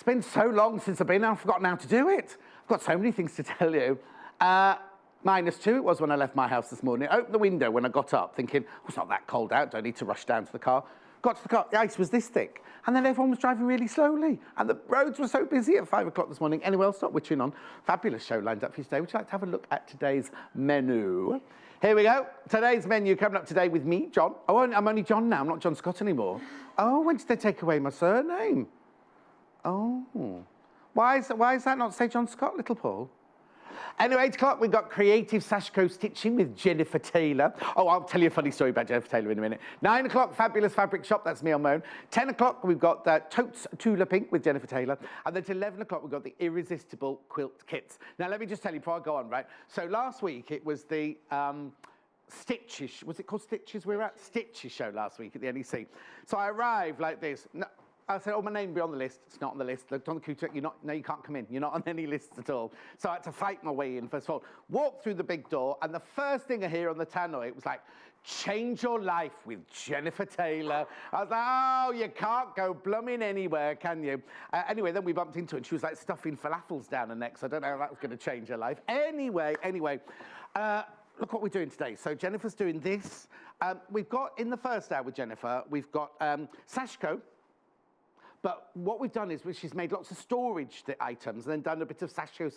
been so long since I've been here, I've forgotten how to do it. I've got so many things to tell you. -2 it was when I left my house this morning. I opened the window when I got up, thinking, oh, it's not that cold out, don't need to rush down to the car. Got to the car, the ice was this thick. And then everyone was driving really slowly. And the roads were so busy at 5 o'clock this morning. Anyway, I'll stop witching on. Fabulous show lined up for you today. Would you like to have a look at today's menu? Here we go. Today's menu coming up today with me, John. Oh, I'm only John now. I'm not John Scott anymore. Oh, when did they take away my surname? Oh. Why is that not say John Scott, little Paul? Anyway, 8 o'clock, we've got creative Sashiko stitching with Jenniffer Taylor. Oh, I'll tell you a funny story about Jenniffer Taylor in a minute. 9 o'clock, fabulous fabric shop. That's me on my own. 10 o'clock, we've got Totes, Tula Pink with Jenniffer Taylor. And then till 11 o'clock, we've got the Irresistible quilt kits. Now, let me just tell you before I go on, right? So last week, it was the Stitches. Was it called Stitches? We were at Stitches show last week at the NEC. So I arrived like this. No, I said, oh, my name will be on the list. It's not on the list. Looked on the queue, no, you can't come in. You're not on any lists at all. So I had to fight my way in, first of all. Walked through the big door, and the first thing I hear on the tannoy, it was like, change your life with Jenniffer Taylor. I was like, oh, you can't go blooming anywhere, can you? Anyway, then we bumped into her, and she was like stuffing falafels down her neck, so I don't know how that was going to change her life. Anyway, look what we're doing today. So Jenniffer's doing this. We've got, in the first hour with Jenniffer, we've got Sashiko. But what we've done is she's made lots of storage items and then done a bit of Sashiko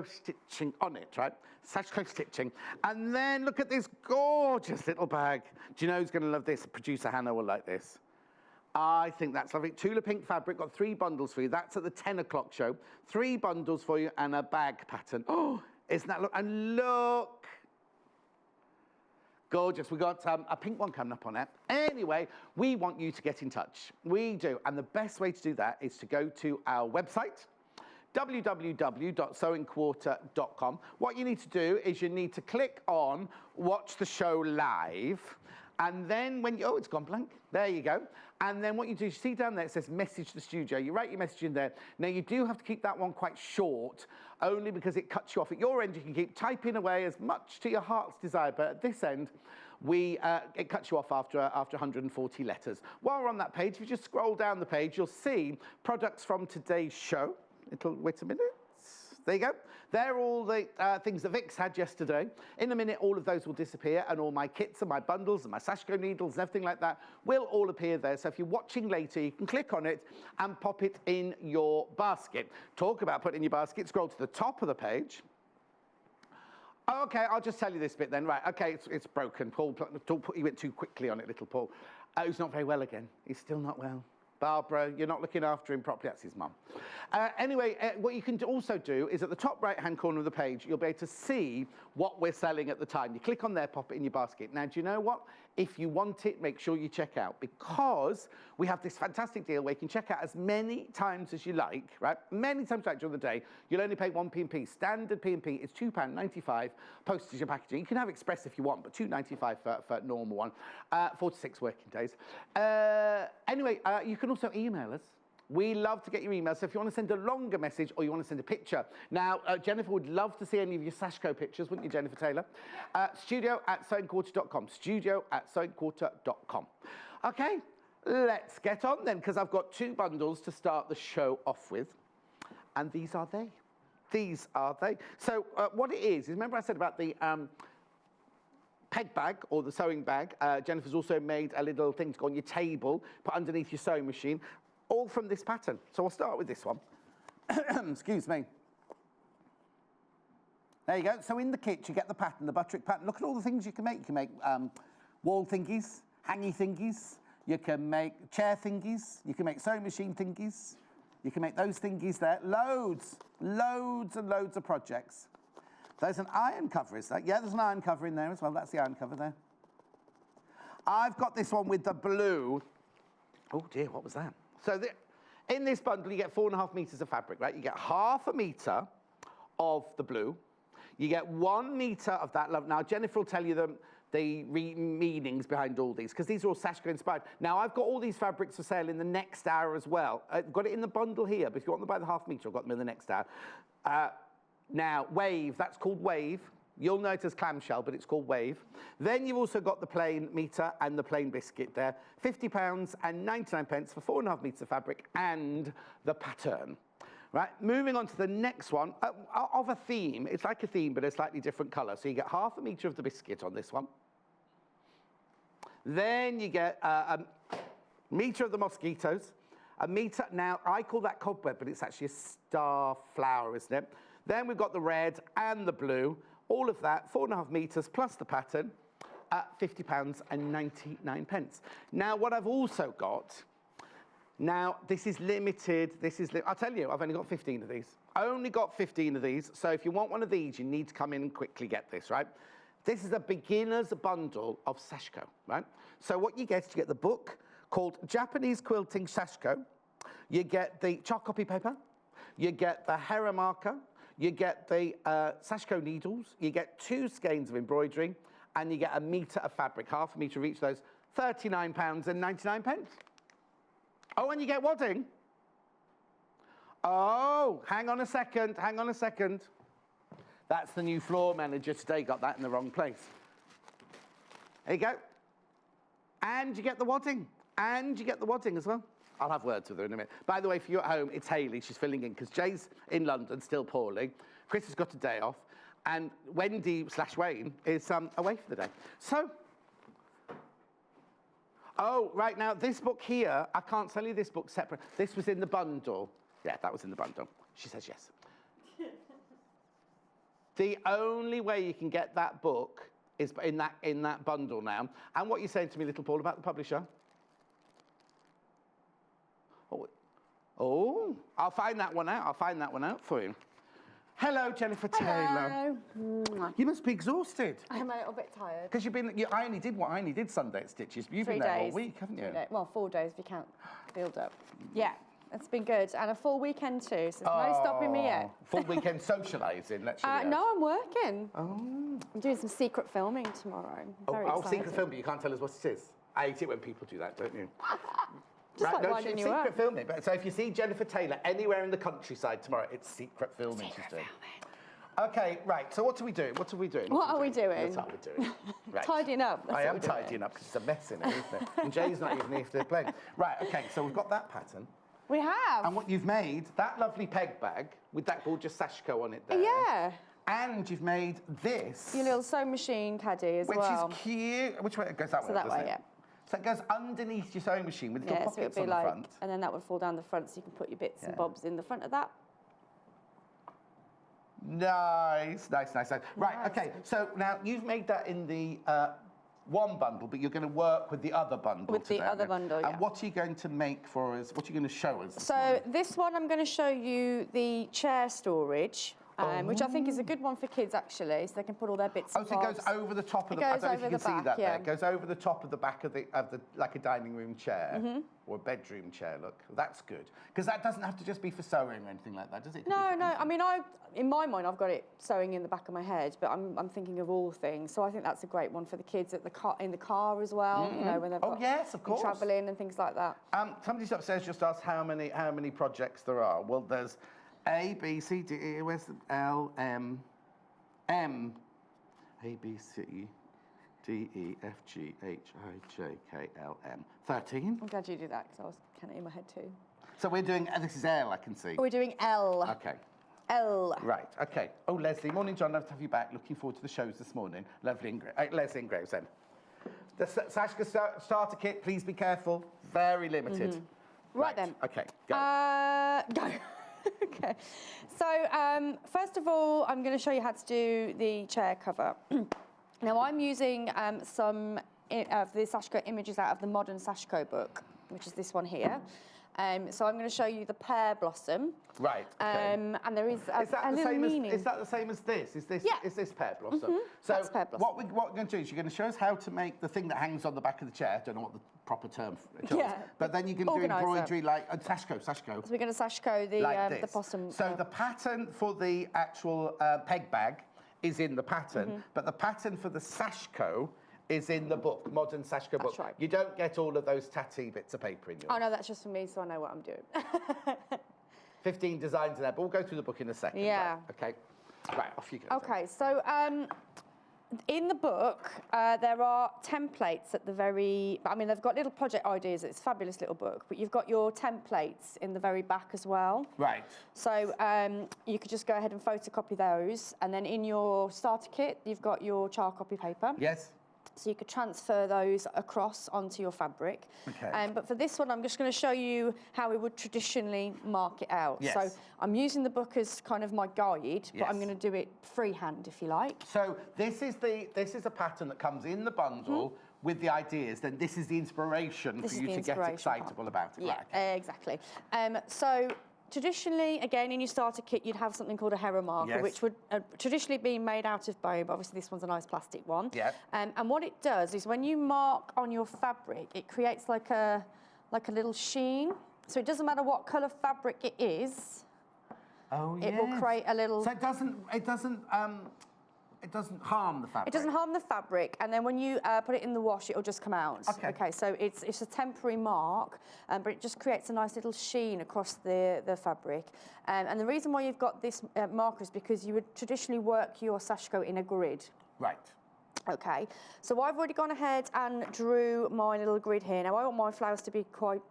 stitching on it, right? Sashiko stitching. And then look at this gorgeous little bag. Do you know who's going to love this? Producer Hannah will like this. I think that's lovely. Tula Pink fabric, got 3 bundles for you. That's at the 10 o'clock show. 3 bundles for you and a bag pattern. Oh, isn't that look? And look. Gorgeous. We've got a pink one coming up on it. Anyway, we want you to get in touch. We do. And the best way to do that is to go to our website, www.sewingquarter.com. What you need to do is you need to click on Watch the Show Live. And then when you, oh, it's gone blank. There you go. And then what you do, you see down there, it says message the studio. You write your message in there. Now, you do have to keep that one quite short, only because it cuts you off. At your end, you can keep typing away as much to your heart's desire. But at this end, it cuts you off after 140 letters. While we're on that page, if you just scroll down the page, you'll see products from today's show. Wait a minute. There you go. They're all the things that Vix had yesterday. In a minute, all of those will disappear, and all my kits and my bundles and my Sashiko needles and everything like that will all appear there. So if you're watching later, you can click on it and pop it in your basket. Talk about putting in your basket. Scroll to the top of the page. Okay, I'll just tell you this bit then. Right, okay, it's broken. Paul, you went too quickly on it, little Paul. He's not very well again. He's still not well. Barbara, you're not looking after him properly. That's his mum. Anyway, what you can also do is at the top right-hand corner of the page, you'll be able to see what we're selling at the time. You click on there, pop it in your basket. Now, do you know what? If you want it, make sure you check out, because we have this fantastic deal where you can check out as many times as you like, right? Many times like during the day. You'll only pay 1 P&P. Standard P&P is £2.95. Postage and packaging. You can have express if you want, but £2.95 for normal one. 4 to 6 working days. Anyway, you can also email us. We love to get your emails. So if you want to send a longer message or you want to send a picture. Now, Jenniffer would love to see any of your Sashiko pictures, wouldn't you, Jenniffer Taylor? studio@sewingquarter.com. studio@sewingquarter.com. Okay, let's get on then, because I've got 2 bundles to start the show off with. And these are they. These are they. So what it is remember I said about the peg bag, or the sewing bag. Jenniffer's also made a little thing to go on your table, put underneath your sewing machine, all from this pattern. So I'll start with this one. Excuse me. There you go. So in the kit, you get the pattern, the butterick pattern. Look at all the things you can make. You can make wall thingies, hangy thingies. You can make chair thingies. You can make sewing machine thingies. You can make those thingies there. Loads and loads of projects. There's an iron cover, is that? Yeah, there's an iron cover in there as well. That's the iron cover there. I've got this one with the blue. Oh dear, what was that? So in this bundle, you get 4.5 meters of fabric, right? You get 0.5 meter of the blue. You get 1 meter of that love. Now, Jenniffer will tell you the meanings behind all these, because these are all Sashiko inspired. Now, I've got all these fabrics for sale in the next hour as well. I've got it in the bundle here, but if you want to buy the 0.5 meter, I've got them in the next hour. Now, Wave, that's called Wave. You'll know it as clamshell, but it's called wave. Then you've also got the plain metre and the plain biscuit there. £50 and 99 pence for 4.5 metres of fabric and the pattern. Right, moving on to the next one, of a theme. It's like a theme, but a slightly different colour. So you get half a metre of the biscuit on this one. Then you get a metre of the mosquitoes. A metre, now I call that cobweb, but it's actually a star flower, isn't it? Then we've got the red and the blue. All of that, 4.5 metres plus the pattern at £50 and 99 pence. Now, what I've also got, now this is limited, I'll tell you, I've only got 15 of these. I only got 15 of these, so if you want one of these, you need to come in and quickly get this, right? This is a beginner's bundle of Sashiko, right? So what you get is you get the book called Japanese Quilting Sashiko. You get the chalk copy paper. You get the Hera marker. You get the Sashiko needles, you get 2 skeins of embroidery, and you get a metre of fabric, half a metre of each of those, £39 and 99 pence. Oh, and you get wadding. Oh, hang on a second. That's the new floor manager today, got that in the wrong place. There you go. And you get the wadding. As well. I'll have words with her in a minute. By the way, for you at home, it's Hayley. She's filling in because Jay's in London, still poorly. Chris has got a day off. And Wendy/Wayne is away for the day. So, oh, right now, this book here, I can't sell you this book separate. This was in the bundle. Yeah, that was in the bundle. She says yes. The only way you can get that book is in that bundle now. And what are you saying to me, little Paul, about the publisher? Oh, I'll find that one out for you. Hello, Jenniffer Taylor. Hello. You must be exhausted. I'm a little bit tired. Because I only did Sunday at Stitches. You've 3 been there days. all week, haven't you? Well, 4 days if you count build up. Yeah, it's been good. And a full weekend too, so there's no stopping me yet. Full weekend socialising, let's show you. No, I'm working. Oh. I'm doing some secret filming tomorrow. Very Oh, excited. secret film, but you can't tell us what it is. I hate it when people do that, don't you? Just like winding you secret up. filming. But so if you see Jenniffer Taylor anywhere in the countryside tomorrow, it's secret filming she's doing. Okay, right. So what are we doing? What are we doing? Right. Tidying up. I am tidying up because it's a mess in it, isn't it? And Jay's not even here for the plane. Right. Okay. So we've got that pattern. We have. And what you've made, that lovely peg bag with that gorgeous Sashiko on it there. Yeah. And you've made this. Your little sewing machine caddy as well. Which is cute. Which way? It goes that way, that doesn't way, it? yeah. So it goes underneath your sewing machine with little So pockets it'd be on the front. and then that would fall down the front so you can put your bits and bobs in the front of that. Nice. Right, okay. So now you've made that in the one bundle, but you're going to work with the other bundle With the other bundle, yeah. And what are you going to make for us? What are you going to show us this So morning? this one I'm going to show you the chair storage. Which I think is a good one for kids, actually, so they can put all their bits and so it bobs. goes over the top of the... I don't know if you can see that there. It goes over the top of the back of the like a dining room chair or a bedroom chair, look. That's good. Because that doesn't have to just be for sewing or anything like that, does it? No. I mean, in my mind, I've got it sewing in the back of my head, but I'm thinking of all things. So I think that's a great one for the kids in the car as well, you know, when they've got yes, of course. travelling and things like that. Somebody's upstairs just asked how many projects there are. Well, there's A, B, C, D, E, F, L, M, A, B, C, D, E, F, G, H, I, J, K, L, M. 13. I'm glad you did that, because I was kind of in my head too. So we're doing, this is L, I can see. We're doing L. Okay. L. Right, okay. Oh, Leslie, morning, John. Love to have you back. Looking forward to the shows this morning. Lovely, Leslie in Gravesend. The Sashiko starter kit, please be careful. Very limited. Right then. Okay, go. Go. Okay. So, first of all, I'm going to show you how to do the chair cover. Now, I'm using some of the Sashiko images out of the Modern Sashiko book, which is this one here. So I'm going to show you the pear blossom. Right. Okay. And there is a little meaning. Is that the same as this? Is this pear blossom? So that's pear blossom. what we're going to do is you're going to show us how to make the thing that hangs on the back of the chair. I don't know what the proper term for it is. Yeah. But then you can do embroidery like Sashiko. So we're going to Sashiko the possum. So the pattern for the actual peg bag is in the pattern, but the pattern for the Sashiko is in the book, Modern Sashiko book. That's right. You don't get all of those tatty bits of paper in yours. Oh, no, that's just for me, so I know what I'm doing. 15 designs in there, but we'll go through the book in a second. Yeah. Right? Okay. Right, off you go. Okay, so in the book, there are templates at the very, I mean, they've got little project ideas. It's a fabulous little book, but you've got your templates in the very back as well. Right. So you could just go ahead and photocopy those. And then in your starter kit, you've got your char copy paper. Yes. So you could transfer those across onto your fabric. Okay. But for this one, I'm just going to show you how we would traditionally mark it out. Yes. So I'm using the book as kind of my guide, but I'm going to do it freehand, if you like. So this is a pattern that comes in the bundle with the ideas. Then this is the inspiration for you to get excitable about it. Yeah, right. exactly. So traditionally, again, in your starter kit, you'd have something called a Hera marker, which would traditionally be made out of bone, but obviously this one's a nice plastic one. Yeah. And what it does is when you mark on your fabric, it creates like a little sheen. So it doesn't matter what colour fabric it is. Oh, yes. It will create a little... So it doesn't harm the fabric. It doesn't harm the fabric, and then when you put it in the wash, it'll just come out. Okay. Okay, so it's a temporary mark, but it just creates a nice little sheen across the fabric. And the reason why you've got this marker is because you would traditionally work your sashiko in a grid. Right. Okay, so I've already gone ahead and drew my little grid here. Now I want my flowers to be quite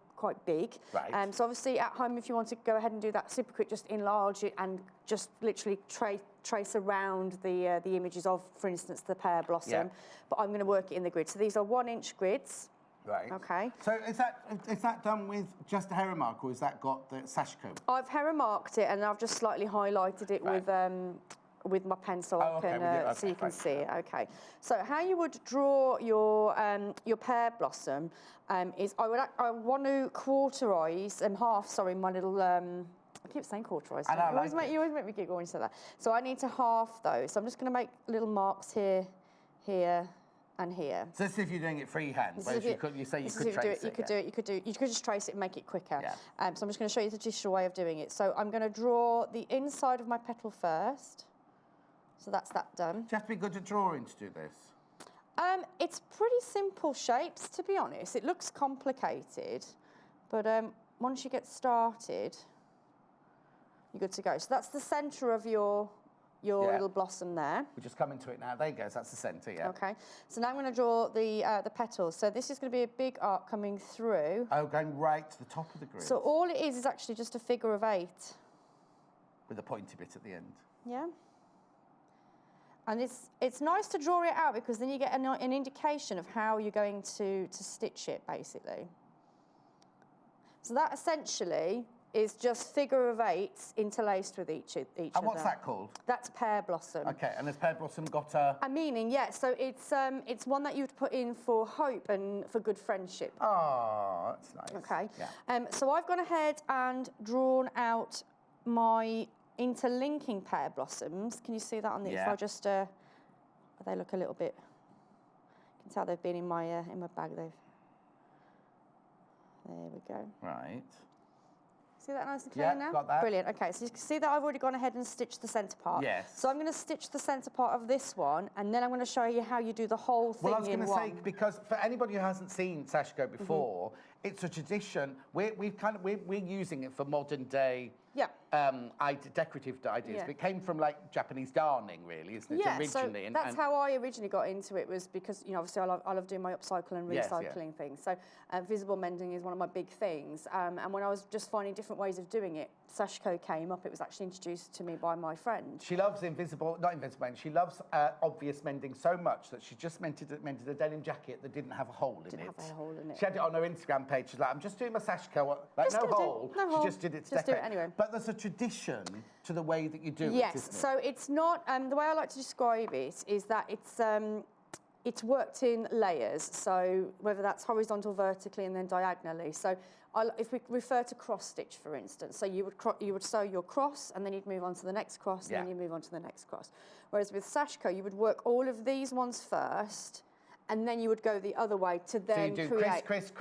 big. Right. So obviously at home, if you want to go ahead and do that super quick, just enlarge it and just literally trace around the images of, for instance, the pear blossom. Yeah. But I'm going to work it in the grid. So these are 1-inch grids. Right. Okay. So is that done with just a Hera mark, or has that got the Sashiko? I've Hera marked it, and I've just slightly highlighted it with my pencil, so you can see it. Okay. So how you would draw your pear blossom is I want to quarterize my little. I keep saying quarterize. You always make me giggle when you say that. So I need to half those. So I'm just going to make little marks here, and here. So this is if you're doing it freehand, whereas you could trace it. You could just trace it and make it quicker. Yeah. So I'm just going to show you the traditional way of doing it. So I'm going to draw the inside of my petal first. So that's that done. Do you have to be good at drawing to do this? It's pretty simple shapes, to be honest. It looks complicated, but once you get started, you're good to go. So that's the centre of your little blossom there. We'll just come into it now. There you go. So that's the centre, yeah. Okay. So now I'm going to draw the petals. So this is going to be a big arc coming through. Oh, going right to the top of the grid. So all it is actually just a figure of 8. With a pointy bit at the end. Yeah. And it's nice to draw it out because then you get an indication of how you're going to stitch it, basically. So that essentially is just figure of 8s interlaced with each other. And what's that called? That's pear blossom. Okay, and has pear blossom got a meaning? Yeah. So it's one that you'd put in for hope and for good friendship. Oh, that's nice. Okay. Yeah. So I've gone ahead and drawn out my interlinking pear blossoms. Can you see that on the? Yeah. If I just they look a little bit. You can tell they've been in my bag. There we go. Right. See that nice and clear now? Got that. Brilliant. Okay, so you can see that I've already gone ahead and stitched the centre part. Yes. So I'm going to stitch the centre part of this one, and then I'm going to show you how you do the whole thing in one. Well, I was going to say, because for anybody who hasn't seen Sashiko before, it's a tradition. We're using it for modern day. Yeah. Decorative ideas. Yeah. But it came from like Japanese darning, really, isn't it? Yeah, originally. so that's how I originally got into it, was because, obviously I love doing my upcycle and recycling things. So visible mending is one of my big things. And when I was just finding different ways of doing it, Sashiko came up. It was actually introduced to me by my friend. She loves not invisible mending. She loves obvious mending so much that she just mended a denim jacket that didn't have a hole in it. Didn't have a hole in it. She had it on her Instagram page. She's like, I'm just doing my Sashiko, like no hole. She just did it to just do decorate. it anyway. But there's a tradition to the way that you do it, yes, isn't it? so it's not, the way I like to describe it is that it's worked in layers, so whether that's horizontal, vertically, and then diagonally. So if we refer to cross stitch, for instance, so you would sew your cross, and then you'd move on to the next cross, and then you move on to the next cross. Whereas with Sashiko, you would work all of these ones first, and then you would go the other way to then so you do create. criss,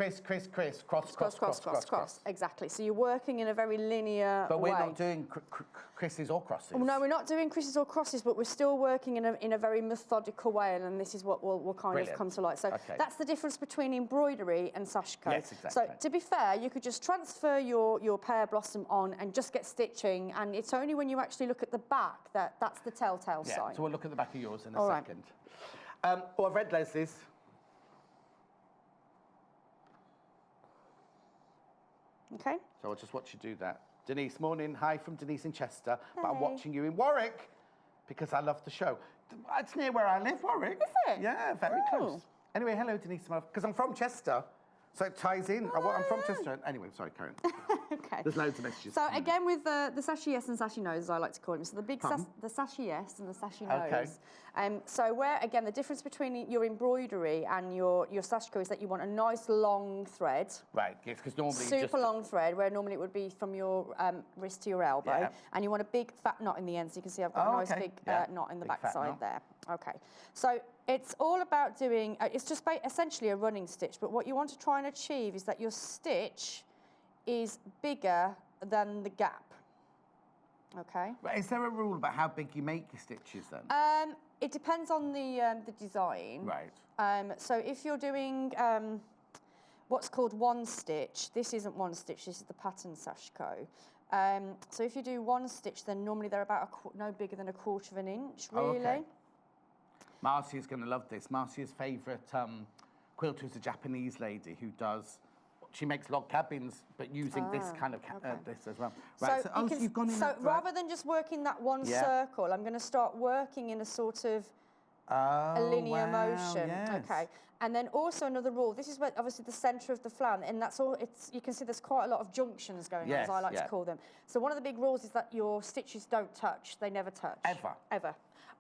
cross. Exactly. So you're working in a very linear But we're way. not doing crisses or crosses. No, we're not doing crisses or crosses, but we're still working in a very methodical way, and this is what will kind of come to light. So that's the difference between embroidery and Sashiko. Yes, exactly. So to be fair, you could just transfer your pear blossom on and just get stitching, and it's only when you actually look at the back that's the telltale sign. So we'll look at the back of yours in a All right. second. Oh, I've read Leslie's. Okay. So I'll just watch you do that. Denise, morning. Hi from Denise in Chester. But I'm Hey. watching you in Warwick because I love the show. It's near where I live, Warwick. Is it? Yeah, very Oh. close. Anyway, hello, Denise. Because I'm from Chester. So it ties in. I'm from Chester. Anyway, sorry, Karen. Okay. There's loads of messages. So again, with the sashi yes and sashi no's, as I like to call them. So the the sashi yes and the sashi no's. So where again the difference between your embroidery and your Sashiko is that you want a nice long thread. Right. Yes, because normally Super long thread, where normally it would be from your wrist to your elbow, Yeah. and you want a big fat knot in the end. So you can see I've got a nice big knot in the Big fat back side knot. there. Okay. So it's all about doing. It's just essentially a running stitch. But what you want to try and achieve is that your stitch is bigger than the gap. Okay. But is there a rule about how big you make your stitches then? It depends on the design. Right. So if you're doing what's called one stitch, this isn't one stitch. This is the pattern Sashiko. So if you do one stitch, then normally they're about no bigger than 1/4 of an inch, really. Oh, okay. Marcia's going to love this. Marcia's favourite quilter is a Japanese lady who does. She makes log cabins, but using this kind of this as well. Right. So you've gone in. So rather than just working that one circle, I'm going to start working in a sort of a linear motion. Yes. Okay. And then also another rule. This is where obviously the centre of the flower, and that's all. You can see there's quite a lot of junctions going on, as I like to call them. So one of the big rules is that your stitches don't touch. They never touch. Ever.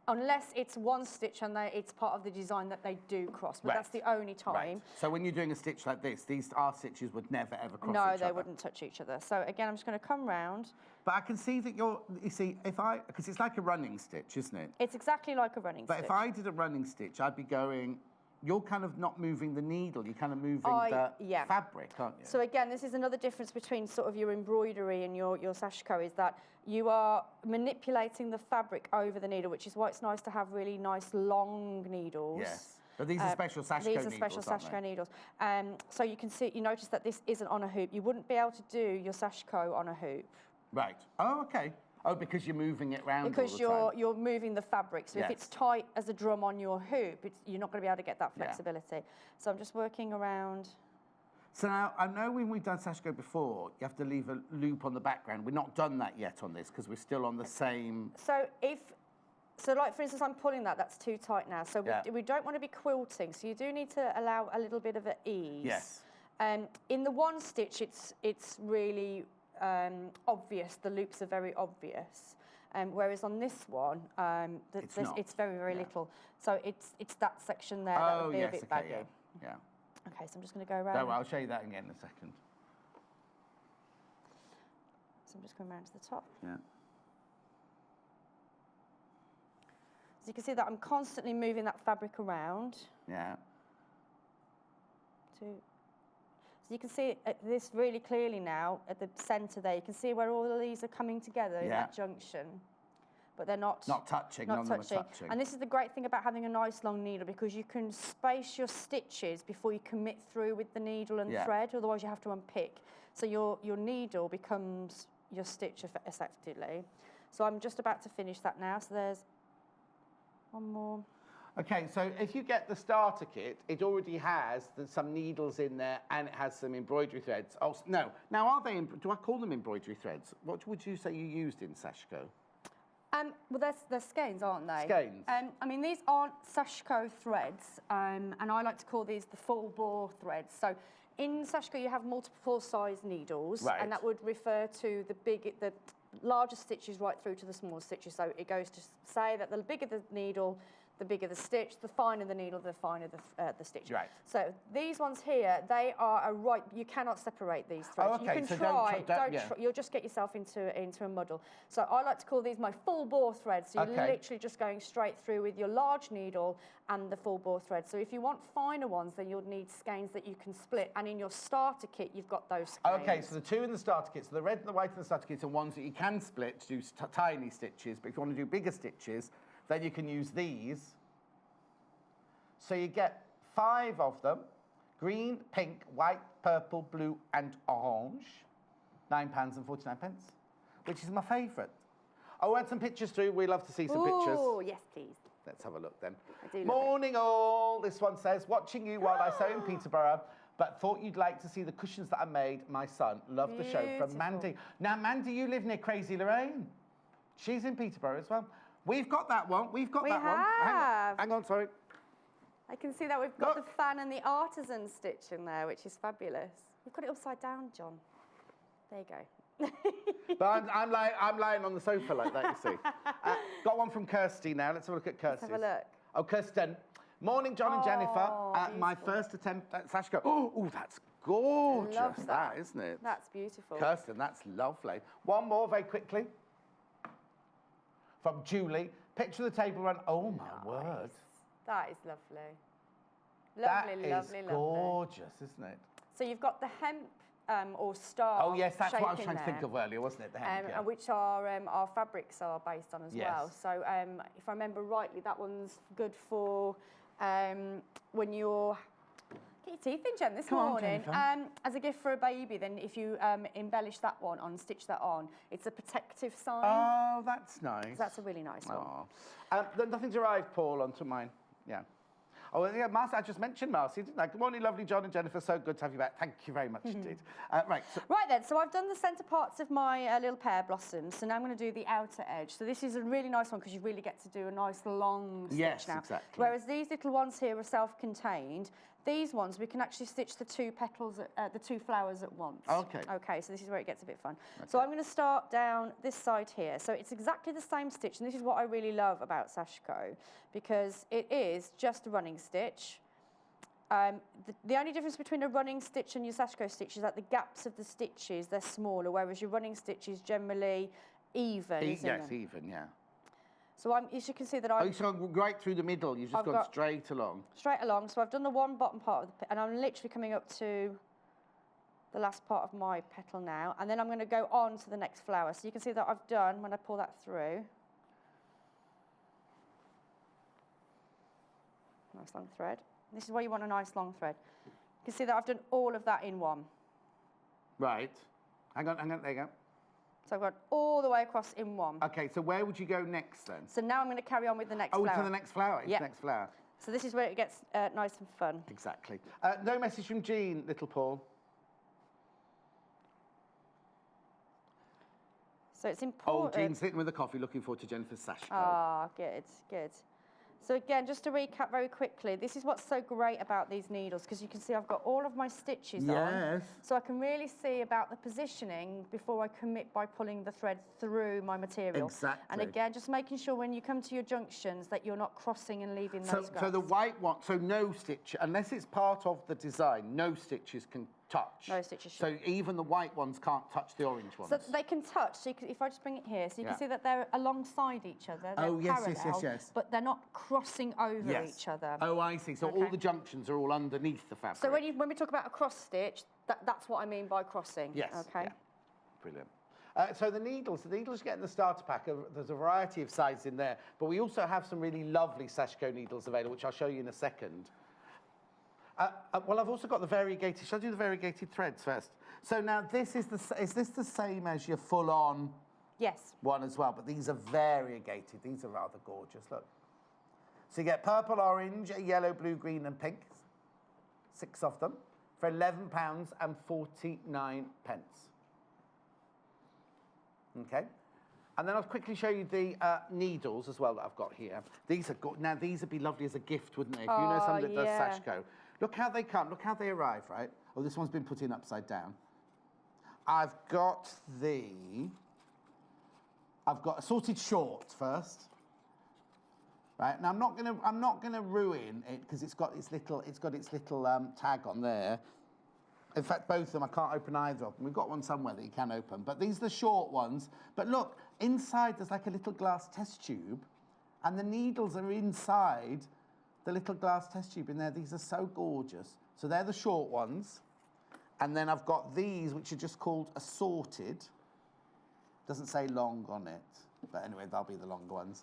Unless it's one stitch and it's part of the design that they do cross, but that's the only time. Right. So when you're doing a stitch like this, these stitches would never ever cross each No, other. they wouldn't touch each other. So again, I'm just going to come round. But I can see that you see, because it's like a running stitch, isn't it? It's exactly like a running stitch. But if I did a running stitch, I'd be going, you're kind of not moving the needle, you're kind of moving the fabric, aren't you? So again, this is another difference between sort of your embroidery and your Sashiko, is that you are manipulating the fabric over the needle, which is why it's nice to have really nice long needles. Yes. But these are special Sashiko needles, These are special Sashiko needles. So you notice that this isn't on a hoop. You wouldn't be able to do your Sashiko on a hoop. Right. Oh, okay. Oh, because you're moving it round because all the time. you're moving the fabric. So if it's tight as a drum on your hoop, you're not going to be able to get that flexibility. So I'm just working around. So now, I know when we've done Sashiko before, you have to leave a loop on the background. We're not done that yet on this because we're still on the same... So like for instance, I'm pulling that's too tight now. So we don't want to be quilting. So you do need to allow a little bit of an ease. Yes. In the one stitch, it's really obvious. The loops are very obvious. Whereas on this one, it's very, very little. So it's that section there that would be a bit baggy. Yeah. Okay, so I'm just going to go around. No, I'll show you that again in a second. So I'm just going around to the top. Yeah. So you can see that I'm constantly moving that fabric around. Yeah. So you can see this really clearly now at the centre there. You can see where all of these are coming together in that junction. But they're not touching. None of them are touching. And this is the great thing about having a nice long needle, because you can space your stitches before you commit through with the needle and thread. Otherwise, you have to unpick. So your needle becomes your stitch effectively. So I'm just about to finish that now. So there's one more. Okay, so if you get the starter kit, it already has some needles in there and it has some embroidery threads. Oh, no. Now, are they, do I call them embroidery threads? What would you say you used in Sashiko? Well, they're skeins, aren't they? Skeins. I mean, these aren't Sashiko threads, and I like to call these the full bore threads. So in Sashiko, you have multiple size needles, and that would refer to the larger stitches right through to the smaller stitches. So it goes to say that the bigger the needle, the bigger the stitch, the finer the needle, the finer the stitch. Right. So these ones here, they are you cannot separate these threads. Oh, okay, You can so try, you'll just get yourself into a muddle. So I like to call these my full bore threads. So you're literally just going straight through with your large needle and the full bore thread. So if you want finer ones, then you'll need skeins that you can split. And in your starter kit, you've got those skeins. Okay, so the two in the starter kit, so the red and the white in the starter kit are ones that you can split to do tiny stitches, but if you want to do bigger stitches, then you can use these. So you get 5 of them, green, pink, white, purple, blue, and orange. £9.49, which is my favourite. Oh, add some pictures through. We love to see some pictures. Oh, yes, please. Let's have a look then. I do love Morning all. This one says, watching you while I sew in Peterborough, but thought you'd like to see the cushions that I made. My son loved the show. From Mandy. Now, Mandy, you live near Crazy Lorraine. She's in Peterborough as well. We've got that one. We've got that one. Hang on, sorry. I can see that we've got the fan and the artisan stitch in there, which is fabulous. We've got it upside down, John. There you go. But I'm lying on the sofa like that, you see. Got one from Kirsty now. Let's have a look at Kirsty's. Let's have a look. Oh, Kirsten. Morning, John and Jenniffer. My first attempt at Sashiko. Oh, that's gorgeous, Love that, isn't it? That's beautiful. Kirsten, that's lovely. One more very quickly. From Julie. Picture of the table run. Oh, my word. That is lovely. Lovely, lovely, lovely. Gorgeous, isn't it? So you've got the hemp or star. Oh, yes, that's what I was shape trying in to think of earlier, wasn't it? The hemp, yeah. Which our fabrics are based on as well. Yes. So if I remember rightly, that one's good for when you're... Get your teeth in, Jen, this morning. As a gift for a baby, then if you embellish that one on, stitch that on, it's a protective sign. Oh, that's nice. So that's a really nice one. Nothing's arrived, Paul, onto mine. Yeah. Oh, yeah, Marcy, I just mentioned Marcy, didn't I? Good morning, lovely John and Jenniffer. So good to have you back. Thank you very much indeed. Right. So right then, so I've done the centre parts of my little pear blossoms. So now I'm going to do the outer edge. So this is a really nice one because you really get to do a nice long stitch now. Exactly. Whereas these little ones here are self-contained. These ones, we can actually stitch the 2 petals, the 2 flowers at once. Okay. Okay, so this is where it gets a bit fun. Okay. So I'm going to start down this side here. So it's exactly the same stitch, and this is what I really love about Sashiko, because it is just a running stitch. The only difference between a running stitch and your Sashiko stitch is that the gaps of the stitches, they're smaller, whereas your running stitch is generally even, isn't it? Yes, even, yeah. So as you can see that I've... Oh, you've gone right through the middle. You've just gone straight along. Straight along. So I've done the one bottom part of the... And I'm literally coming up to the last part of my petal now. And then I'm going to go on to the next flower. So you can see that I've done, when I pull that through... Nice long thread. This is where you want a nice long thread. You can see that I've done all of that in one. Right. Hang on, there you go. So I've gone all the way across in one. Okay, so where would you go next then? So now I'm going to carry on with the next flower. Oh, to the next flower? Yeah. Next flower. So this is where it gets nice and fun. Exactly. No message from Jean, little Paul. So it's important... Oh, Jean's sitting with the coffee, looking forward to Jenniffer's Sashiko. Ah, good, good. So again, just to recap very quickly, this is what's so great about these needles, because you can see I've got all of my stitches on. So I can really see about the positioning before I commit by pulling the thread through my material. Exactly. And again, just making sure when you come to your junctions that you're not crossing and leaving those gaps. So the white one, so no stitch, unless it's part of the design, no stitches can touch. No stitches. So even the white ones can't touch the orange ones. So they can touch. So you can, if I just bring it here, so you can see that they're alongside each other. They're parallel, but they're not crossing over each other. Oh, I see. So all the junctions are all underneath the fabric. So when we talk about a cross stitch, that's what I mean by crossing. Yes. Okay. Yeah. Brilliant. So the needles you get in the starter pack, there's a variety of sizes in there, but we also have some really lovely Sashiko needles available, which I'll show you in a second. Well, I've also got the variegated. Shall I do the variegated threads first? So now this is this the same as your full-on one as well? But these are variegated. These are rather gorgeous. Look. So you get purple, orange, yellow, blue, green, and pink. 6 of them for £11.49. Okay. And then I'll quickly show you the needles as well that I've got here. These are good. Now, these would be lovely as a gift, wouldn't they? If you know somebody that does Sashiko. Look how they come. Look how they arrive, right? Oh, this one's been put in upside down. I've got assorted shorts first. Right, now I'm not gonna ruin it because it's got its little tag on there. In fact, both of them, I can't open either of them. We've got one somewhere that you can open, but these are the short ones. But look, inside there's like a little glass test tube, and the needles are inside the little glass test tube in there. These are so gorgeous. So they're the short ones. And then I've got these, which are just called assorted. Doesn't say long on it, but anyway, they'll be the longer ones.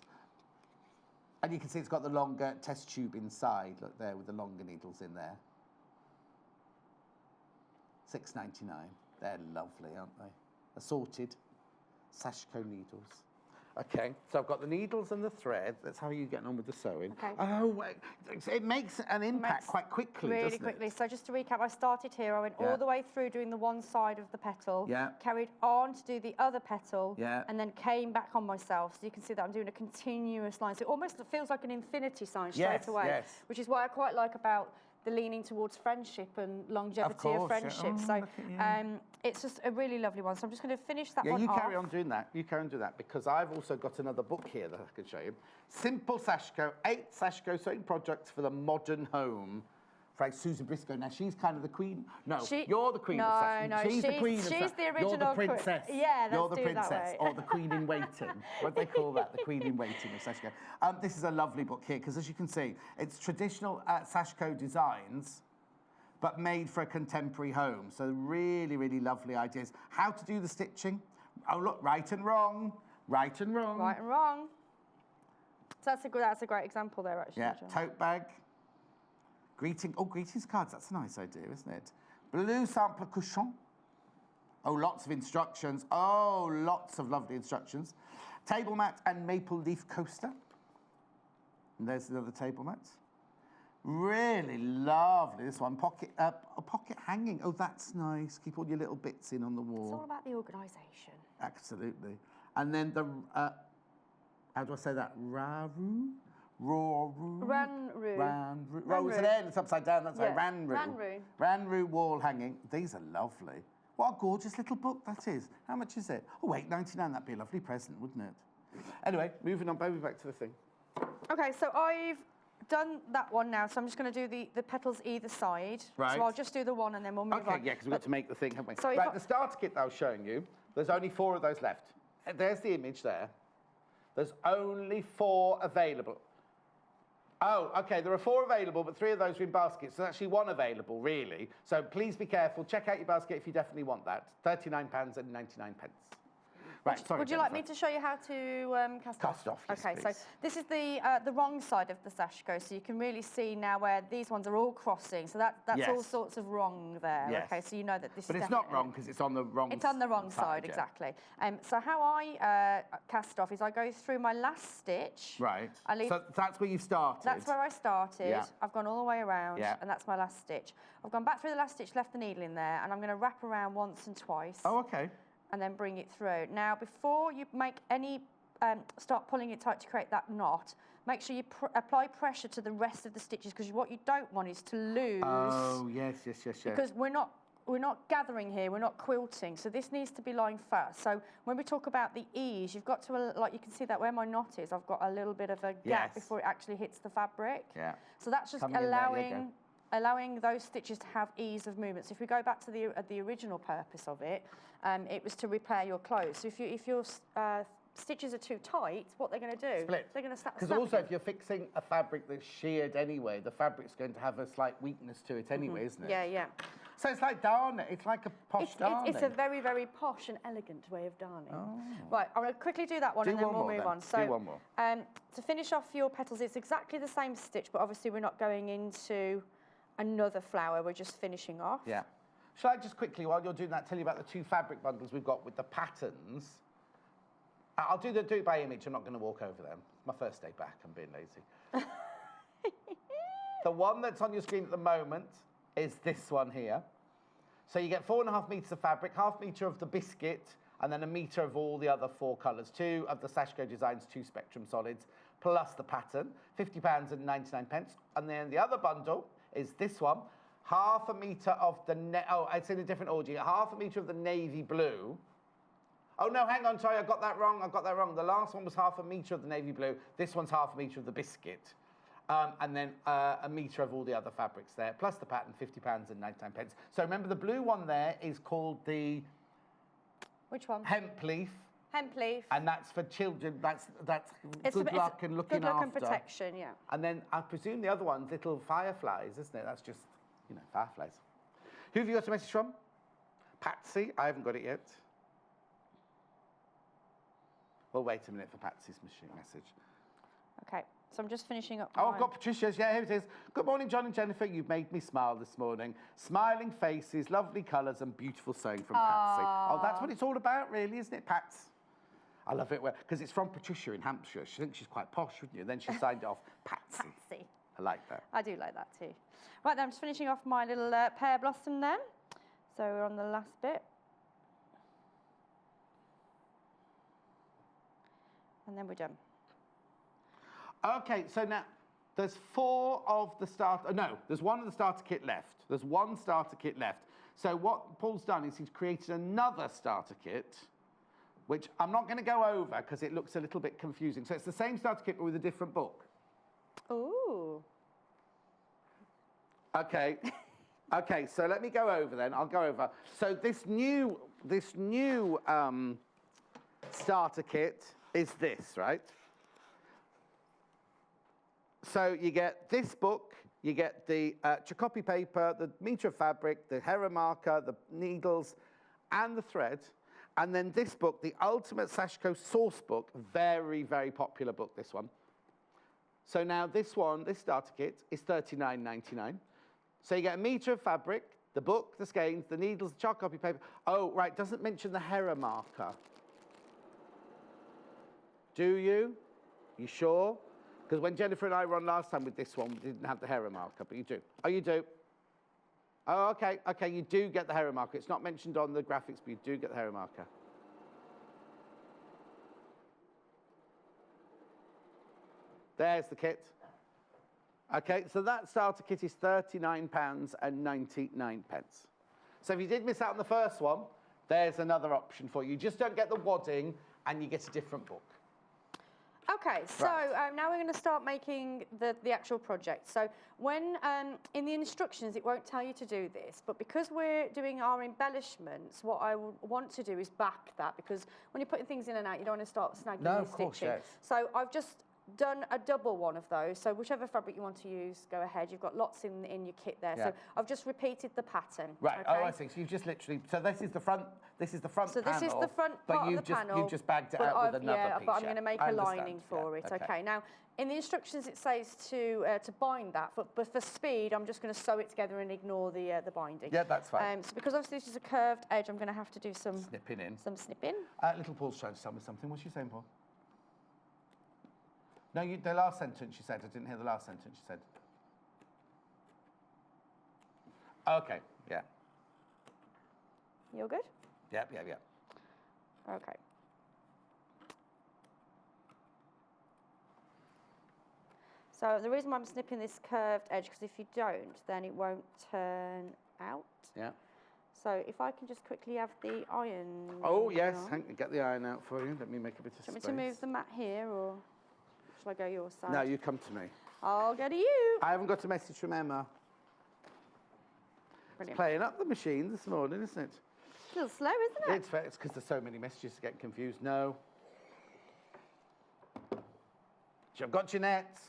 And you can see it's got the longer test tube inside. Look there with the longer needles in there. $6.99. They're lovely, aren't they? Assorted Sashiko needles. Okay, so I've got the needles and the thread. That's how you're getting on with the sewing. Okay. Oh, wait. It makes an impact quite quickly, really doesn't quickly. it? So just to recap, I started here. I went all the way through doing the one side of the petal. Yeah. Carried on to do the other petal. Yeah. And then came back on myself. So you can see that I'm doing a continuous line. So it almost feels like an infinity sign straight away. Yes. Which is what I quite like about the leaning towards friendship and longevity of friendship. Yeah. Oh, so it's just a really lovely one. So I'm just going to finish that one off. Yeah, you carry on doing that. You carry on doing that because I've also got another book here that I can show you. Simple Sashiko, 8 Sashiko sewing projects for the modern home. Right, Susan Briscoe. Now she's kind of the queen. No, you're the queen of Sashiko. No, she's the queen of Sashiko. She's the original. You're the princess. Yeah, you're the do it that princess way. or the queen in waiting. What do they call that? The queen in waiting of Sashiko. This is a lovely book here because, as you can see, it's traditional Sashiko designs, but made for a contemporary home. So really, really lovely ideas. How to do the stitching. Oh, look, right and wrong. Right and wrong. Right and wrong. So that's a great example there, actually. Yeah, John. tote bag. Greetings cards. That's a nice idea, isn't it? Blue sampler cushion. Oh, lots of instructions. Oh, lots of lovely instructions. Table mat and maple leaf coaster. And there's another table mat. Really lovely, this one. A pocket hanging. Oh, that's nice. Keep all your little bits in on the wall. It's all about the organisation. Absolutely. And then the, how do I say that? Raru? Ranru. Ranru. Oh, it's an N, it's upside down, that's right. Yeah. Ranru. Ranru wall hanging. These are lovely. What a gorgeous little book that is. How much is it? Oh, $8.99, that'd be a lovely present, wouldn't it? Anyway, moving on, baby, back to the thing. Okay, so I've done that one now, so I'm just going to do the petals either side. Right. So I'll just do the one and then we'll move on. Okay, yeah, because we've got to make the thing, haven't we? So right, the starter kit that I was showing you, there's only 4 of those left. There's the image there. There's only 4 available. Oh, okay, there are 4 available, but 3 of those are in baskets. So there's actually 1 available, really. So please be careful. Check out your basket if you definitely want that. £39.99. Right, sorry, Would you like me to show you how to cast off? Cast off, yes, Okay, please. so this is the wrong side of the Sashiko, so you can really see now where these ones are all crossing. So that's Yes. all sorts of wrong there. Yes. Okay, so you know that this But is it's not definitely- wrong because it's on the wrong It's on the wrong side, yeah. exactly. So how I cast off is I go through my last stitch. Right. I leave, So that's where you started. that's where I started. Yeah. I've gone all the way around, Yeah. and that's my last stitch. I've gone back through the last stitch, left the needle in there, and I'm going to wrap around once and twice. Oh, okay. And then bring it through. Now, before you make any, start pulling it tight to create that knot, make sure you apply pressure to the rest of the stitches, because what you don't want is to lose. Oh, yes. Because we're not gathering here, we're not quilting, so this needs to be lying first. So when we talk about the ease, you've got to, like you can see that where my knot is, I've got a little bit of a gap before it actually hits the fabric. Yeah. So that's just Coming in there, allowing those stitches to have ease of movement. So if we go back to the original purpose of it, it was to repair your clothes. So if your stitches are too tight, what they're going to do? Split. They're going to snap. Because also, if you're fixing a fabric that's sheared anyway, the fabric's going to have a slight weakness to it anyway, isn't it? Yeah. So it's like darning. It's like a posh darning. It's a very, very posh and elegant way of darning. Oh. Right, I'm going to quickly do that one and then we'll move on. So, do one more. To finish off your petals, it's exactly the same stitch, but obviously we're not going into another flower, we're just finishing off. Yeah. Shall I just quickly, while you're doing that, tell you about the 2 fabric bundles we've got with the patterns? I'll do it by image. I'm not going to walk over them. It's my first day back. I'm being lazy. The one that's on your screen at the moment is this one here. So you get 4.5 meters of fabric, 0.5 meter of the biscuit, and then 1 meter of all the other 4 colours. 2 of the Sashiko Designs 2 Spectrum solids, plus the pattern, £50.99. And then the other bundle is this one, 0.5 meter of the, it's in a different order. 0.5 meter of the navy blue. Oh, no, hang on, sorry, I got that wrong. The last one was half a metre of the navy blue. This one's half a metre of the biscuit. And then a metre of all the other fabrics there, plus the pattern, £50 and 99 pence. So remember, the blue one there is called the... Which one? Hemp leaf. Hemp leaf. And that's for children. That's good luck and looking after. Good luck and protection, yeah. And then I presume the other one's little fireflies, isn't it? That's just, you know, fireflies. Who have you got a message from? Patsy. I haven't got it yet. We'll wait a minute for Patsy's message. Okay, so I'm just finishing up. Oh, I've got Patricia's. Yeah, here it is. Good morning, John and Jennifer. You've made me smile this morning. Smiling faces, lovely colours, and beautiful sewing from Patsy. Oh, that's what it's all about, really, isn't it, Pats? I love it because it's from Patricia in Hampshire. She thinks she's quite posh, wouldn't you? Then she signed it off Patsy. Patsy. I like that. I do like that too. Right, then I'm just finishing off my little pear blossom then. So we're on the last bit. And then we're done. Okay, so now there's four of the starter... no, there's one of the starter kit left. There's one starter kit left. So what Paul's done is he's created another starter kit, which I'm not going to go over because it looks a little bit confusing. So it's the same starter kit but with a different book. Ooh. Okay. Okay, so let me go over then. I'll go over. So this new starter kit is this, right? So you get this book, you get the copy paper, the metre of fabric, the Hera marker, the needles, and the thread. And then this book, the Ultimate Sashiko Source Book, very, very popular book, this one. So now this one, this starter kit, is $39.99. So you get a metre of fabric, the book, the skeins, the needles, the chart copy paper. Oh, right, doesn't mention the Hera marker. Do you? You sure? Because when Jennifer and I were on last time with this one, we didn't have the Hera marker, but you do. Oh, you do? Oh, okay, okay, you do get the Hera marker. It's not mentioned on the graphics, but you do get the Hera marker. There's the kit. Okay, so that starter kit is £39.99. So if you did miss out on the first one, there's another option for you. You just don't get the wadding, and you get a different book. Okay, so now we're going to start making the actual project. So when in the instructions, it won't tell you to do this, but because we're doing our embellishments, what I want to do is back that, because when you're putting things in and out, you don't want to start snagging and stitching. Yes. So I've just done a double one of those. So whichever fabric you want to use, go ahead. You've got lots in your kit there. Yeah. So I've just repeated the pattern. Right. Okay? Oh, I see. So you've just literally. So this is the front. This is the front. So panel, this is the front part of the panel. You've just bagged it out with another piece. But I'm going to make a lining for it. Okay. Now in the instructions it says to bind that, but for speed I'm just going to sew it together and ignore the binding. Yeah, that's fine. So because obviously this is a curved edge, I'm going to have to do some snipping in. Some snipping. Little Paul's trying to tell me something. What's she saying, Paul? No, the last sentence you said. I didn't hear the last sentence you said. Okay, yeah. You're good? Yep. Okay. So the reason why I'm snipping this curved edge, because if you don't, then it won't turn out. Yeah. So if I can just quickly have the iron. Oh, yes. Get the iron out for you. Let me make a bit of space. Do you want me to move the mat here, or shall I go your side? No, you come to me. I'll go to you. I haven't got a message from Emma. Brilliant. It's playing up the machine this morning, isn't it? It's a little slow, isn't it? It's because there's so many messages to get confused. No. I've got Jeanette's.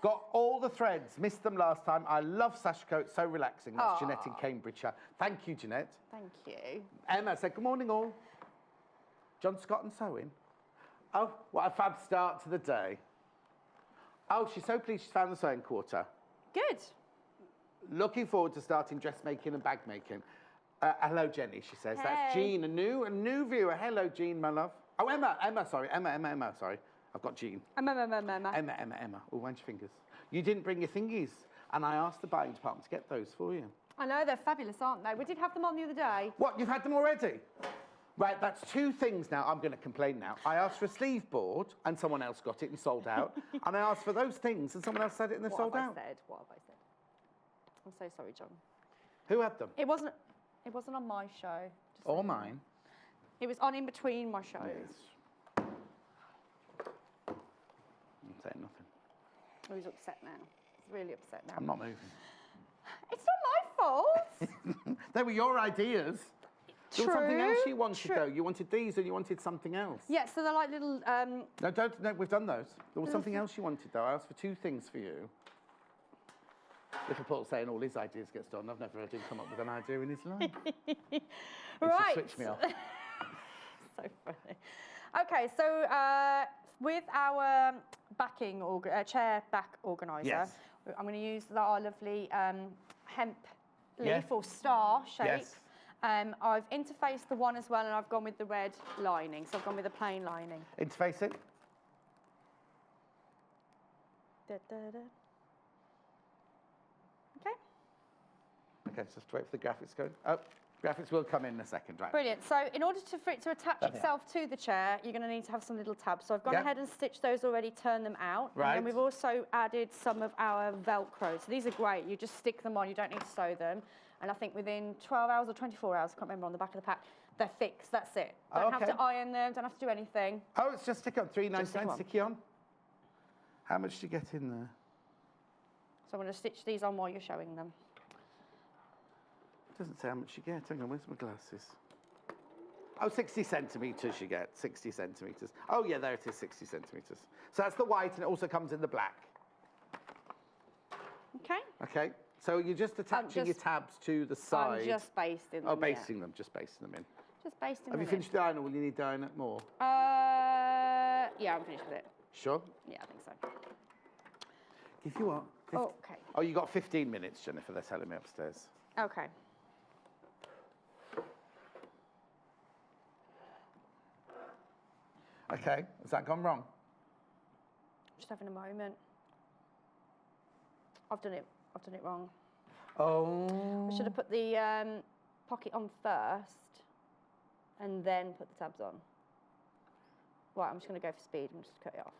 Got all the threads. Missed them last time. I love Sashiko. It's so relaxing. That's Jeanette in Cambridgeshire. Thank you, Jeanette. Thank you. Emma said, good morning, all. John Scott and sewing. Oh, what a fab start to the day. Oh, she's so pleased she's found the sewing quarter. Good. Looking forward to starting dressmaking and bag making. Hello, Jenny, she says. Hey. That's Jean, a new viewer. Hello, Jean, my love. Oh, Emma, sorry. Emma, sorry. I've got Jean. Emma. Oh, when's your fingers? You didn't bring your thingies, and I asked the buying department to get those for you. I know, they're fabulous, aren't they? We did have them on the other day. What, you've had them already? Right, that's two things now. I'm going to complain now. I asked for a sleeve board, and someone else got it and sold out. And I asked for those things, and someone else said it and they've sold out. What have I said? I'm so sorry, John. Who had them? It wasn't on my show. Or mine. It was on in between my shows. Yes. I'm saying nothing. Oh, he's upset now. He's really upset now. I'm not moving. It's not my fault. They were your ideas. There was something else you wanted, though. You wanted these, and you wanted something else. Yeah, so they're like little... No, don't. No, we've done those. There was something else you wanted, though. I asked for 2 things for you. Little Paul's saying all his ideas gets done. I've never heard him come up with an idea in his life. Right. Switch me off. So funny. Okay, so with our backing chair back organiser, Yes. I'm going to use our lovely hemp leaf Yes. or star shape. Yes. I've interfaced the one as well, and I've gone with the red lining, so I've gone with the plain lining. Interface it. Da, da, da. Okay. Okay, just wait for the graphics going. Oh, graphics will come in a second, right? Brilliant. So in order for it to attach There they itself to the chair, you're going to need to have some little tabs. So I've gone Yep. ahead and stitched those already, turned them out. Right. And then we've also added some of our Velcro. So these are great. You just stick them on. You don't need to sew them. And I think within 12 hours or 24 hours, I can't remember, on the back of the pack, they're fixed. That's it. Don't have Okay. to iron them. Don't have to do anything. Oh, it's just stick on. $3.99 stick 'em on. sticky on. How much do you get in there? So I'm going to stitch these on while you're showing them. It doesn't say how much you get. Hang on, where's my glasses? Oh, 60 centimetres you get. 60 centimetres. Oh, yeah, there it is, 60 centimetres. So that's the white, and it also comes in the black. Okay. Okay, so you're just attaching your just- tabs to the side. I'm just basting them. Oh, yeah. basting them, just basting them in. Just basting Have them you finished the iron, or will you need to iron it more? Yeah, I'm finished with it. Sure. Yeah, I think so. If you are. Okay. Oh, you got 15 minutes, Jennifer. They're telling me upstairs. Okay. Okay, has that gone wrong? Just having a moment. I've done it wrong. Oh. I should have put the pocket on first and then put the tabs on. Right, I'm just going to go for speed and just cut it off.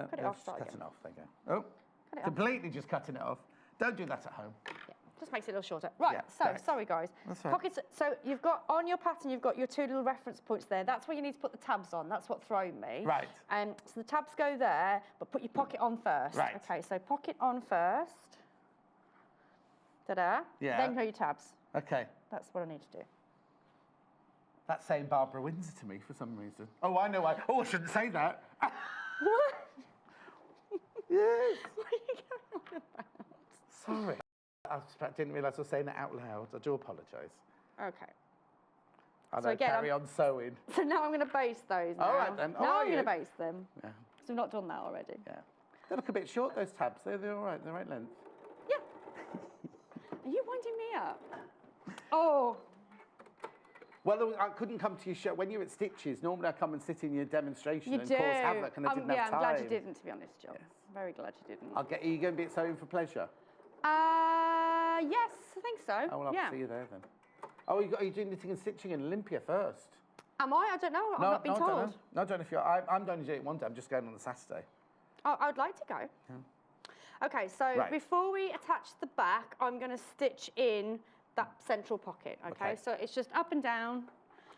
Cut it off, Just start cutting again. off, there you go. Oh, Cut it off. completely just cutting it off. Don't do that at home. Yeah, just makes it a little shorter. Right, Yeah, so, right. sorry guys. That's all right. Pockets, so you've got, on your pattern, you've got your 2 little reference points there. That's where you need to put the tabs on. That's what thrown me. Right. So the tabs go there, but put your pocket on first. Right. Okay, so pocket on first. Ta-da. Yeah. Then go your tabs. Okay. That's what I need to do. That's saying Barbara Windsor to me for some reason. Oh, I know why. Oh, I shouldn't say that. What? Yes. What are you going on about? Sorry. I didn't realise I was saying it out loud. I do apologise. Okay. I So know, again, carry on sewing. So now I'm going to base those now. All right then. Oh, Now are I'm going you? to base them. Yeah. Because we've not done that already. Yeah. They look a bit short, those tabs. They're all right. They're right length. Yeah. Are you winding me up? Oh. Well, I couldn't come to your show. When you're at Stitches, normally I come and sit in your demonstration You and do. cause havoc, and I didn't yeah, have time. I'm glad you didn't, to be honest, John. Yes. Very glad you didn't. Are you going to be at Sewing for Pleasure? Yes, I think so. I will have yeah. to see you there then. Oh, are you doing knitting and stitching in Olympia first? Am I? I don't know. I've not been I told. don't know. No, I don't know if you're. I'm going to do it one day. I'm just going on the Saturday. Oh, I would like to go. Yeah. Okay, so Right. before we attach the back, I'm going to stitch in that central pocket. Okay, so it's just up and down.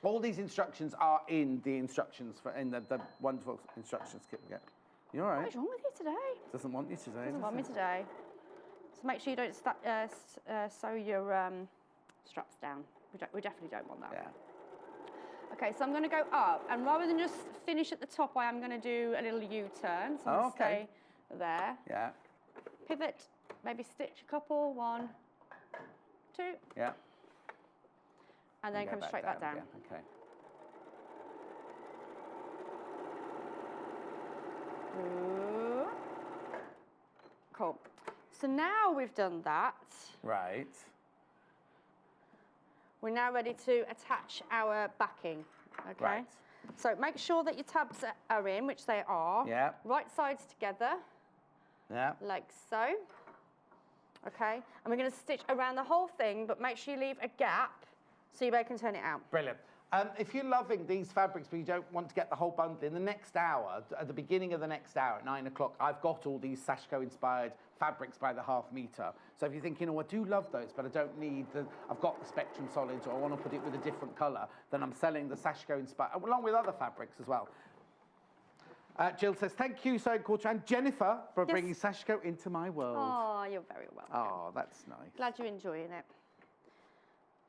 All these instructions are in the instructions in the wonderful instructions kit we get. You all right? What is wrong with you today? Doesn't want you today. Doesn't want me today. So make sure you don't sew your straps down. We definitely don't want that. Yeah. Okay, so I'm going to go up, and rather than just finish at the top, I am going to do a little U-turn. So I'm going to stay there. Yeah. Pivot, maybe stitch a couple, 1, 2, Yeah. and then come straight back down. Again. Okay. Ooh. Cool. So now we've done that, Right. we're now ready to attach our backing. Okay. Right. So make sure that your tabs are in, which they are. Yeah. Right sides together, Yeah. like so. Okay. And we're going to stitch around the whole thing, but make sure you leave a gap so you can turn it out. Brilliant. If you're loving these fabrics but you don't want to get the whole bundle, in the next hour, at the beginning of the next hour at 9 o'clock, I've got all these Sashiko-inspired fabrics by the half metre. So if you're thinking, oh, I do love those, but I don't need I've got the Spectrum Solids, or I want to put it with a different colour, then I'm selling the Sashiko-inspired, along with other fabrics as well. Jill says, thank you, Sewing Quarter, and Jennifer, for bringing Sashiko into my world. Oh, you're very welcome. Oh, that's nice. Glad you're enjoying it.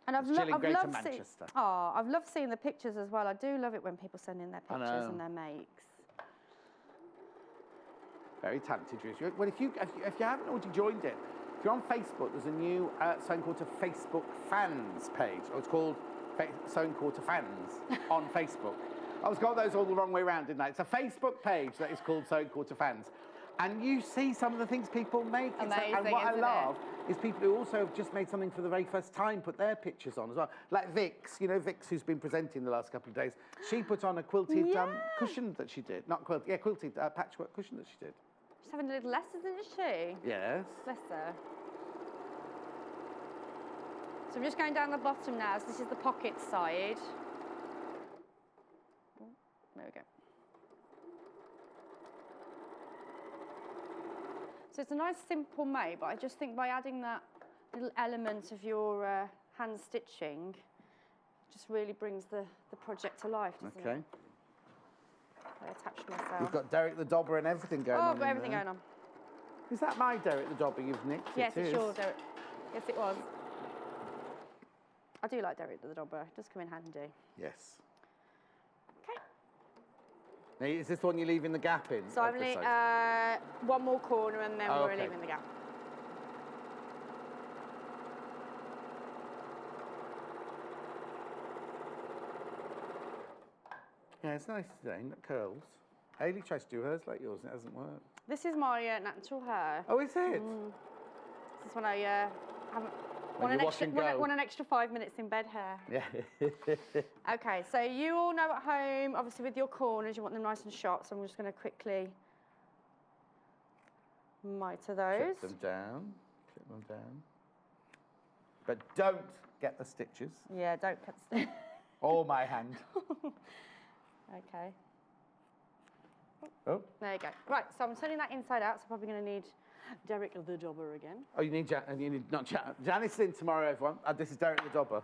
And I've loved seeing the pictures as well. I do love it when people send in their pictures and their makes. Very talented, Drew. Well, if you haven't already joined it, if you're on Facebook, there's a new Sewing Quarter Facebook fans page. Or it's called Sewing Quarter Fans on Facebook. I was got those all the wrong way around, didn't I? It's a Facebook page that is called Sewing Quarter Fans. And you see some of the things people make. Amazing, and what I love is people who also have just made something for the very first time, put their pictures on as well. Like Vix, you know, Vix, who's been presenting the last couple of days. She put on a quilted cushion that she did. Not quilted, quilted patchwork cushion that she did. She's having little lessons, isn't she? Yes. Bless her. So I'm just going down the bottom now. So this is the pocket side. Oh, there we go. So it's a nice simple make, but I just think by adding that little element of your hand stitching, just really brings the project to life, doesn't it? I attach myself. You've got Derek the Dobber and everything going on. Oh, I've got everything going on. Is that my Derek the Dobber you've nicked? Yes, it's yours, Derek. Yes, it was. I do like Derek the Dobber. It does come in handy. Yes. Okay. Now, is this the one you're leaving the gap in? So I'm one more corner and then we're leaving the gap. Yeah, it's nice today, not curls. Hayley tries to do hers like yours and it hasn't worked. This is my natural hair. Oh, is it? This is when I haven't... Want an extra 5 minutes in bed hair. Yeah. Okay, so you all know at home, obviously with your corners, you want them nice and sharp, so I'm just going to quickly miter those. Clip them down, clip them down. But don't get the stitches. Yeah, don't cut the stitches. Or my hand. Okay. Oh. There you go. Right, so I'm turning that inside out, so I'm probably going to need Derek the Dobber again. Oh, you need not Janice in tomorrow, everyone. This is Derek the Dobber.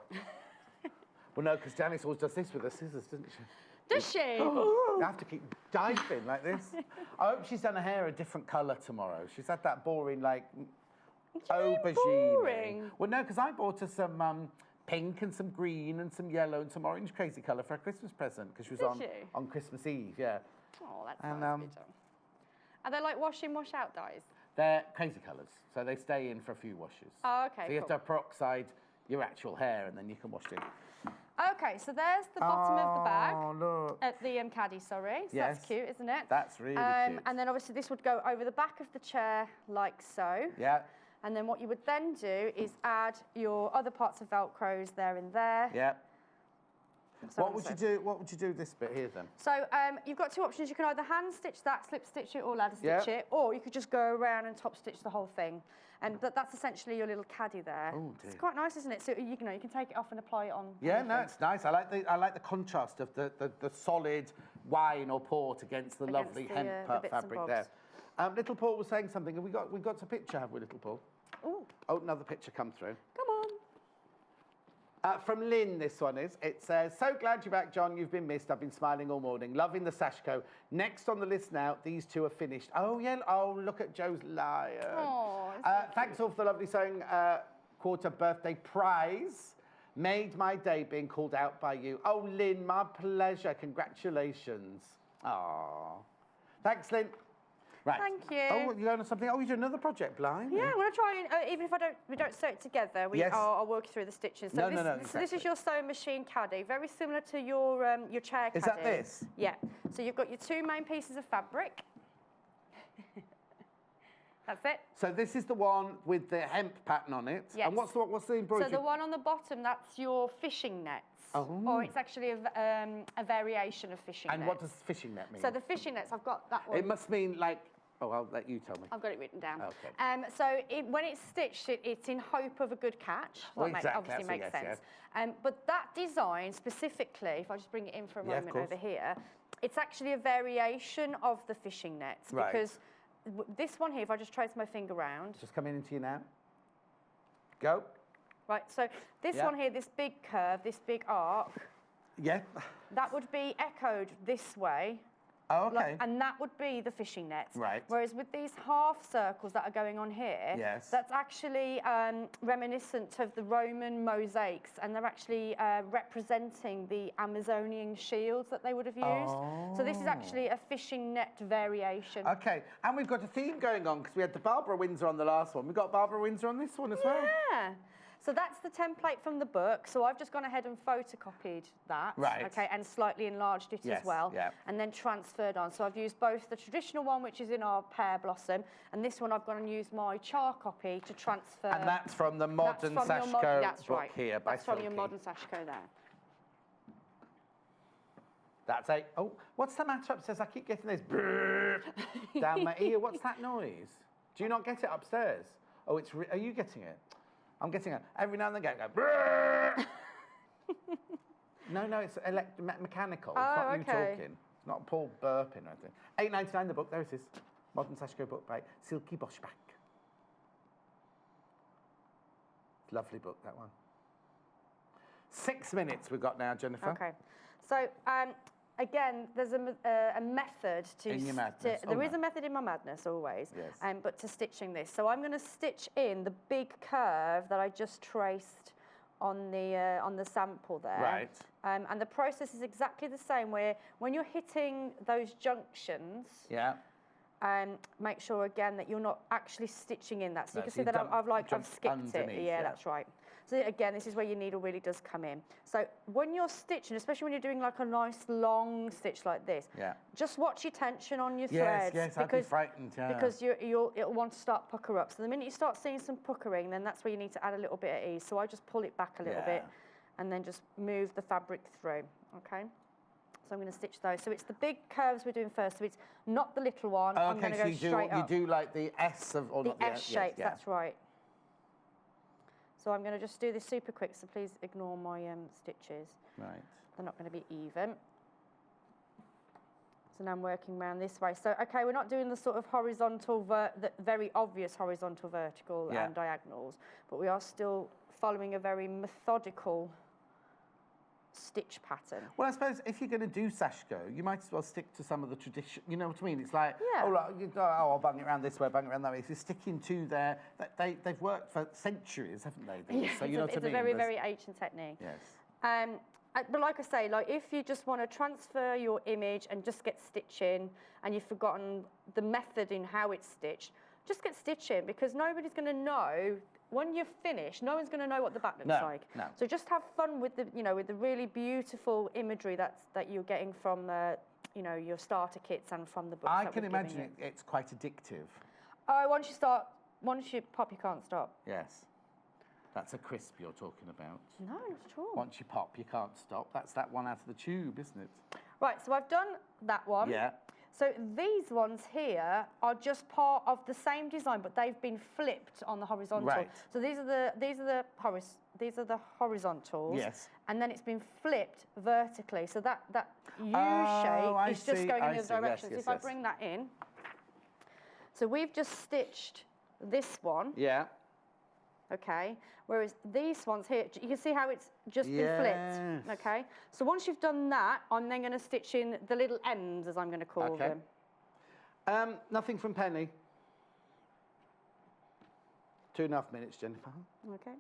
Well, no, because Janice always does this with her scissors, doesn't she? Does she? You have to keep diving like this. I hope she's done her hair a different colour tomorrow. She's had that boring, like, aubergine. Boring? Well, no, because I bought her some pink and some green and some yellow and some orange crazy colour for a Christmas present because she was on Christmas Eve, yeah. Oh, that's nice to be done. Are they like wash in, wash out dyes? They're crazy colours, so they stay in for a few washes. Oh, okay, So you have to peroxide your actual hair and then you can wash it. Okay, so there's the bottom of the bag. Oh, look. At the caddy, sorry. So that's cute, isn't it? That's really cute. And then obviously this would go over the back of the chair like so. Yeah. And then what you would then do is add your other parts of Velcros there and there. Yeah. What would you do? What would you do with this bit here then? So you've got two options. You can either hand stitch that, slip stitch it, or ladder stitch it, or you could just go around and top stitch the whole thing. And that's essentially your little caddy there. Oh, dear. It's quite nice, isn't it? So you can take it off and apply it on. Yeah, no, it's nice. I like the contrast of the solid wine or port against the lovely hemp fabric there. Little Paul was saying something, and we got a picture, have we, Little Paul? Ooh. Oh, another picture come through. Come on. From Lynn, this one is. It says, so glad you're back, John. You've been missed. I've been smiling all morning. Loving the Sashiko. Next on the list now, these two are finished. Oh, yeah. Oh, look at Joe's lion. Oh, thanks all for the lovely Sewing Quarter birthday prize. Made my day being called out by you. Oh, Lynn, my pleasure. Congratulations. Oh. Thanks, Lynn. Right. Thank you. Oh, you're going on something? Oh, you do another project, blind? Yeah, I'm going to try and, even if we don't sew it together, I'll work you through the stitches. So Exactly. This is your sewing machine caddy, very similar to your chair caddy. Is that this? Yeah. So you've got your two main pieces of fabric. That's it. So this is the one with the hemp pattern on it. Yes. And what's the embroidery? So the one on the bottom, that's your fishing nets. Oh. Or it's actually a variation of fishing nets. And what does fishing net mean? So the fishing nets, I've got that one. It must mean like Oh, I'll let you tell me. I've got it written down. Okay. So when it's stitched, it's in hope of a good catch. Well, That exactly. obviously makes That's a sense. yes, But that design specifically, if I just bring it in for a Yeah, of moment over course. here, it's actually a variation of the fishing nets. Right. Because this one here, if I just trace my finger round. Just coming into you now. Go. Right, so this Yeah. one here, this big curve, this big arc, Yeah. that would be echoed this way. Oh, okay. And that would be the fishing nets. Right. Whereas with these half circles that are going on here, Yes. that's actually reminiscent of the Roman mosaics, and they're actually representing the Amazonian shields that they would have used. So this is actually a fishing net variation. Okay, and we've got a theme going on because we had the Barbara Windsor on the last one. We've got Barbara Windsor on this one as well. Yeah. So that's the template from the book. So I've just gone ahead and photocopied that. Right. Okay, and slightly enlarged it Yes, as well. yeah. And then transferred on. So I've used both the traditional one, which is in our pear blossom, and this one I've gone and used my char copy to transfer. And that's from the modern That's from your Sashiko book here by That's from your Silky. modern Sashiko there. That's a... Oh, what's the matter upstairs? I keep getting this down my ear. What's that noise? Do you not get it upstairs? Oh, it's... Are you getting it? I'm getting it. Every now and then go... No, it's mechanical. It's not you talking. It's not Paul burping or anything. £8.99 the book. There it is. Modern Sashiko book by Silky Boschbach. Lovely book, that one. 6 minutes we've got now, Jennifer. Okay. So, again, there's a method to... In your madness. There is a method in my madness, always. Yes. But to stitching this. So I'm going to stitch in the big curve that I just traced on the sample there. Right. And the process is exactly the same, where when you're hitting those junctions... Yeah. make sure again that you're not actually stitching in that. So No, you can so see you that I've jump skipped it. underneath, Yeah, yeah. that's right. So again, this is where your needle really does come in. So when you're stitching, especially when you're doing like a nice long stitch like this, Yeah. just watch your tension on your Yes, threads. yes, I'd be frightened, yeah. Because it'll want to start pucker up. So the minute you start seeing some puckering, then that's where you need to add a little bit of ease. So I just pull it back a little bit and then just move the fabric through, okay? So I'm going to stitch those. So it's the big curves we're doing first. So it's not the little one. I'm going to go straight up. You do like the S of... Or The not the S shape, yes, yeah. that's right. So I'm going to just do this super quick, so please ignore my stitches. Right. They're not going to be even. So now I'm working around this way. So, okay, we're not doing the sort of horizontal, the very obvious horizontal, vertical and diagonals, but we are still following a very methodical stitch pattern. Well, I suppose if you're going to do Sashiko, you might as well stick to some of the tradition. You know what I mean? It's like, I'll bung it around this way, bung it around that way. If you're sticking to they've worked for centuries, haven't they? These? So you know what I mean? It's a very, very ancient technique. Yes. But like I say, like if you just want to transfer your image and just get stitching, and you've forgotten the method in how it's stitched, just get stitching, because nobody's going to know. When you're finished, no one's going to know what the back looks like. No. So just have fun with the, with the really beautiful imagery that you're getting from the, your starter kits and from the books. I can imagine it's quite addictive. Oh, once you pop, you can't stop. Yes. That's a crisp you're talking about. No, not at all. Once you pop, you can't stop. That's that one out of the tube, isn't it? Right, so I've done that one. Yeah. So these ones here are just part of the same design, but they've been flipped on the horizontal. Right. So these are the horizontals. Yes. And then it's been flipped vertically. So that U shape is just going in the other direction. So if I bring that in, so we've just stitched this one. Yeah. Okay, whereas these ones here, you can see how it's just been flipped, okay? So once you've done that, I'm then going to stitch in the little ends, as I'm going to call them. Nothing from Penny. 2.5 minutes, Jennifer. Okay.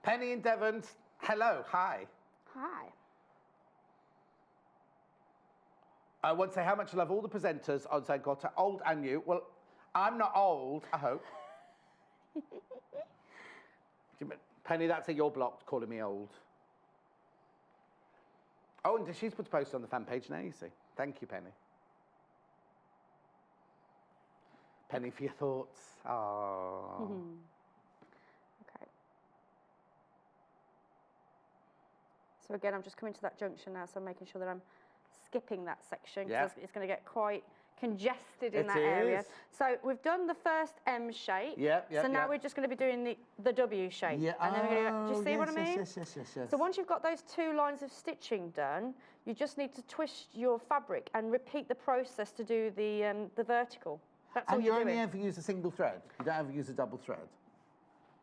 Penny in Devon, hello, hi. Hi. I want to say how much I love all the presenters on St. Gotta, old and new. Well, I'm not old, I hope. Penny, that's a you're blocked calling me old. Oh, and she's put a post on the fan page now, you see. Thank you, Penny. Penny, for your thoughts. Oh. Okay. So again, I'm just coming to that junction now, so I'm making sure that I'm skipping that section Yeah. because it's going to get quite congested in It that area. is. So we've done the first M shape. Yep, yep, So now yep. we're just going to be doing the W shape. Yeah. And then we're going to, do you see what I mean? Yes. So once you've got those 2 lines of stitching done, you just need to twist your fabric and repeat the process to do the vertical. That's all And you you're only doing. ever use a single thread? You don't ever use a double thread?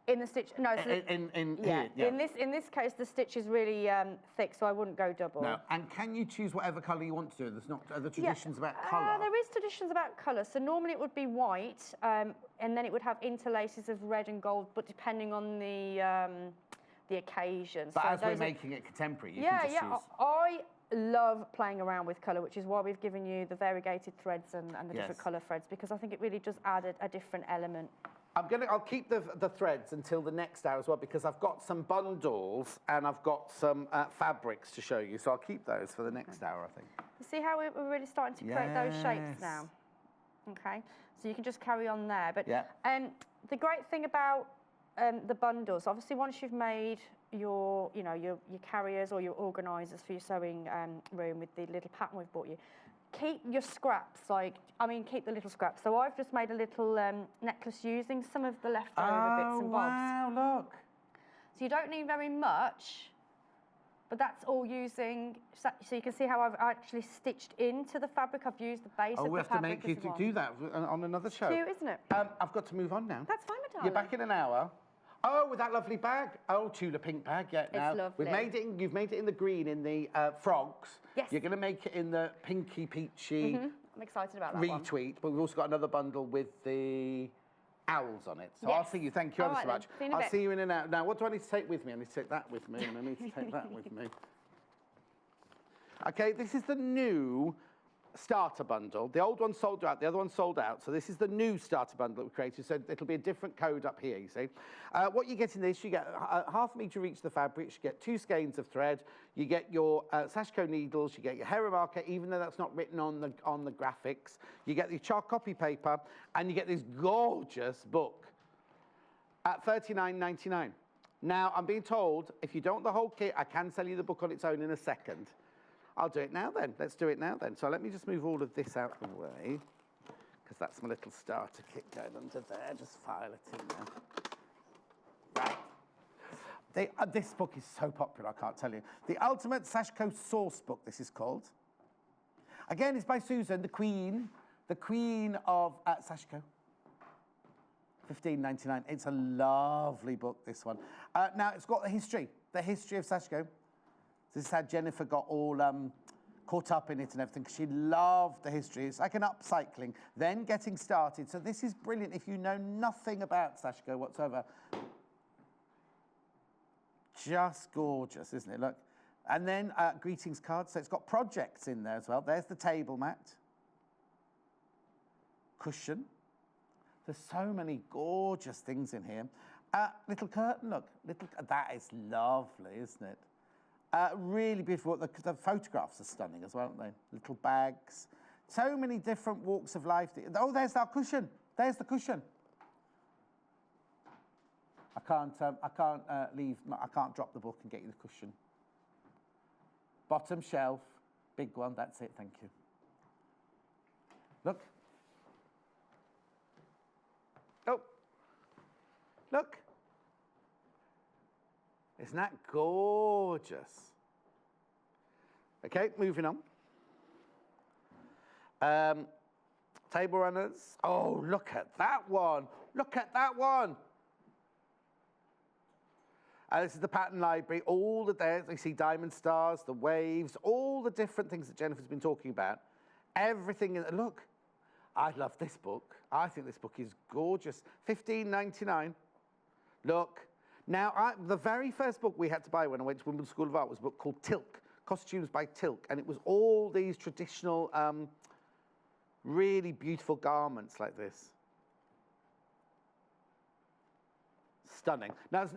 In the stitch, no. So Yeah. In this case, the stitch is really thick, so I wouldn't go double. No. And can you choose whatever colour you want to do? There's not other traditions about colour. There is traditions about colour. So normally it would be white, and then it would have interlaces of red and gold, but depending on the occasion. But so as we're making it contemporary, you yeah, can just yeah. use... I love playing around with colour, which is why we've given you the variegated threads and the different Yes. colour threads, because I think it really does add a different element. I'll keep the threads until the next hour as well, because I've got some bundles and I've got some fabrics to show you. So I'll keep those for the next hour, I think. You see how we're really starting to create those shapes now? Okay, so you can just carry on there. But the great thing about the bundles, obviously once you've made your carriers or your organisers for your sewing room with the little pattern we've bought you, keep your scraps, keep the little scraps. So I've just made a little necklace using some of the leftover bits and bobs. Wow, look. So you don't need very much, but that's all using, so you can see how I've actually stitched into the fabric. I've used the base of the fabric. Oh, we have to make you do that on another show. Cute, isn't it? I've got to move on now. That's fine, my darling. You're back in an hour. Oh, with that lovely bag. Oh, Tula Pink bag. Yeah, now lovely. you've made it in the green in the frogs. Yes. You're going to make it in the pinky peachy I'm excited about that one. retweet, but we've also got another bundle with the owls on it. So Yes. I'll see you. Thank you All ever so right much. then. See you in a I'll bit. see you in an hour. Now, what do I need to take with me? I need to take that with me, and I need to take that with me. Okay, this is the new starter bundle. The old one sold out, the other one sold out. So this is the new starter bundle that we created. So it'll be a different code up here, you see. What you get in this, you get half a metre each of the fabrics, you get 2 skeins of thread, you get your Sashiko needles, you get your Hera marker, even though that's not written on the graphics. You get your chart copy paper, and you get this gorgeous book at $39.99. Now, I'm being told, if you don't want the whole kit, I can sell you the book on its own in a second. I'll do it now then. Let's do it now then. So let me just move all of this out of the way, because that's my little starter kit going under there. Just file it in there. Right. This book is so popular, I can't tell you. The Ultimate Sashiko Source Book, this is called. Again, it's by Susan, the queen of Sashiko. $15.99. It's a lovely book, this one. Now, it's got the history of Sashiko. This is how Jenniffer got all caught up in it and everything, because she loved the history. It's like an upcycling, then getting started. So this is brilliant if you know nothing about Sashiko whatsoever. Just gorgeous, isn't it? Look. And then greetings cards. So it's got projects in there as well. There's the table mat. Cushion. There's so many gorgeous things in here. Little curtain, look. That is lovely, isn't it? Really beautiful. The photographs are stunning as well, aren't they? Little bags. So many different walks of life. Oh, there's our cushion. There's the cushion. I can't drop the book and get you the cushion. Bottom shelf, big one. That's it. Thank you. Look. Oh. Look. Isn't that gorgeous? Okay, moving on. Table runners. Oh, look at that one. Look at that one. This is the pattern library. All the days, you see diamond stars, the waves, all the different things that Jenniffer's been talking about. Everything. Look, I love this book. I think this book is gorgeous. $15.99. Look. Now, the very first book we had to buy when I went to Wimbledon School of Art was a book called Tilk, Costumes by Tilk, and it was all these traditional, really beautiful garments like this. Stunning. Now, there's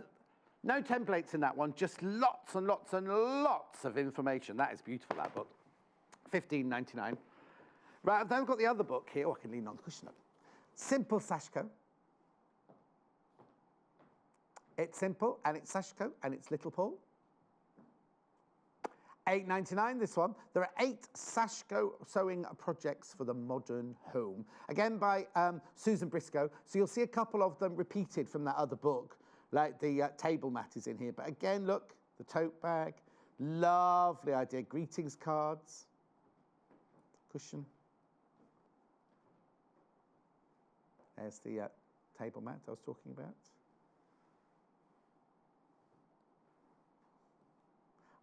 no templates in that one, just lots and lots and lots of information. That is beautiful, that book. $15.99. Right, I've then got the other book here. Oh, I can lean on the cushion. Simple Sashiko. It's simple, and it's Sashiko, and it's Little Paul. $8.99 this one. There are 8 Sashiko sewing projects for the modern home. Again by Susan Briscoe. So you'll see a couple of them repeated from that other book, like the table mat is in here. But again, look, the tote bag. Lovely idea. Greetings cards. Cushion. There's the table mat I was talking about.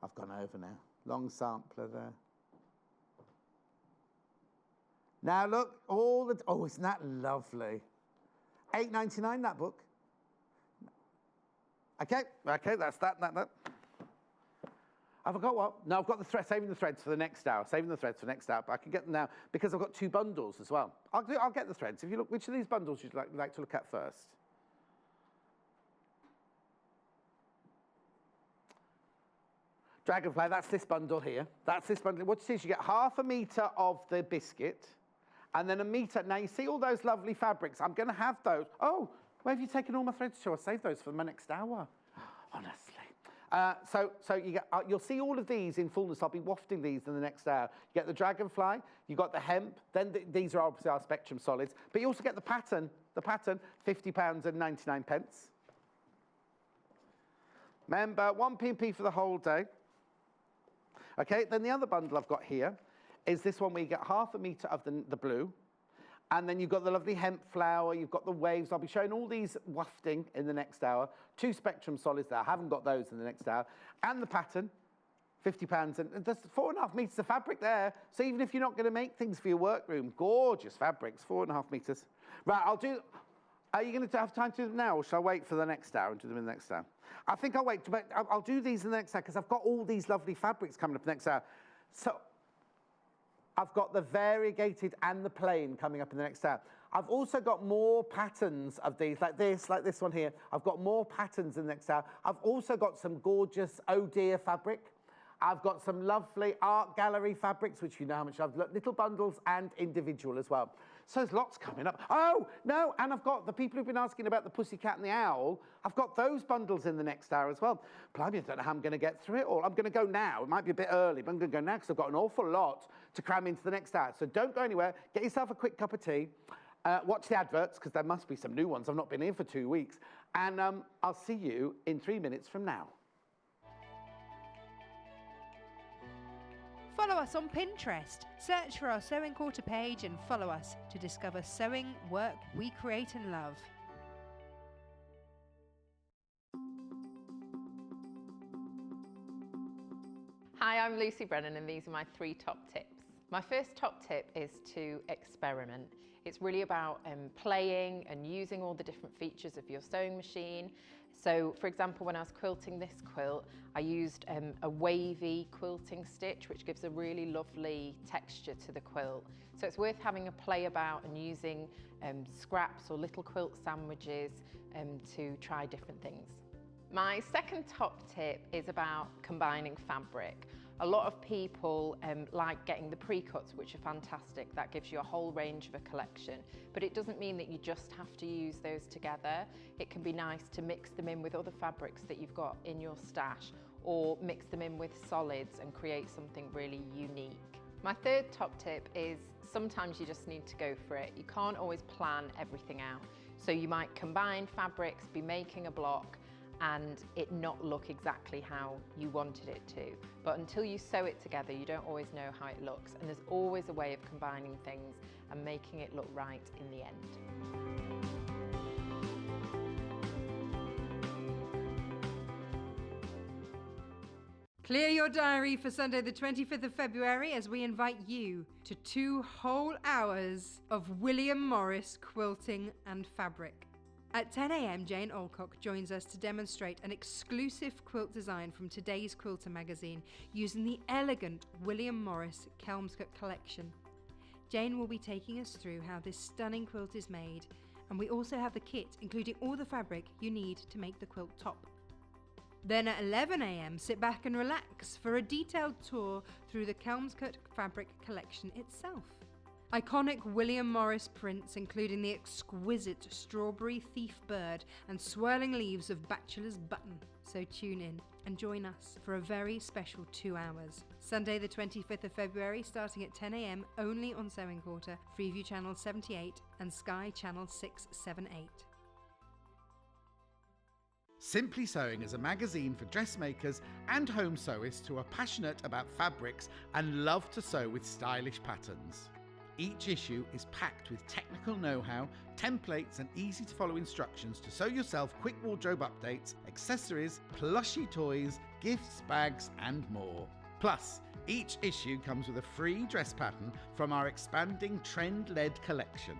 I've gone over now. Long sampler there. Now look, all the, oh, isn't that lovely? $8.99 that book. Okay, that's that. I forgot what? No, I've got the thread, saving the threads for the next hour. But I can get them now because I've got 2 bundles as well. I'll get the threads. If you look, which of these bundles would you like to look at first? Dragonfly, that's this bundle here. That's this bundle. What you see is you get half a metre of the biscuit and then a metre. Now, you see all those lovely fabrics. I'm going to have those. Oh, where have you taken all my threads to? I'll save those for my next hour. Honestly. So you get, you'll see all of these in fullness. I'll be wafting these in the next hour. You get the dragonfly, you got the hemp, then these are obviously our spectrum solids, but you also get the pattern, £50.99. Remember, 1p&p for the whole day. Okay, then the other bundle I've got here is this one where you get half a metre of the blue, and then you've got the lovely hemp flower, you've got the waves. I'll be showing all these wafting in the next hour. 2 spectrum solids there. I haven't got those in the next hour. And the pattern, £50. And there's 4.5 metres of fabric there. So even if you're not going to make things for your workroom, gorgeous fabrics, 4.5 metres. Right, I'll do... Are you going to have time to do them now, or shall I wait for the next hour and do them in the next hour? I think I'll wait, but I'll do these in the next hour because I've got all these lovely fabrics coming up next hour. So I've got the variegated and the plain coming up in the next hour. I've also got more patterns of these, like this one here. I've got more patterns in the next hour. I've also got some gorgeous oh dear fabric. I've got some lovely art gallery fabrics, which you know how much I've got, little bundles and individual as well. So there's lots coming up. Oh, no, and I've got the people who've been asking about the pussycat and the owl. I've got those bundles in the next hour as well. Blimey, I don't know how I'm going to get through it all. I'm going to go now. It might be a bit early, but I'm going to go now because I've got an awful lot to cram into the next hour. So don't go anywhere. Get yourself a quick cup of tea. Watch the adverts, because there must be some new ones. I've not been here for 2 weeks. And I'll see you in 3 minutes from now. Follow us on Pinterest. Search for our Sewing Quarter page and follow us to discover sewing work we create and love. Hi, I'm Lucy Brennan and these are my 3 top tips. My first top tip is to experiment. It's really about playing and using all the different features of your sewing machine. So, for example, when I was quilting this quilt, I used a wavy quilting stitch, which gives a really lovely texture to the quilt. So it's worth having a play about and using scraps or little quilt sandwiches to try different things. My second top tip is about combining fabric. A lot of people like getting the pre-cuts, which are fantastic. That gives you a whole range of a collection. But it doesn't mean that you just have to use those together. It can be nice to mix them in with other fabrics that you've got in your stash, or mix them in with solids and create something really unique. My third top tip is sometimes you just need to go for it. You can't always plan everything out. So you might combine fabrics, be making a block, and it not look exactly how you wanted it to. But until you sew it together, you don't always know how it looks. And there's always a way of combining things and making it look right in the end. Clear your diary for Sunday the 25th of February as we invite you to 2 whole hours of William Morris quilting and fabric. At 10 a.m, Jane Alcock joins us to demonstrate an exclusive quilt design from today's Quilter magazine using the elegant William Morris Kelmscott collection. Jane will be taking us through how this stunning quilt is made, and we also have the kit including all the fabric you need to make the quilt top. Then at 11 a.m, sit back and relax for a detailed tour through the Kelmscott fabric collection itself. Iconic William Morris prints including the exquisite Strawberry Thief Bird and swirling leaves of Bachelor's Button, so tune in. and join us for a very special 2 hours. Sunday the 25th of February starting at 10 a.m. only on Sewing Quarter, Freeview Channel 78 and Sky Channel 678. Simply Sewing is a magazine for dressmakers and home sewists who are passionate about fabrics and love to sew with stylish patterns. Each issue is packed with technical know-how, templates and easy to follow instructions to sew yourself quick wardrobe updates, accessories, plushy toys, gifts, bags and more. Plus, each issue comes with a free dress pattern from our expanding trend-led collection.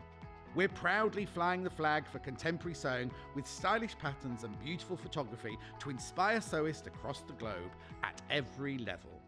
We're proudly flying the flag for contemporary sewing with stylish patterns and beautiful photography to inspire sewists across the globe at every level.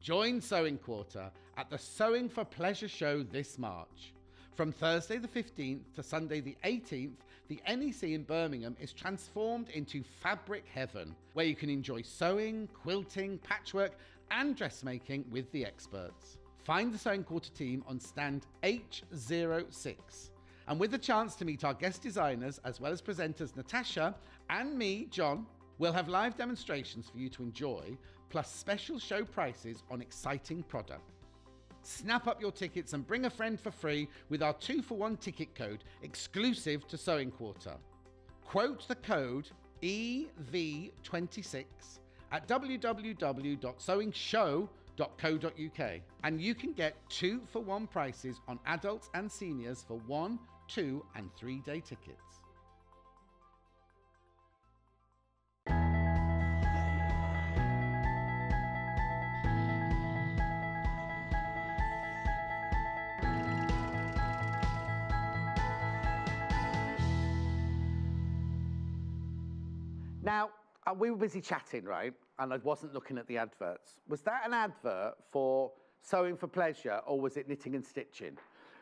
Join Sewing Quarter at the Sewing for Pleasure show this March. From Thursday the 15th to Sunday the 18th, the NEC in Birmingham is transformed into fabric heaven, where you can enjoy sewing, quilting, patchwork and dressmaking with the experts. Find the Sewing Quarter team on stand H06. And with the chance to meet our guest designers as well as presenters Natasha and me, John, we'll have live demonstrations for you to enjoy, plus special show prices on exciting product. Snap up your tickets and bring a friend for free with our 2-for-1 ticket code exclusive to Sewing Quarter. Quote the code EV26 at www.sewingshow.co.uk and you can get 2-for-1 prices on adults and seniors for 1, 2 and 3 day tickets. Now, we were busy chatting, right? And I wasn't looking at the adverts. Was that an advert for Sewing for Pleasure or was it knitting and stitching?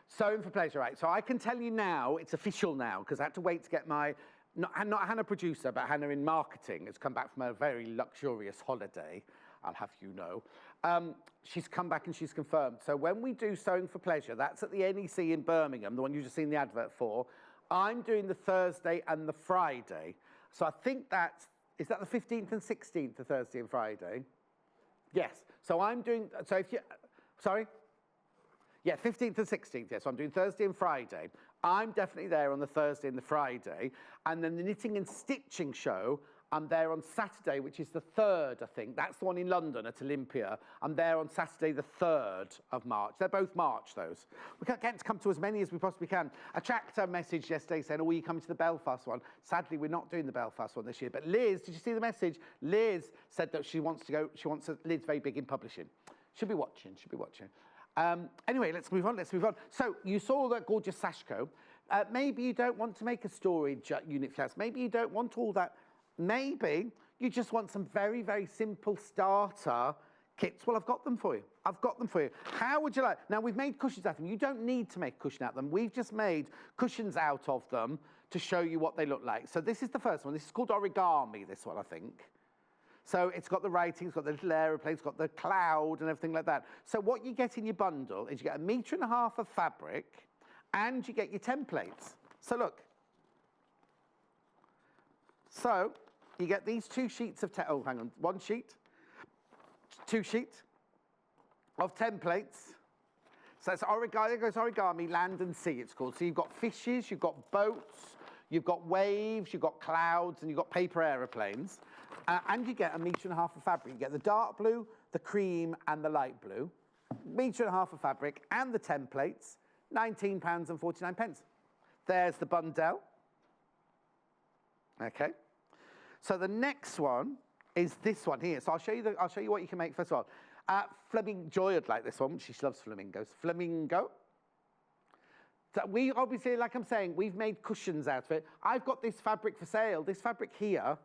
Sewing for Pleasure, right? So I can tell you now, it's official now, because I had to wait to get my, not Hannah producer, but Hannah in marketing has come back from a very luxurious holiday, I'll have you know. She's come back and she's confirmed. So when we do Sewing for Pleasure, that's at the NEC in Birmingham, the one you've just seen the advert for. I'm doing the Thursday and the Friday. So I think is that the 15th and 16th, the Thursday and Friday? Yes. So I'm doing, so if you, sorry? Yeah, 15th and 16th, yes. So I'm doing Thursday and Friday. I'm definitely there on the Thursday and the Friday. And then the knitting and stitching show, I'm there on Saturday, which is the 3rd, I think. That's the one in London at Olympia. I'm there on Saturday, the 3rd of March. They're both March, those. We can't get to come to as many as we possibly can. A tractor message yesterday saying, oh, are you coming to the Belfast one? Sadly, we're not doing the Belfast one this year. But Liz, did you see the message? Liz said that she wants to go. Liz very big in publishing. She'll be watching. Anyway, let's move on. So you saw that gorgeous Sashiko. Maybe you don't want to make a storage unit for your house. Maybe you don't want all that. Maybe you just want some very, very simple starter kits. Well, I've got them for you. How would you like? Now, we've made cushions out of them. You don't need to make a cushion out of them. We've just made cushions out of them to show you what they look like. So this is the first one. This is called origami, this one, I think. So it's got the writing, it's got the little aeroplane, it's got the cloud and everything like that. So what you get in your bundle is you get 1.5 meters of fabric and you get your templates. So look. So you get these 2 sheets of, 1 sheet, 2 sheets of templates. So it's origami, it goes origami, land and sea it's called. So you've got fishes, you've got boats, you've got waves, you've got clouds, and you've got paper aeroplanes. And you get 1.5 meters of fabric. You get the dark blue, the cream, and the light blue. 1.5 meters of fabric and the templates, £19.49. There's the bundle. Okay. So the next one is this one here. So I'll show you what you can make first of all. Flamingo, Joy would like this one. She loves flamingos. Flamingo. So we obviously, like I'm saying, we've made cushions out of it. I've got this fabric for sale. This fabric here,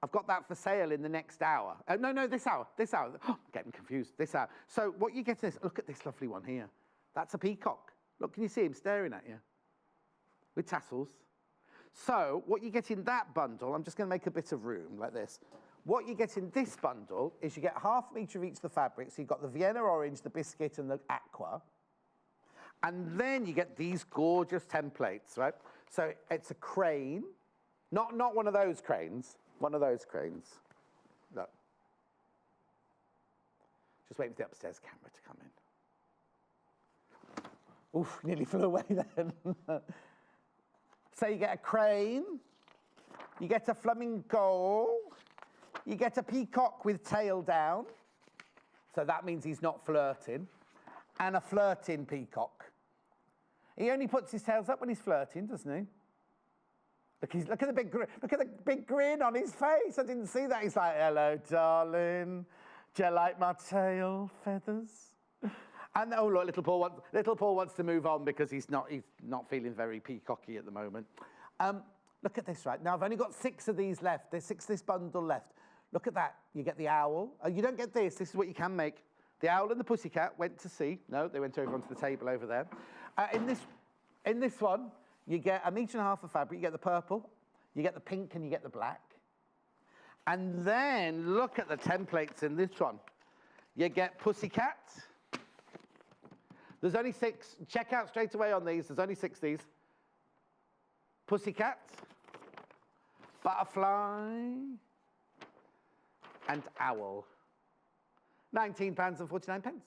I've got that for sale in the next hour. No, this hour. Oh, I'm getting confused. This hour. So what you get is, look at this lovely one here. That's a peacock. Look, can you see him staring at you? With tassels. So what you get in that bundle, I'm just going to make a bit of room like this. What you get in this bundle is you get 0.5 meter of each of the fabrics. So you've got the Vienna orange, the biscuit, and the aqua. And then you get these gorgeous templates, right? So it's a crane, not one of those cranes, one of those cranes. Just wait for the upstairs camera to come in. Oof, nearly flew away then. So you get a crane, you get a flamingo, you get a peacock with tail down. So that means he's not flirting. And a flirting peacock. He only puts his tails up when he's flirting, doesn't he? Look at the big grin on his face. I didn't see that. He's like, hello, darling. Do you like my tail feathers? And oh look, little Paul wants to move on because he's not feeling very peacocky at the moment. Look at this, right? Now I've only got 6 of these left. There's 6 of this bundle left. Look at that. You get the owl. You don't get this. This is what you can make. The owl and the pussycat went to sea. No, they went over onto the table over there. In this one, you get 1.5 meters of fabric. You get the purple, you get the pink, and you get the black. And then look at the templates in this one. You get pussycat. There's only 6. Check out straight away on these. There's only 6 of these. Pussycat, butterfly, and owl. £19.49.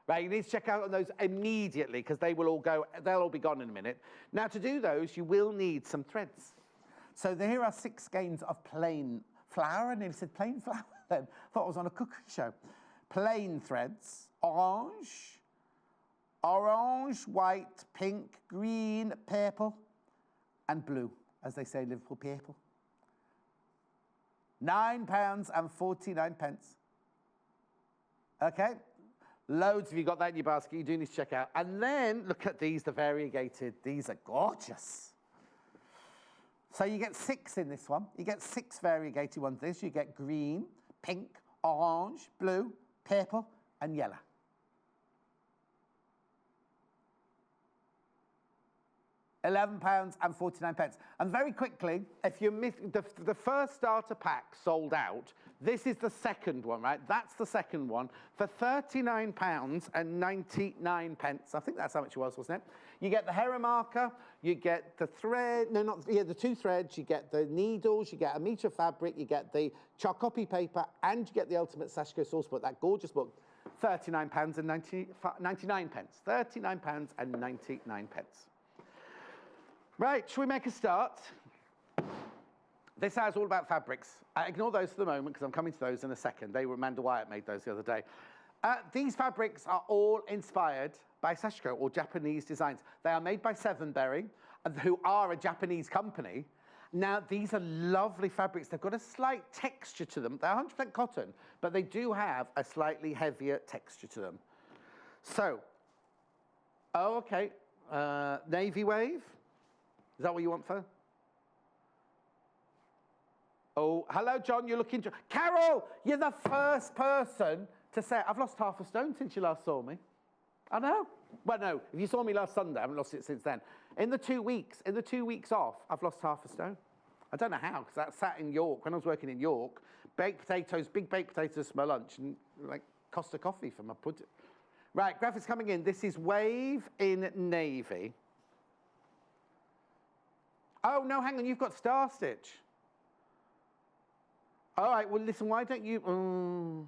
Right, you need to check out on those immediately because they'll all be gone in a minute. Now to do those, you will need some threads. So here are 6 skeins of plain flour. I nearly said plain flour then. Thought I was on a cookery show. Plain threads, orange, white, pink, green, purple, and blue, as they say in Liverpool, purple. £9.49. Okay, loads of you got that in your basket. You do need to check out. And then look at these, the variegated. These are gorgeous. So you get 6 in this one. You get 6 variegated ones. This you get green, pink, orange, blue, purple, and yellow. £11.49. And very quickly, if you missed the first starter pack sold out, this is the second one, right? That's the second one for £39.99. I think that's how much it was, wasn't it? You get the heron marker, you get the thread, the 2 threads, you get the needles, you get 1 meter of fabric, you get the chalk copy paper, and you get the Ultimate Sashiko source book, that gorgeous book. £39.99. £39.99. Right, shall we make a start? This hour's all about fabrics. Ignore those for the moment because I'm coming to those in a second. Amanda Wyatt made those the other day. These fabrics are all inspired by Sashiko, or Japanese designs. They are made by Sevenberry, who are a Japanese company. Now, these are lovely fabrics. They've got a slight texture to them. They're 100% cotton, but they do have a slightly heavier texture to them. So, okay, navy wave. Is that what you want, Fur? Oh, hello, John. You're looking... Carol, you're the first person to say, I've lost half a stone since you last saw me. I know. Well, no, if you saw me last Sunday, I haven't lost it since then. In the 2 weeks off, I've lost half a stone. I don't know how, because that sat in York, when I was working in York, baked potatoes, big baked potatoes for my lunch, and like Costa coffee for my pudding. Right, graphics coming in. This is wave in navy. Oh, no, hang on, you've got star stitch. All right, well, listen, why don't you...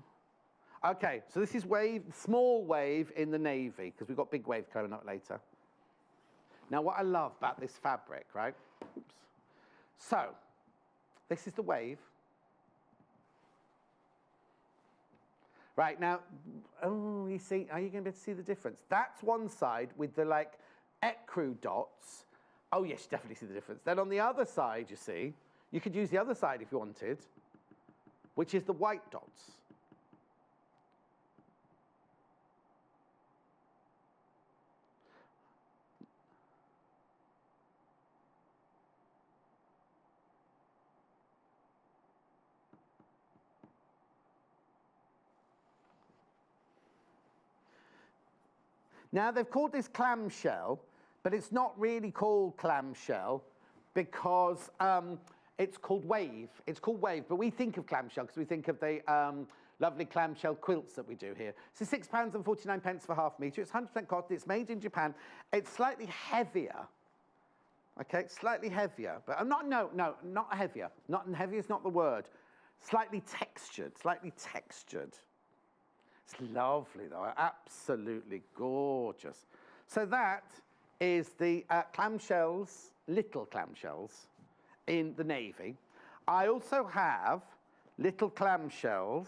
Okay, so this is wave, small wave in the navy, because we've got big wave coming up later. Now, what I love about this fabric, right? Oops. So, this is the wave. Right, now, you see, are you going to be able to see the difference? That's one side with the, like, ecru dots. Oh, yes, you definitely see the difference. Then on the other side, you see, you could use the other side if you wanted, which is the white dots. Now, they've called this clamshell, but it's not really called clamshell because it's called wave. It's called wave, but we think of clamshell because we think of the lovely clamshell quilts that we do here. So £6.49 for half metre. It's 100% cotton. It's made in Japan. It's slightly heavier. Okay, slightly heavier, but not heavier. Not heavy is not the word. Slightly textured. It's lovely though, absolutely gorgeous. So that is the clamshells, little clamshells in the navy. I also have little clamshells.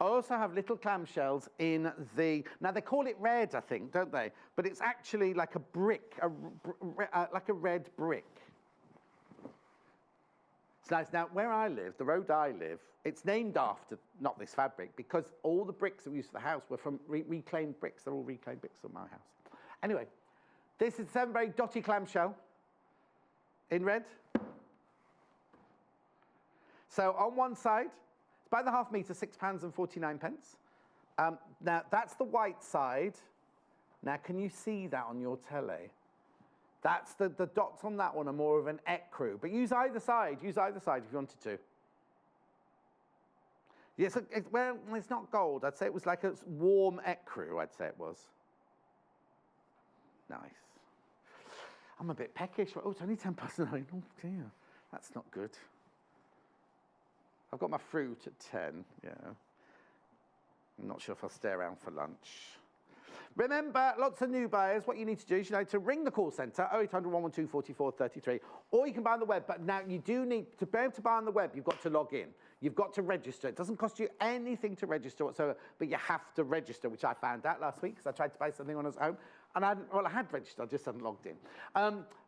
I also have little clamshells in the, now they call it red, I think, don't they? But it's actually like a brick, like a red brick. It's nice. Now, where I live, the road I live, it's named after, not this fabric, because all the bricks that we used for the house were from reclaimed bricks. They're all reclaimed bricks from my house. Anyway, this is 7 very dotty clamshell in red. So on one side, it's by the half metre, £6.49. Now, that's the white side. Now, can you see that on your telly? That's the dots on that one are more of an ecru, but use either side if you wanted to. Yes, well, it's not gold. I'd say it was like a warm ecru, I'd say it was. Nice. I'm a bit peckish. Oh, it's only 9. Oh dear, that's not good. I've got my fruit at 10, yeah. I'm not sure if I'll stay around for lunch. Remember, lots of new buyers, what you need to do is you know to ring the call centre, 0800 112 4433, or you can buy on the web. But now you do need, to be able to buy on the web, you've got to log in. You've got to register. It doesn't cost you anything to register whatsoever, but you have to register, which I found out last week because I tried to buy something when I was home. And I had registered, I just hadn't logged in.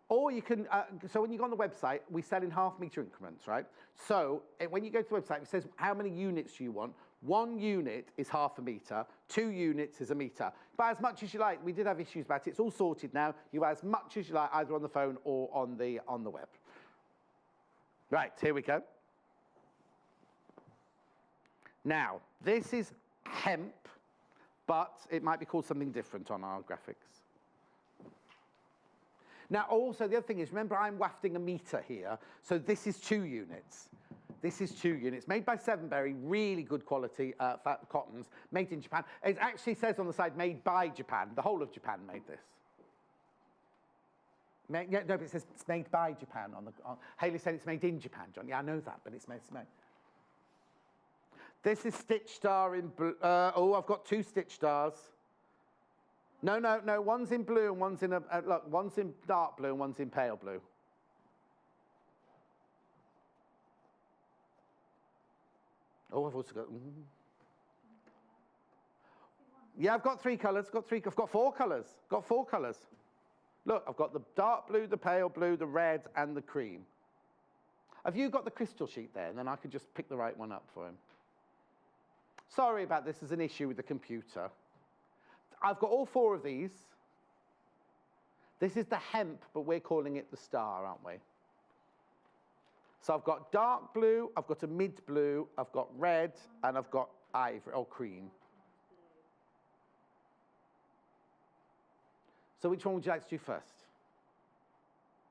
Or you can, so when you go on the website, we sell in half-metre increments, right? So when you go to the website, it says how many units you want. 1 unit is half a metre, 2 units is a metre. Buy as much as you like. We did have issues about it. It's all sorted now. You buy as much as you like, either on the phone or on the web. Right, here we go. Now, this is hemp, but it might be called something different on our graphics. Now, also, the other thing is, remember, I'm wafting a metre here, so this is 2 units. This is 2 units, made by Severnberry, really good quality cottons, made in Japan. It actually says on the side, made by Japan. The whole of Japan made this. No, but it says it's made by Japan. Hayley said it's made in Japan, John. Yeah, I know that, but it's made. This is Stitch Star in blue. Oh, I've got 2 Stitch Stars. No, one's in blue and one's in look, one's in dark blue and one's in pale blue. Oh, I've also got. Yeah, I've got 3 colours. I've got 4 colours. Look, I've got the dark blue, the pale blue, the red, and the cream. Have you got the crystal sheet there? And then I could just pick the right one up for him. Sorry about this. There's an issue with the computer. I've got all 4 of these. This is the hemp, but we're calling it the star, aren't we? So I've got dark blue, I've got a mid blue, I've got red, and I've got ivory or cream. So which one would you like to do first?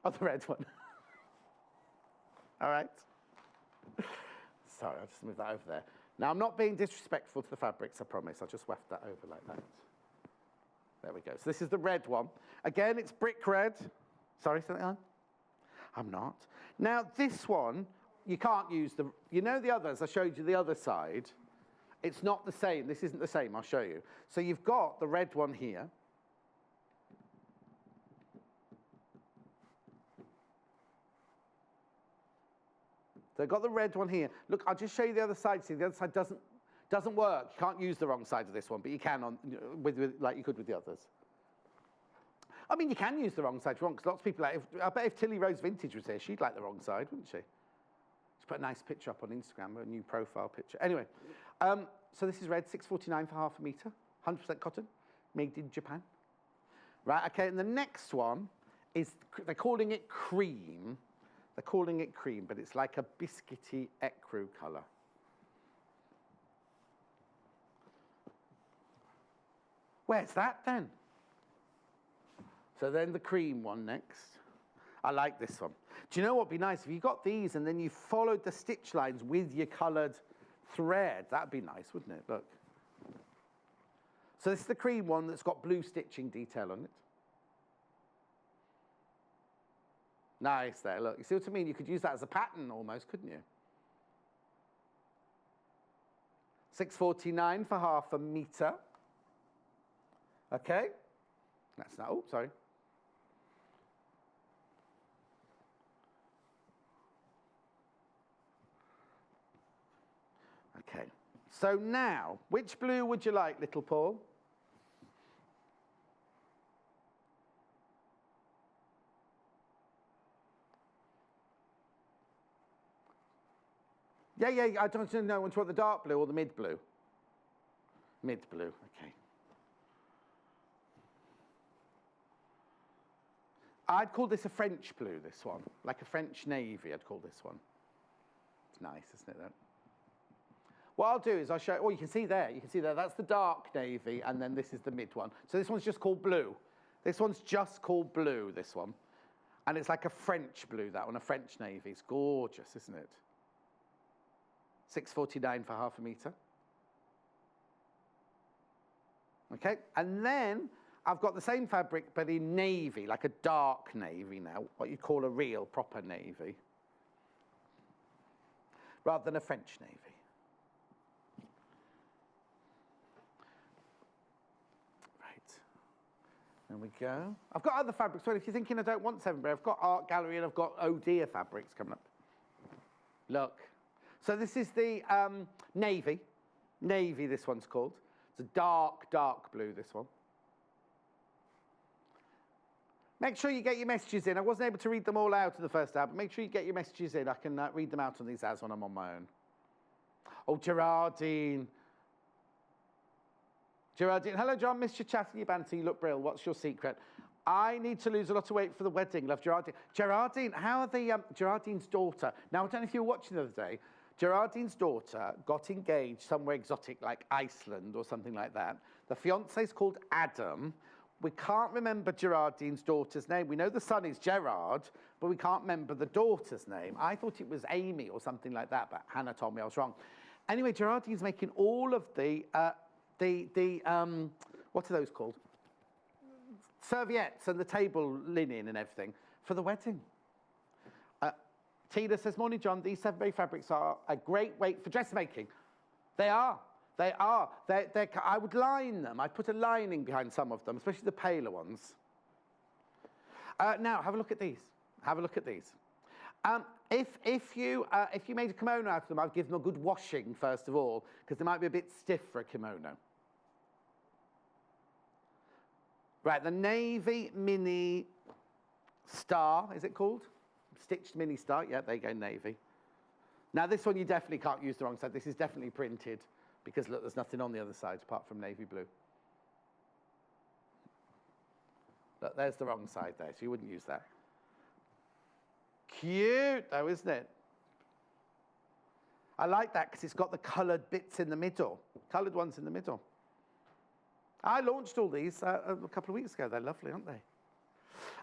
Oh, the red one. All right. Sorry, I'll just move that over there. Now, I'm not being disrespectful to the fabrics, I promise. I'll just waft that over like that. There we go. So this is the red one. Again, it's brick red. Sorry, something on? I'm not. Now, this one, you can't use the, you know the others, I showed you the other side. It's not the same. This isn't the same. I'll show you. So you've got the red one here. So I've got the red one here. Look, I'll just show you the other side. See, the other side doesn't work. You can't use the wrong side of this one, but you can on with like you could with the others. I mean, you can use the wrong side if you want, because lots of people like, I bet if Tilly Rose Vintage was here, she'd like the wrong side, wouldn't she? Just put a nice picture up on Instagram, a new profile picture. Anyway, so this is red, $6.49 for half a metre, 100% cotton, made in Japan. Right, okay, and the next one is, they're calling it cream. They're calling it cream, but it's like a biscuity ecru colour. Where's that then? So then the cream one next. I like this one. Do you know what would be nice? If you got these and then you followed the stitch lines with your coloured thread, that'd be nice, wouldn't it? Look. So this is the cream one that's got blue stitching detail on it. Nice there, look. You see what I mean? You could use that as a pattern almost, couldn't you? 6.49 for half a metre. Okay, that's not, oh, sorry. Okay, so now, which blue would you like, little Paul? Yeah, I don't know, want you want the dark blue or the mid blue? Mid blue, okay. I'd call this a French blue, this one. Like a French navy, I'd call this one. It's nice, isn't it, then? What I'll do is I'll show, oh, you can see there, that's the dark navy, and then this is the mid one. So this one's just called blue. This one's just called blue, this one. And it's like a French blue, that one, a French navy. It's gorgeous, isn't it? 6.49 for half a metre. Okay, and then I've got the same fabric, but in navy, like a dark navy now, what you call a real, proper navy, rather than a French navy. Right, there we go. I've got other fabrics, well, if you're thinking I don't want 7 I've got Art Gallery and I've got Oh Dear fabrics coming up. Look. So this is the navy. Navy, this one's called. It's a dark, dark blue, this one. Make sure you get your messages in. I wasn't able to read them all out in the first hour, but make sure you get your messages in. I can read them out on these ads when I'm on my own. Oh, Gerardine. Gerardine, hello, John. Missed your chat and your banter. You look brilliant. What's your secret? I need to lose a lot of weight for the wedding. Love, Gerardine. Gerardine, how are the... Gerardine's daughter. Now, I don't know if you were watching the other day. Gerardine's daughter got engaged somewhere exotic like Iceland or something like that. The fiancé's called Adam. We can't remember Gerardine's daughter's name. We know the son is Gerard, but we can't remember the daughter's name. I thought it was Amy or something like that, but Hannah told me I was wrong. Anyway, Gerardine's making all of the what are those called? Serviettes and the table linen and everything for the wedding. Tina says, morning, John. These 7 fabrics are a great weight for dressmaking. They are. They are. I would line them. I'd put a lining behind some of them, especially the paler ones. Now, have a look at these. Have a look at these. If you made a kimono out of them, I'd give them a good washing, first of all, because they might be a bit stiff for a kimono. Right, the navy mini star, is it called? Stitched mini star, yeah, there you go, navy. Now this one you definitely can't use the wrong side. This is definitely printed because look, there's nothing on the other side apart from navy blue. Look, there's the wrong side there, so you wouldn't use that. Cute though, isn't it? I like that because it's got the coloured bits in the middle, coloured ones in the middle. I launched all these a couple of weeks ago. They're lovely, aren't they?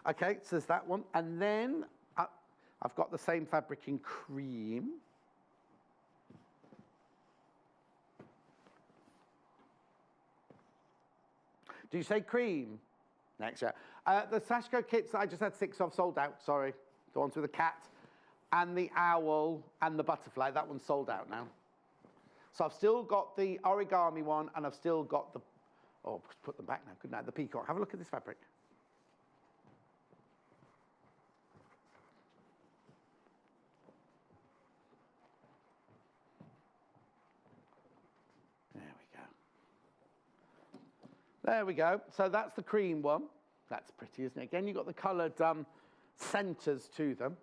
Okay, so there's that one. And then I've got the same fabric in cream. Do you say cream? Next year. The Sashiko kits that I just had 6 of sold out, sorry. The ones with the cat and the owl and the butterfly, that one's sold out now. So I've still got the origami one and I've still got the, oh, put them back now, couldn't I? The peacock. Have a look at this fabric. There we go. So that's the cream one. That's pretty, isn't it? Again, you've got the coloured centres to them.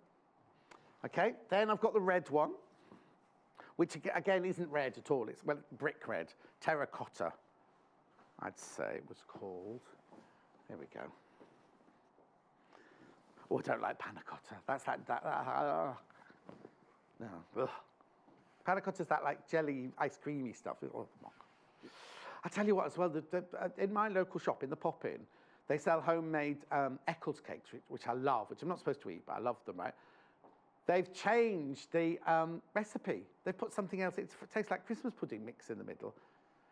Okay, then I've got the red one, which again isn't red at all. It's, well, brick red, terracotta, I'd say it was called. There we go. Oh, I don't like panna cotta. That's no. Ugh. Panna cotta is that like jelly, ice creamy stuff. Oh, I tell you what, as well, in my local shop, in the Pop-In, they sell homemade Eccles cakes, which I love, which I'm not supposed to eat, but I love them, right? They've changed the recipe. They've put something else. It tastes like Christmas pudding mix in the middle.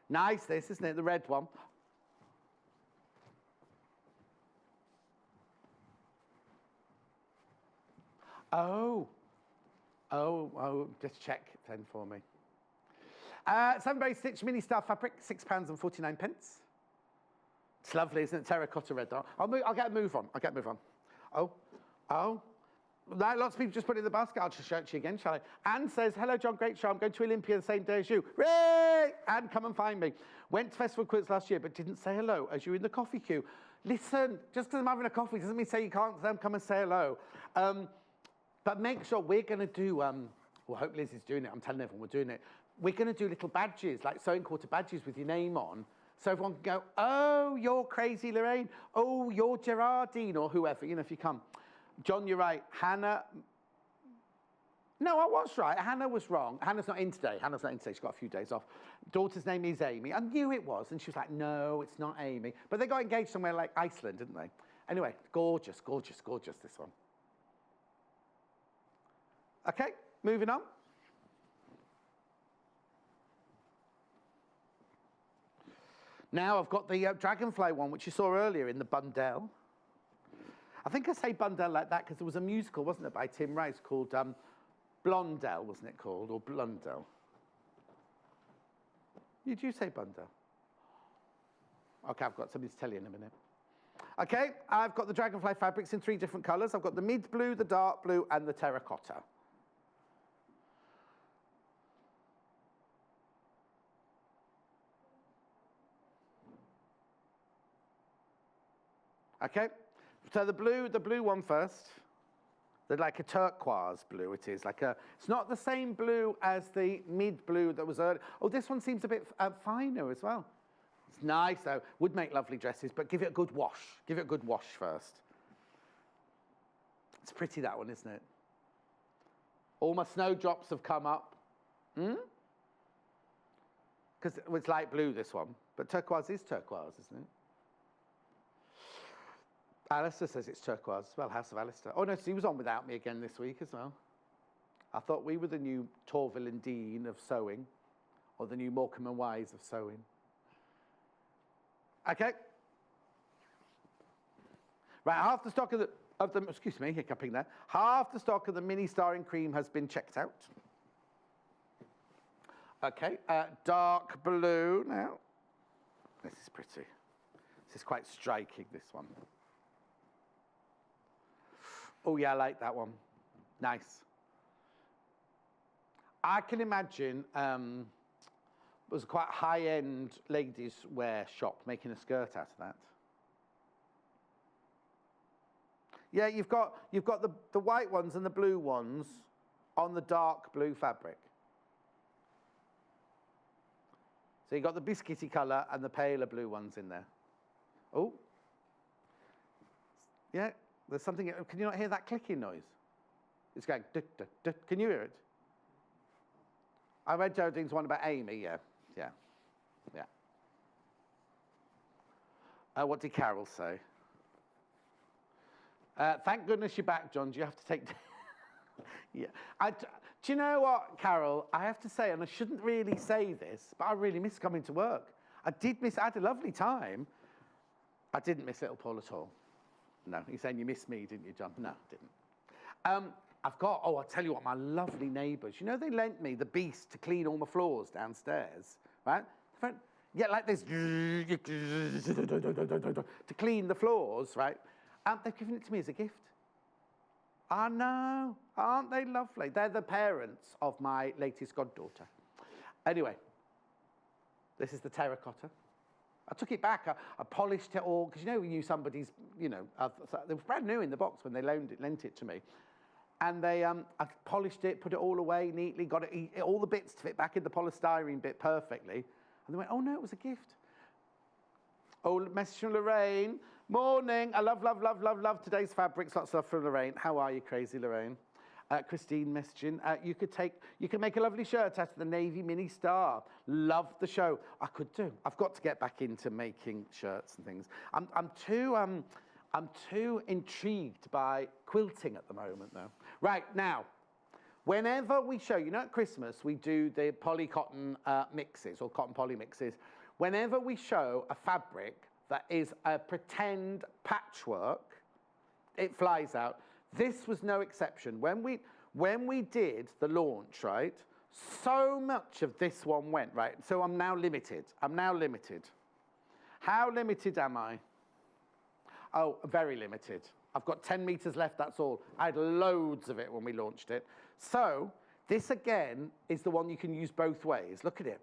Nice, this, isn't it? The red one. Oh, just check then for me. Sunbury Stitch Mini Star fabric, £6.49. It's lovely, isn't it? Terracotta red. I'll get a move on. Oh. No, lots of people just put it in the basket. I'll just show it to you again, shall I? Anne says, hello, John, great show. I'm going to Olympia the same day as you. Ray! Anne, come and find me. Went to Festival Quilts last year, but didn't say hello as you were in the coffee queue. Listen, just because I'm having a coffee doesn't mean say you can't come and say hello. But make sure we're going to do, well, I hope Liz is doing it. I'm telling everyone we're doing it. We're going to do little badges, like sewing quarter badges with your name on. So everyone can go, oh, you're Crazy Lorraine. Oh, you're Gerardine, or whoever, if you come. John, you're right. Hannah. No, I was right. Hannah was wrong. Hannah's not in today. She's got a few days off. Daughter's name is Amy. I knew it was. And she was like, no, it's not Amy. But they got engaged somewhere like Iceland, didn't they? Anyway, gorgeous, gorgeous, gorgeous, this one. Okay, moving on. Now I've got the dragonfly one, which you saw earlier in the bundle. I think I say bundle like that because there was a musical, wasn't it, by Tim Rice called Blondell, wasn't it called, or Blundell? Did you say bundle? Okay, I've got something to tell you in a minute. Okay, I've got the dragonfly fabrics in 3 different colours. I've got the mid blue, the dark blue, and the terracotta. Okay, so the blue one first. They're like a turquoise blue, it is. It's not the same blue as the mid blue that was earlier. Oh, this one seems a bit finer as well. It's nice though, would make lovely dresses, but give it a good wash. Give it a good wash first. It's pretty, that one, isn't it? All my snowdrops have come up. Because it's light blue, this one. But turquoise is turquoise, isn't it? Alistair says it's turquoise as well, House of Alistair. Oh, no, so he was on without me again this week as well. I thought we were the new Torvill and Dean of sewing, or the new Morecambe and Wise of sewing. Okay. Right, half the stock of the excuse me, hiccuping there. Half the stock of the mini star in cream has been checked out. Okay, dark blue now. This is pretty. This is quite striking, this one. Oh, yeah, I like that one. Nice. I can imagine it was a quite high-end ladies' wear shop making a skirt out of that. Yeah, you've got the white ones and the blue ones on the dark blue fabric. So you've got the biscuity colour and the paler blue ones in there. Oh. Yeah. There's something, can you not hear that clicking noise? It's going, duh, duh, duh. Can you hear it? I read Geraldine's one about Amy, yeah. What did Carol say? Thank goodness you're back, John. Do you have to take... Yeah. Do you know what, Carol? I have to say, and I shouldn't really say this, but I really miss coming to work. I had a lovely time. I didn't miss Little Paul at all. No, you're saying you missed me, didn't you, John? No, I didn't. I'll tell you what, my lovely neighbours, they lent me the beast to clean all my floors downstairs, right? Yeah, like this, to clean the floors, right? They've given it to me as a gift. I know, aren't they lovely? They're the parents of my latest goddaughter. Anyway, this is the terracotta. I took it back, I polished it all, because when you somebody's, they were brand new in the box when they lent it to me. And I polished it, put it all away neatly, got it, all the bits to fit back in the polystyrene bit perfectly. And they went, oh no, it was a gift. Oh, message from Lorraine. Morning, I love today's fabrics. Lots of love from Lorraine. How are you, Crazy Lorraine? Christine messaging. You can make a lovely shirt out of the navy mini star. Love the show. I could do. I've got to get back into making shirts and things. I'm too intrigued by quilting at the moment, though. Right now, whenever we show, at Christmas we do the poly cotton mixes or cotton poly mixes. Whenever we show a fabric that is a pretend patchwork, it flies out. This was no exception. When we did the launch, right? So much of this one went, right? So I'm now limited. How limited am I? Oh, very limited. I've got 10 meters left, that's all. I had loads of it when we launched it. So this again is the one you can use both ways. Look at it.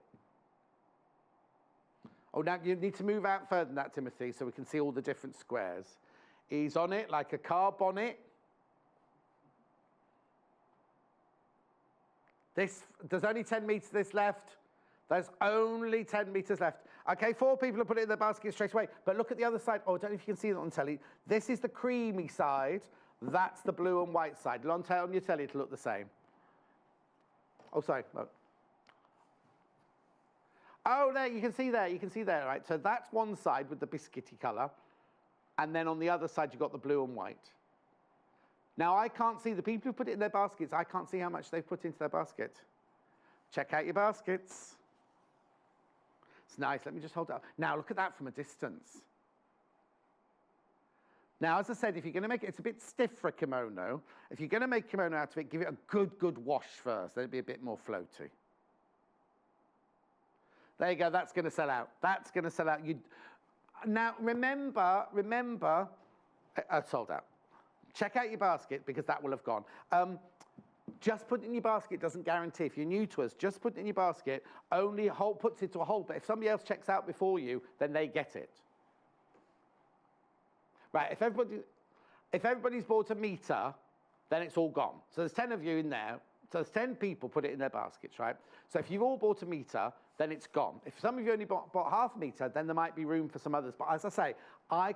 Oh, now you need to move out further than that, Timothy, so we can see all the different squares. He's on it like a car bonnet. There's only 10 meters this left. There's only 10 meters left. Okay, 4 people have put it in their basket straight away. But look at the other side. Oh, I don't know if you can see it on telly. This is the creamy side. That's the blue and white side. On your telly, it'll look the same. Oh, sorry. Look. Oh, there, you can see there, right? So that's one side with the biscuity colour. And then on the other side, you've got the blue and white. Now, I can't see, the people who put it in their baskets, I can't see how much they've put into their basket. Check out your baskets. It's nice, let me just hold it up. Now, look at that from a distance. Now, as I said, if you're going to make it, it's a bit stiff for a kimono. If you're going to make kimono out of it, give it a good wash first. Then it'll be a bit more floaty. There you go, that's going to sell out. That's going to sell out. Now, remember, sold out. Check out your basket, because that will have gone. Just put it in your basket doesn't guarantee. If you're new to us, just put it in your basket. Only puts it to a hold. But if somebody else checks out before you, then they get it. Right, if everybody's bought a meter, then it's all gone. So there's 10 of you in there. So there's 10 people put it in their baskets, right? So if you've all bought a meter, then it's gone. If some of you only bought half a meter, then there might be room for some others. But as I say, I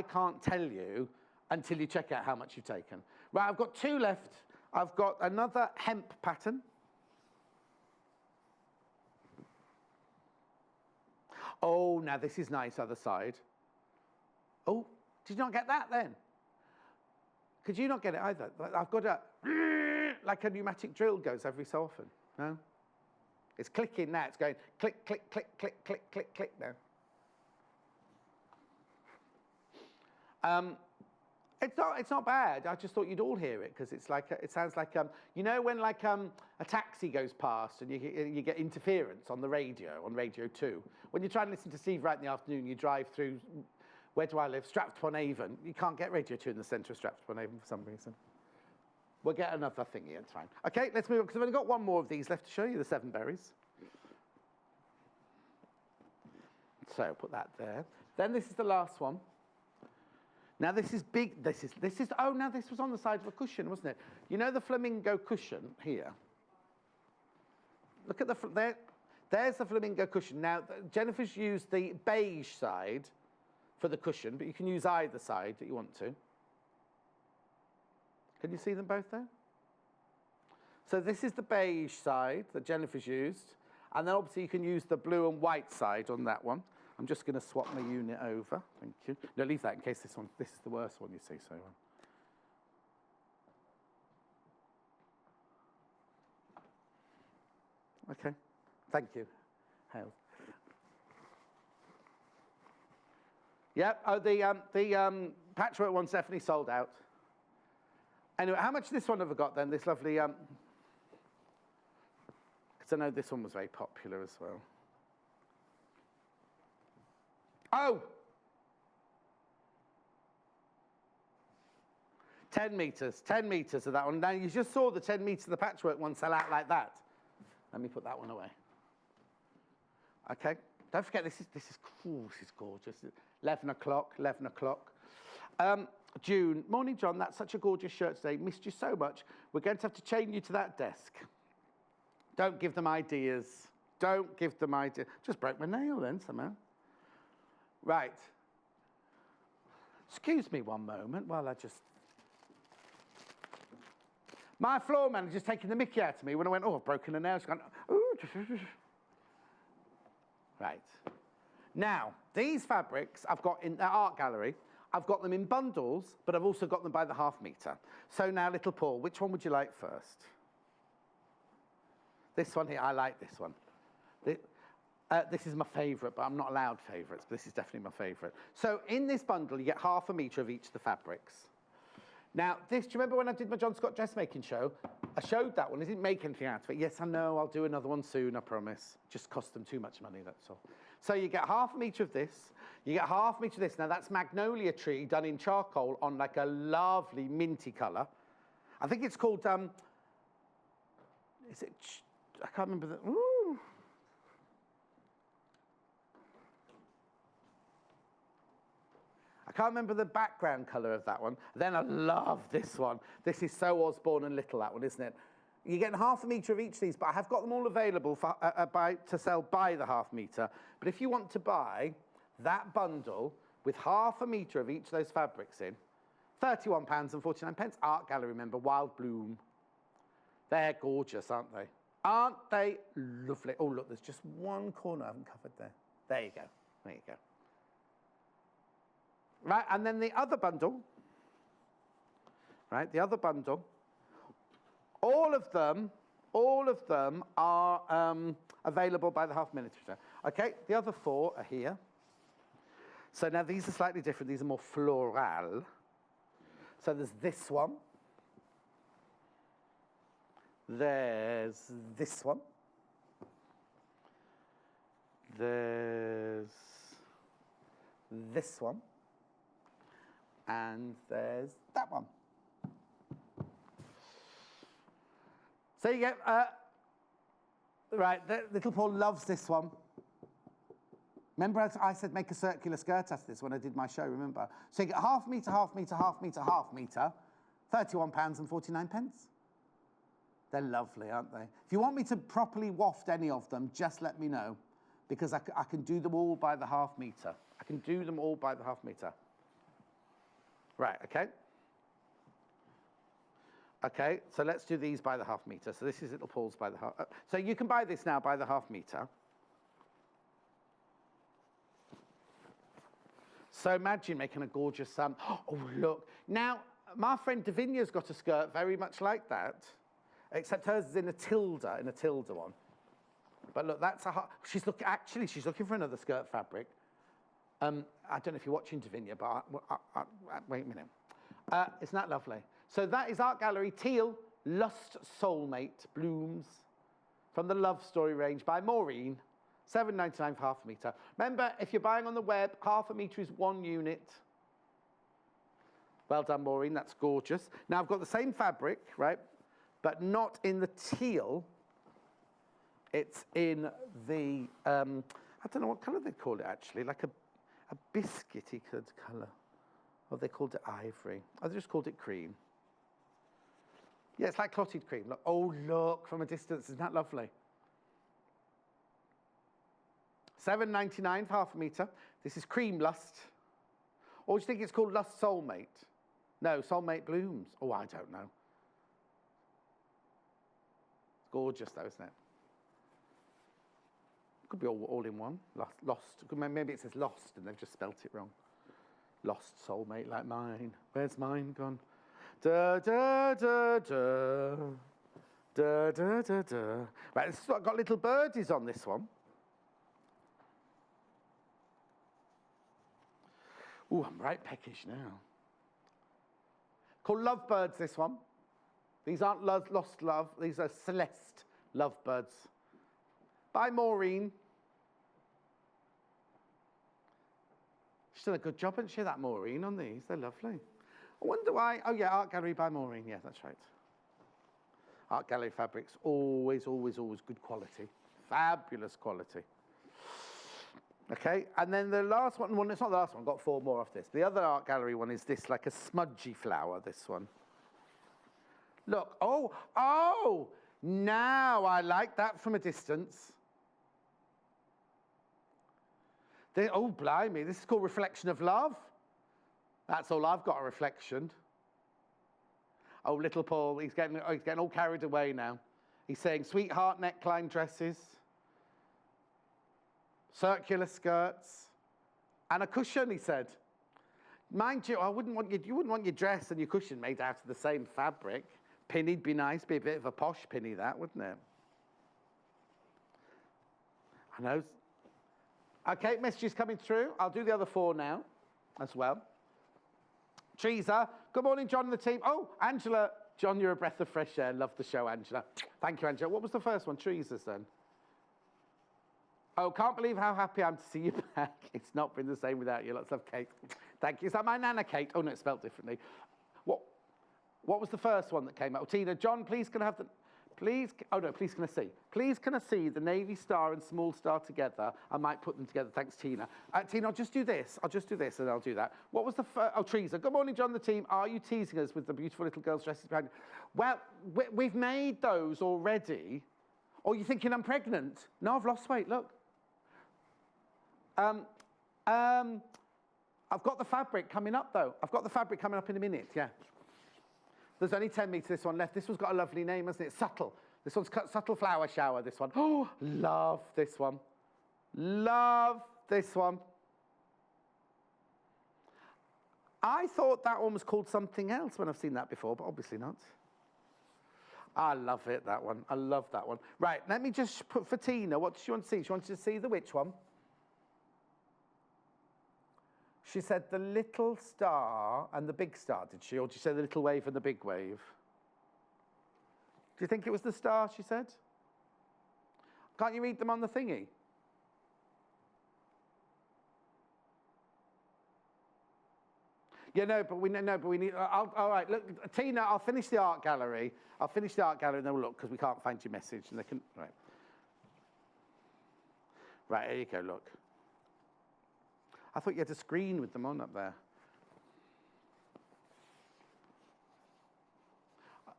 can't tell you until you check out how much you've taken. Right, I've got 2 left. I've got another hemp pattern. Oh, now this is nice, other side. Oh, did you not get that then? Could you not get it either? I've got like a pneumatic drill goes every so often. No? It's clicking now. It's going click, click, click, click, click, click, click now. It's not bad. I just thought you'd all hear it because it's like it sounds like you know when like a taxi goes past and you get interference on the radio on Radio 2. When you try and listen to Steve Wright in the afternoon, you drive through. Where do I live? Stratford-upon-Avon. You can't get Radio 2 in the centre of Stratford-upon-Avon for some reason. We'll get another thingy. It's fine. Okay, let's move on because I've only got one more of these left to show you. The 7 berries. So put that there. Then this is the last one. Now this is big. This is. Oh, now this was on the side of a cushion, wasn't it? You know the flamingo cushion here. Look at the there's the flamingo cushion. Now Jennifer's used the beige side for the cushion, but you can use either side that you want to. Can you see them both there? So this is the beige side that Jennifer's used, and then obviously you can use the blue and white side on that one. I'm just going to swap my unit over. Thank you. No, leave that in case this is the worst one, you see. So. Okay. Thank you. Hale. Yep. Oh, the patchwork one's definitely sold out. Anyway, how much this one have I got then? This lovely. Because I know this one was very popular as well. Oh! 10 meters of that one. Now, you just saw the 10 meters of the patchwork one sell out like that. Let me put that one away. Okay, don't forget, this is gorgeous. 11 o'clock. June, morning, John, that's such a gorgeous shirt today. Missed you so much. We're going to have to chain you to that desk. Don't give them ideas. Just broke my nail then somehow. Right. Excuse me one moment while I just... My floor manager's taking the mickey out of me when I went, oh, I've broken a nail. She's gone, ooh. Right. Now, these fabrics I've got in the art gallery. I've got them in bundles, but I've also got them by the half meter. So now, little Paul, which one would you like first? This one here, I like this one. This is my favourite, but I'm not allowed favourites, but this is definitely my favourite. So in this bundle, you get half a metre of each of the fabrics. Now, this, do you remember when I did my John Scott dressmaking show? I showed that one. I didn't make anything out of it. Yes, I know. I'll do another one soon, I promise. Just cost them too much money, that's all. So you get half a metre of this. You get half a metre of this. Now, that's magnolia tree done in charcoal on like a lovely minty colour. I think it's called, is it, I can't remember the, ooh. I can't remember the background colour of that one. Then I love this one. This is so Osborne and Little, that one, isn't it? You're getting half a metre of each of these, but I have got them all available for, to sell by the half metre. But if you want to buy that bundle with half a metre of each of those fabrics in, £31.49. Art Gallery, remember, Wild Bloom. They're gorgeous, aren't they? Aren't they lovely? Oh, look, there's just one corner I haven't covered there. There you go. There you go. Right, and then the other bundle, right, the other bundle, all of them are available by the half minute. Okay, the other 4 are here. So now these are slightly different. These are more floral. So there's this one. There's this one. There's this one. And there's that one. So you get, right, Little Paul loves this one. Remember I said make a circular skirt out of this when I did my show, remember? So you get half metre, half metre, half metre, half metre, £31.49. They're lovely, aren't they? If you want me to properly waft any of them, just let me know, because I can do them all by the half metre. I can do them all by the half metre. Right, okay. Okay, so let's do these by the half metre. So this is Little Paul's by the half. So you can buy this now by the half metre. So imagine making a gorgeous, oh look. Now, my friend Davinia's got a skirt very much like that, except hers is in a tilde one. But look, that's she's looking for another skirt fabric. I don't know if you're watching Davinia, but wait a minute. Isn't that lovely? So that is Art Gallery Teal Lust Soulmate Blooms from the Love Story range by Maureen. £7.99 for half a metre. Remember, if you're buying on the web, half a metre is 1 unit. Well done, Maureen, that's gorgeous. Now I've got the same fabric, right, but not in the teal. It's in the, I don't know what colour they call it actually, like a biscuity colour. Or they called it ivory. Oh, they just called it cream. Yeah, it's like clotted cream. Look, oh, look, from a distance, isn't that lovely? £7.99 for half a metre. This is Cream Lust. Or do you think it's called Lust Soulmate? No, Soulmate Blooms. Oh, I don't know. It's gorgeous, though, isn't it? Could be all in one. Lost. Maybe it says Lost, and they've just spelt it wrong. Lost soulmate like mine. Where's mine gone? Da da da da. Da da da da. Right, this has got little birdies on this one. Ooh, I'm right peckish now. Called Lovebirds, this one. These aren't Lost Love. These are Celeste Lovebirds. By Maureen. She's done a good job, hasn't she, that Maureen, on these? They're lovely. I wonder why. Oh, yeah, Art Gallery by Maureen. Yeah, that's right. Art Gallery fabrics, always, always, always good quality. Fabulous quality. Okay, and then the last one, well, it's not the last one, I've got 4 more of this. The other Art Gallery one is this, like a smudgy flower, this one. Look, oh, now I like that from a distance. Oh, blimey, this is called Reflection of Love. That's all I've got, a reflection. Oh, little Paul, he's getting all carried away now. He's saying sweetheart neckline dresses, circular skirts, and a cushion, he said. Mind you, you wouldn't want your dress and your cushion made out of the same fabric. Pinny'd be nice, be a bit of a posh pinny, that, wouldn't it? I know. Okay, messages coming through. I'll do the other 4 now as well. Teresa. Good morning, John and the team. Oh, Angela. John, you're a breath of fresh air. Love the show, Angela. Thank you, Angela. What was the first one? Teresa's then. Oh, can't believe how happy I am to see you back. It's not been the same without you. Lots of Kate. Thank you. Is that my Nana Kate? Oh, no, it's spelled differently. What was the first one that came out? Oh, Tina, John, please can I have the... Please, oh no, please can I see? Please can I see the navy star and small star together? I might put them together. Thanks, Tina. Tina, I'll just do this. I'll just do this and I'll do that. What was the first? Oh, Teresa. Good morning, John, the team. Are you teasing us with the beautiful little girls' dresses behind you? Well, we've made those already. Or you're thinking I'm pregnant? No, I've lost weight. Look. I've got the fabric coming up, though. I've got the fabric coming up in a minute, yeah. There's only 10 meters, this one left. This one's got a lovely name, hasn't it? Subtle. This one's Subtle Flower Shower, this one. Oh, love this one. Love this one. I thought that one was called something else when I've seen that before, but obviously not. I love it, that one. I love that one. Right, let me just put for Tina, what does she want to see? She wants to see the which one? She said the little star and the big star, did she? Or did she say the little wave and the big wave? Do you think it was the star, she said? Can't you read them on the thingy? Yeah, no, but we need, all right, look, Tina, I'll finish the art gallery. I'll finish the art gallery and then we'll look, because we can't find your message. And they can, right. Right, here you go, look. I thought you had a screen with them on up there.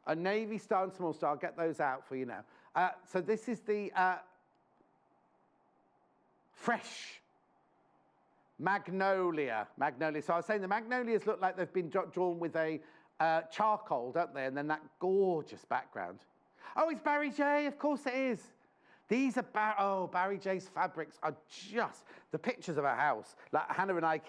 A navy star and small star, I'll get those out for you now. So this is the fresh magnolia. Magnolia. So I was saying the magnolias look like they've been drawn with a charcoal, don't they? And then that gorgeous background. Oh, it's Barry J. Of course it is. These are, Barry J's fabrics are just, the pictures of our house. Like Hannah and I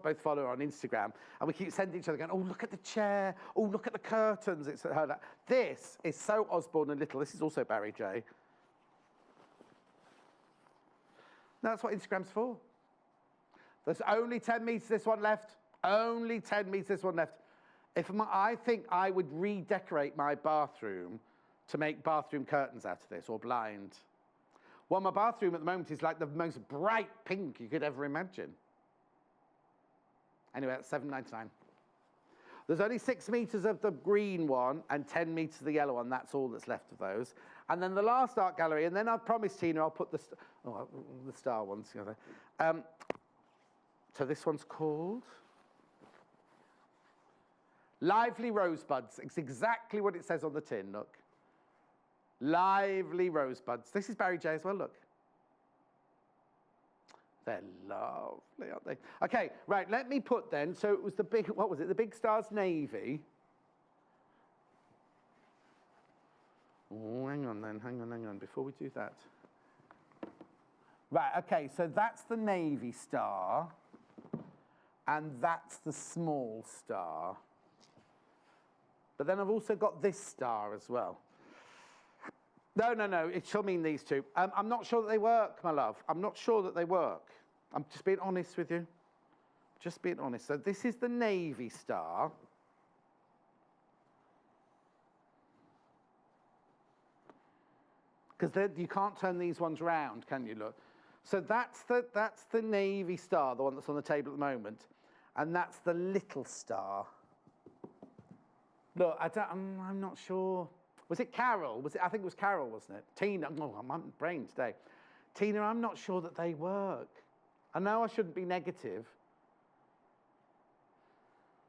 both follow her on Instagram, and we keep sending each other going, oh, look at the chair. Oh, look at the curtains. It's her. Like, this is so Osborne and Little. This is also Barry J. No, that's what Instagram's for. There's only 10 meters this one left. Only 10 meters this one left. I think I would redecorate my bathroom to make bathroom curtains out of this, or blind. Well, my bathroom at the moment is like the most bright pink you could ever imagine. Anyway, that's $7.99. There's only 6 meters of the green one and 10 meters of the yellow one. That's all that's left of those. And then the last art gallery, and then I promised Tina I'll put the star ones together. So this one's called Lively Rosebuds. It's exactly what it says on the tin, look. Lively Rosebuds. This is Barry J as well, look. They're lovely, aren't they? Okay, right, let me put then, so it was the big, what was it? The Big Stars Navy. Oh, hang on, before we do that. Right, okay, so that's the Navy Star, and that's the small star. But then I've also got this star as well. No, it shall mean these two. I'm not sure that they work, my love. I'm not sure that they work. I'm just being honest with you. Just being honest. So this is the Navy Star. Because you can't turn these ones round, can you, look? So that's the Navy Star, the one that's on the table at the moment. And that's the little star. Look, I'm not sure. Was it Carol? I think it was Carol, wasn't it? Tina, I'm on brain today. Tina, I'm not sure that they work. I know I shouldn't be negative.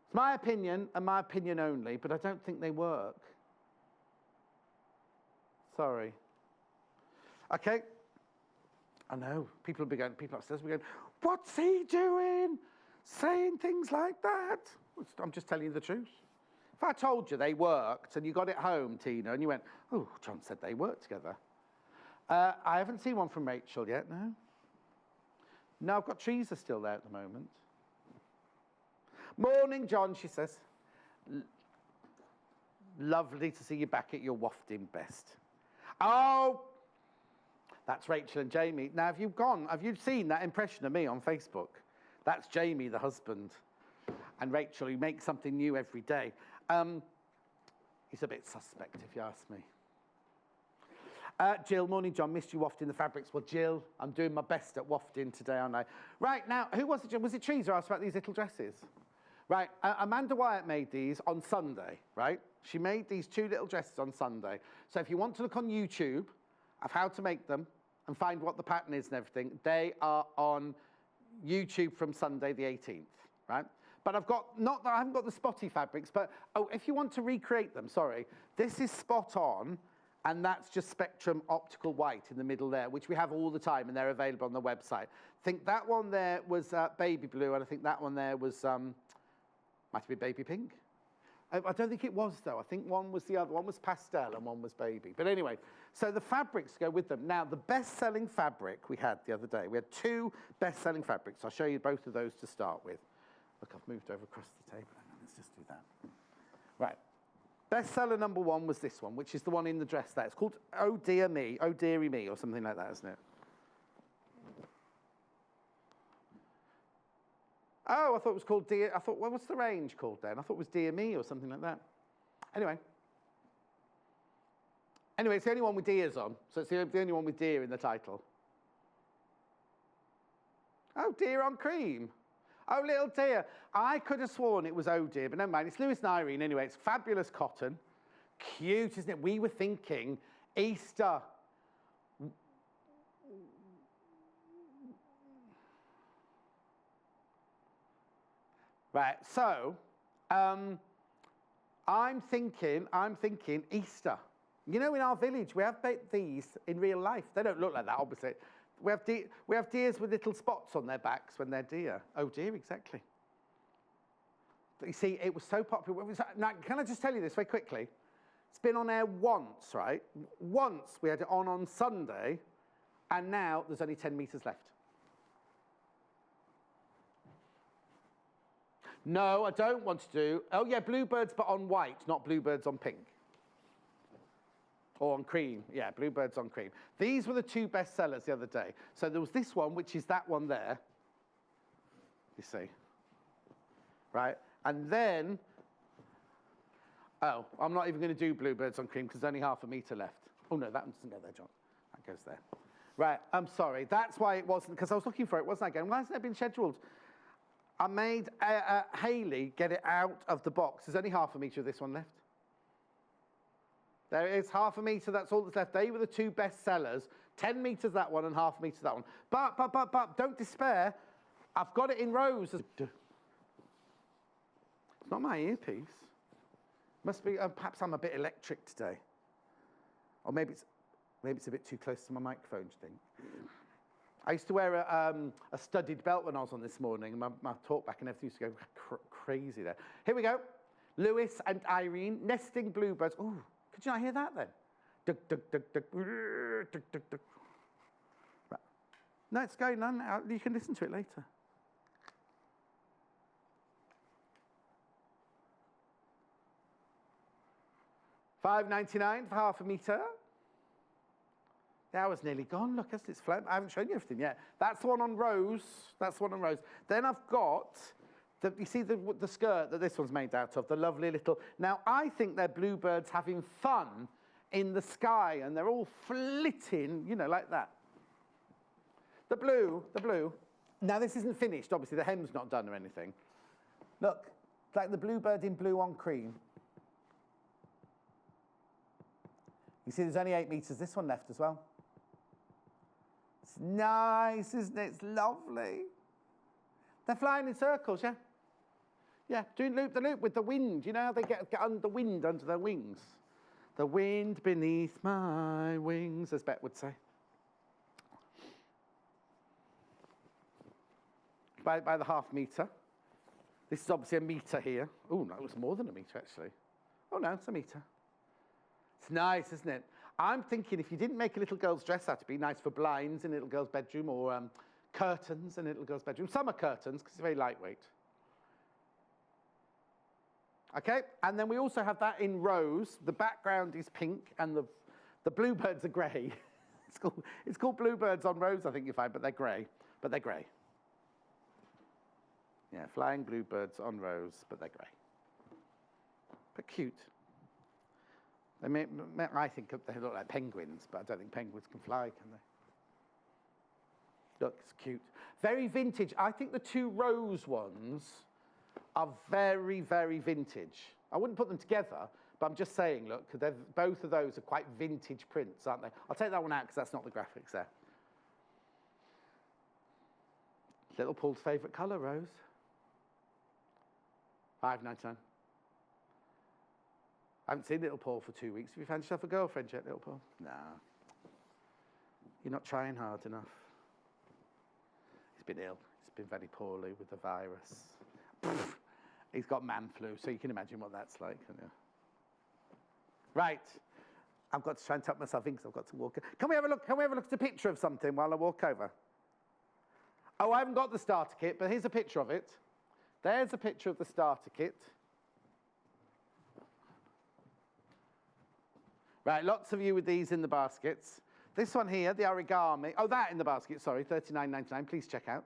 It's my opinion, and my opinion only, but I don't think they work. Sorry. Okay. I know, people upstairs will be going, what's he doing? Saying things like that? I'm just telling you the truth. If I told you they worked and you got it home, Tina, and you went, oh, John said they worked together. I haven't seen one from Rachel yet, no. No, I've got Teresa still there at the moment. Morning, John, she says. Lovely to see you back at your wafting best. Oh, that's Rachel and Jamie. Now, have you seen that impression of me on Facebook? That's Jamie, the husband. And Rachel, who makes something new every day. He's a bit suspect, if you ask me. Jill, morning, John. Missed you wafting the fabrics. Well, Jill, I'm doing my best at wafting today, aren't I? Right, now, who was it? Was it Trees who asked about these little dresses? Right, Amanda Wyatt made these on Sunday, right? She made these 2 little dresses on Sunday. So if you want to look on YouTube of how to make them and find what the pattern is and everything, they are on YouTube from Sunday the 18th, right? But I've got, not that I haven't got the spotty fabrics, but, oh, if you want to recreate them, sorry, this is spot on, and that's just Spectrum Optical White in the middle there, which we have all the time, and they're available on the website. I think that one there was baby blue, and I think that one there was, might have been baby pink. I don't think it was, though. I think one was the other. One was pastel and one was baby. But anyway, so the fabrics go with them. Now, the best-selling fabric we had the other day, we had 2 best-selling fabrics. I'll show you both of those to start with. Look, I've moved over across the table. Hang on, let's just do that. Right. Bestseller number 1 was this one, which is the one in the dress there. It's called Oh Dear Me, Oh Dearie Me, or something like that, isn't it? Oh, I thought it was called Dear... I thought, well, what's the range called then? I thought it was Dear Me or something like that. Anyway, it's the only one with deers on, so it's the only one with deer in the title. Oh, Deer on Cream. Oh, little dear. I could have sworn it was Oh Dear, but never mind. It's Lewis and Irene anyway. It's fabulous cotton. Cute, isn't it? We were thinking Easter. Right, so I'm thinking Easter. You know, in our village, we have these in real life. They don't look like that, obviously. We have deers with little spots on their backs when they're deer. Oh dear, exactly. But you see, it was so popular. Now, can I just tell you this very quickly? It's been on air once, right? Once we had it on Sunday, and now there's only 10 metres left. No, I don't want to do... Oh, yeah, bluebirds, but on white, not bluebirds on pink. Or on cream. Yeah, bluebirds on cream. These were the 2 best sellers the other day. So there was this one, which is that one there. You see. Right? And then... Oh, I'm not even going to do bluebirds on cream because there's only half a metre left. Oh, no, that one doesn't go there, John. That goes there. Right, I'm sorry. That's why it wasn't... Because I was looking for it, wasn't I? Going, why hasn't it been scheduled? I made Hayley get it out of the box. There's only half a metre of this one left. There it is, half a metre, that's all that's left. They were the 2 best sellers. 10 metres that one and half a metre that one. But, don't despair. I've got it in rows. It's not my earpiece. Must be, perhaps I'm a bit electric today. Or maybe it's a bit too close to my microphone, do you think? I used to wear a studded belt when I was on this morning, and my talk back and everything used to go crazy there. Here we go. Lewis and Irene, nesting bluebirds. Ooh, could you not hear that then? Dug, dug, dug, dug, dug, dug, dug. Right. No, it's going on. You can listen to it later. $5.99 for half a metre. The hour's nearly gone. Look, it's flat. I haven't shown you everything yet. That's the one on Rose. That's the one on Rose. Then I've got, you see the skirt that this one's made out of, the lovely little... Now, I think they're bluebirds having fun in the sky, and they're all flitting, you know, like that. The blue. Now, this isn't finished, obviously. The hem's not done or anything. Look, it's like the bluebird in blue on cream. You see, there's only 8 metres. This one left as well. It's nice, isn't it? It's lovely. They're flying in circles, yeah? Yeah, doing loop the loop with the wind. You know how they get under wind under their wings? The wind beneath my wings, as Bet would say. By the half metre. This is obviously a metre here. Oh, no, it was more than a metre, actually. Oh, no, it's a metre. It's nice, isn't it? I'm thinking if you didn't make a little girl's dress out, it'd be nice for blinds in a little girl's bedroom or curtains in a little girl's bedroom. Summer curtains, because it's very lightweight. Okay, and then we also have that in rose. The background is pink and the bluebirds are grey. It's called bluebirds on rose, I think you find, but they're grey. Yeah, flying bluebirds on rose, but they're grey. But cute. I think they look like penguins, but I don't think penguins can fly, can they? Look, it's cute. Very vintage. I think the two rose ones are very, very vintage. I wouldn't put them together, but I'm just saying, look, both of those are quite vintage prints, aren't they? I'll take that one out because that's not the graphics there. Little Paul's favourite colour, rose. $5.99. I haven't seen Little Paul for 2 weeks. Have you found yourself a girlfriend yet, Little Paul? Nah. You're not trying hard enough. He's been ill. He's been very poorly with the virus. He's got man flu, so you can imagine what that's like. Can't you? Right. I've got to try and tuck myself in because I've got to walk. Can we have a look? Can we have a look at a picture of something while I walk over? Oh, I haven't got the starter kit, but here's a picture of it. There's a picture of the starter kit. Right, lots of you with these in the baskets. This one here, the origami. Oh, that in the basket, sorry, $39.99. Please check out.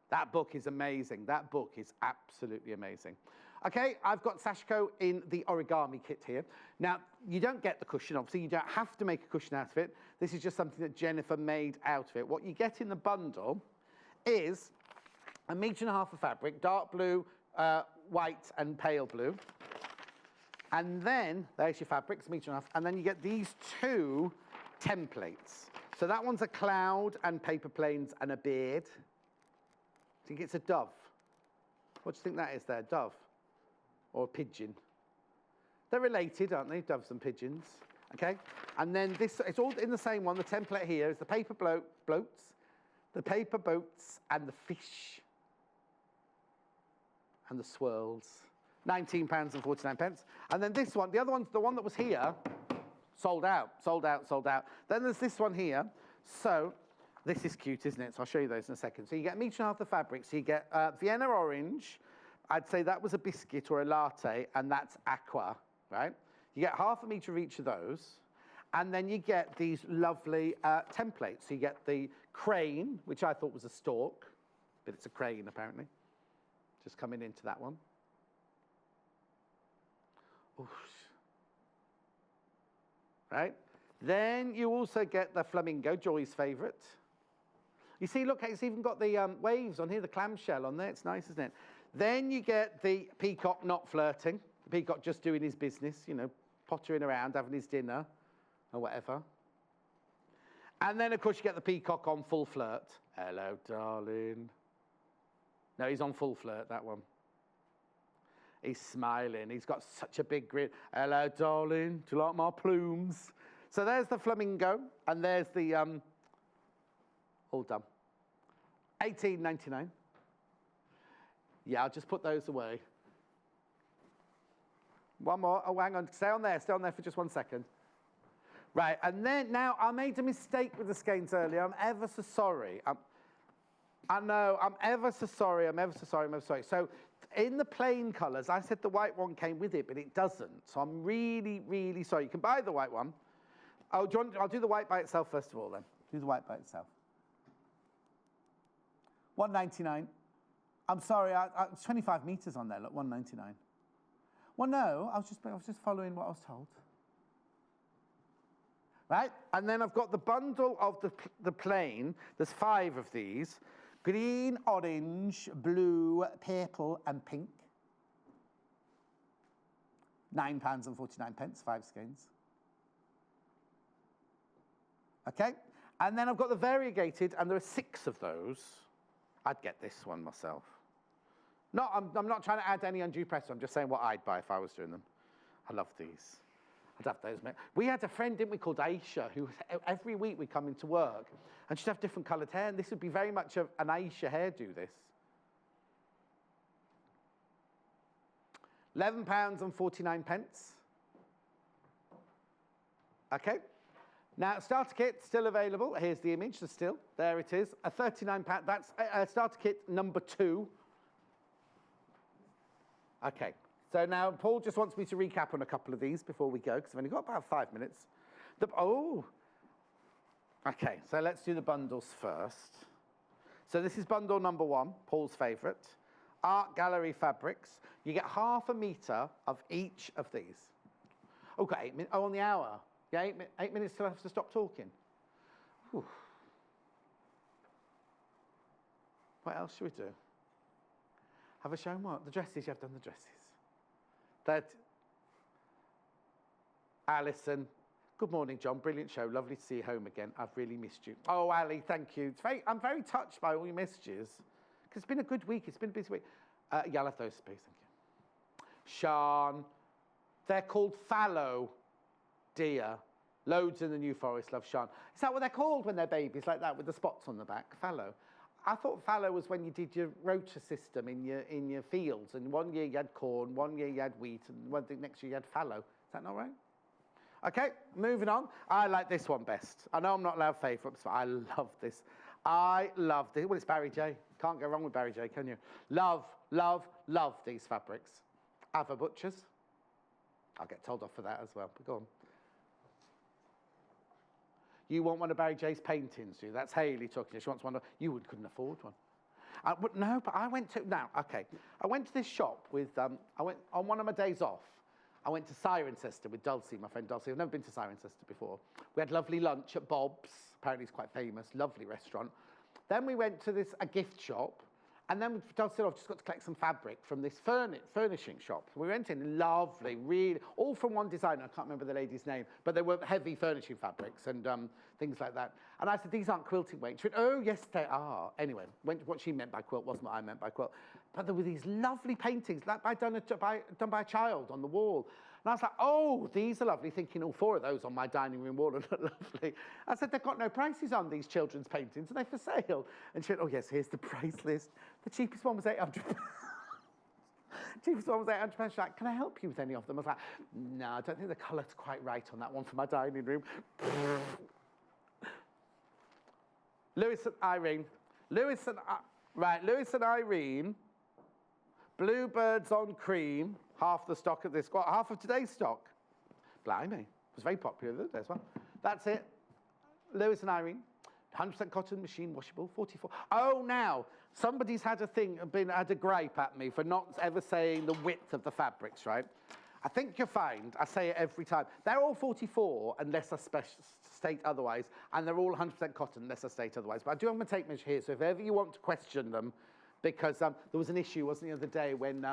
That book is amazing. That book is absolutely amazing. Okay, I've got Sashiko in the origami kit here. Now, you don't get the cushion, obviously. You don't have to make a cushion out of it. This is just something that Jenniffer made out of it. What you get in the bundle is 1.5 meters of fabric, dark blue, white, and pale blue. And then, there's your fabric, it's 1.5 meters, and then you get these two templates. So that one's a cloud and paper planes and a beard. I think it's a dove. What do you think that is there, dove? Or a pigeon? They're related, aren't they, doves and pigeons? Okay, and then this, it's all in the same one. The template here is the paper boats, the paper boats, and the fish. And the swirls. £19.49. And then this one, the other one's the one that was here, sold out, sold out, sold out. Then there's this one here. So this is cute, isn't it? So I'll show you those in a second. So you get 1.5 meters of fabric. So you get Vienna orange. I'd say that was a biscuit or a latte, and that's aqua, right? You get 0.5 meter of each of those. And then you get these lovely templates. So you get the crane, which I thought was a stork, but it's a crane, apparently. Just coming into that one. Oof. Right? Then you also get the flamingo, Joy's favourite. You see, look, it's even got the waves on here, the clamshell on there. It's nice, isn't it? Then you get the peacock not flirting, the peacock just doing his business, you know, pottering around, having his dinner or whatever. And then, of course, you get the peacock on full flirt. Hello, darling. No, he's on full flirt, that one. He's smiling. He's got such a big grin. Hello, darling. Do you like my plumes? So there's the flamingo, and there's the, all done. $18.99. Yeah, I'll just put those away. One more. Oh, hang on. Stay on there for just 1 second. Right, and then, now, I made a mistake with the skeins earlier. I'm ever so sorry. I know, I'm ever so sorry. So in the plain colours, I said the white one came with it, but it doesn't. So I'm really, really sorry. You can buy the white one. Oh, I'll do the white by itself first of all, then. Do the white by itself. $1.99. I'm sorry, it's 25 meters on there. Look, $1.99. Well, no, I was just following what I was told. Right, and then I've got the bundle of the plain. There's 5 of these. Green, orange, blue, purple, and pink. £9.49, 5 skeins. Okay, and then I've got the variegated, and there are 6 of those. I'd get this one myself. No, I'm not trying to add any undue pressure. I'm just saying what I'd buy if I was doing them. I love these. I'd have those, mate. We had a friend, didn't we, called Aisha, who every week we'd come into work, and she'd have different coloured hair, and this would be very much an Aisha hairdo, this. £11.49. Okay. Now, starter kit, still available. Here's the image, the still. There it is. A £39, that's starter kit number 2. Okay. So now Paul just wants me to recap on a couple of these before we go, because I've only got about 5 minutes. Okay, so let's do the bundles first. So this is bundle number 1, Paul's favourite. Art Gallery fabrics. You get half a metre of each of these. Oh, got 8 minutes. Oh, on the hour. Yeah, 8 minutes till I have to stop talking. Whew. What else should we do? Have I shown what? The dresses, you have done the dresses. That. Alison. Good morning, John. Brilliant show. Lovely to see you home again. I've really missed you. Oh, Ali, thank you. I'm very touched by all your messages. Because it's been a good week. It's been a busy week. Yeah, I'll have those, please. Thank you. Sean. They're called fallow deer. Loads in the New Forest. Love, Sean. Is that what they're called when they're babies, like that, with the spots on the back? Fallow. I thought fallow was when you did your rota system in your fields. And one year you had corn, one year you had wheat, and next year you had fallow. Is that not right? Okay, moving on. I like this one best. I know I'm not allowed favourites, but I love this. I love this. Well, it's Barry J. Can't go wrong with Barry J, can you? Love, love, love these fabrics. Ava Butchers. I'll get told off for that as well, but go on. You want one of Barry J's paintings, do you? That's Hayley talking. She wants one. You couldn't afford one. No, but I went to, now, okay. I went to this shop with, I went on one of my days off. I went to Cirencester with Dulcie, my friend Dulcie. I've never been to Cirencester before. We had lovely lunch at Bob's. Apparently it's quite famous, lovely restaurant. Then we went to a gift shop. And then Dulcie said, I've just got to collect some fabric from this furnishing shop. We went in, lovely, really, all from one designer. I can't remember the lady's name, but they were heavy furnishing fabrics and things like that. And I said, these aren't quilting weights. She went, oh, yes, they are. Anyway, what she meant by quilt wasn't what I meant by quilt. But there were these lovely paintings done by a child on the wall. And I was like, oh, these are lovely, thinking all 4 of those on my dining room wall are lovely. I said, they've got no prices on these children's paintings. Are they for sale? And she went, oh, yes, here's the price list. The cheapest one was £800. Cheapest one was £800. She's like, can I help you with any of them? I was like, no, I don't think the colour's quite right on that one for my dining room. Lewis and Irene. Lewis and Irene. Bluebirds on cream. Half the stock of this, half of today's stock. Blimey. It was very popular the other day as well. That's it. Lewis and Irene. 100% cotton, machine washable, 44. Oh, now, somebody's had a gripe at me for not ever saying the width of the fabrics, right? I think you'll find, I say it every time, they're all 44 unless I state otherwise, and they're all 100% cotton unless I state otherwise. But I do have my tape measure here, so if ever you want to question them, because there was an issue, wasn't it, the other day when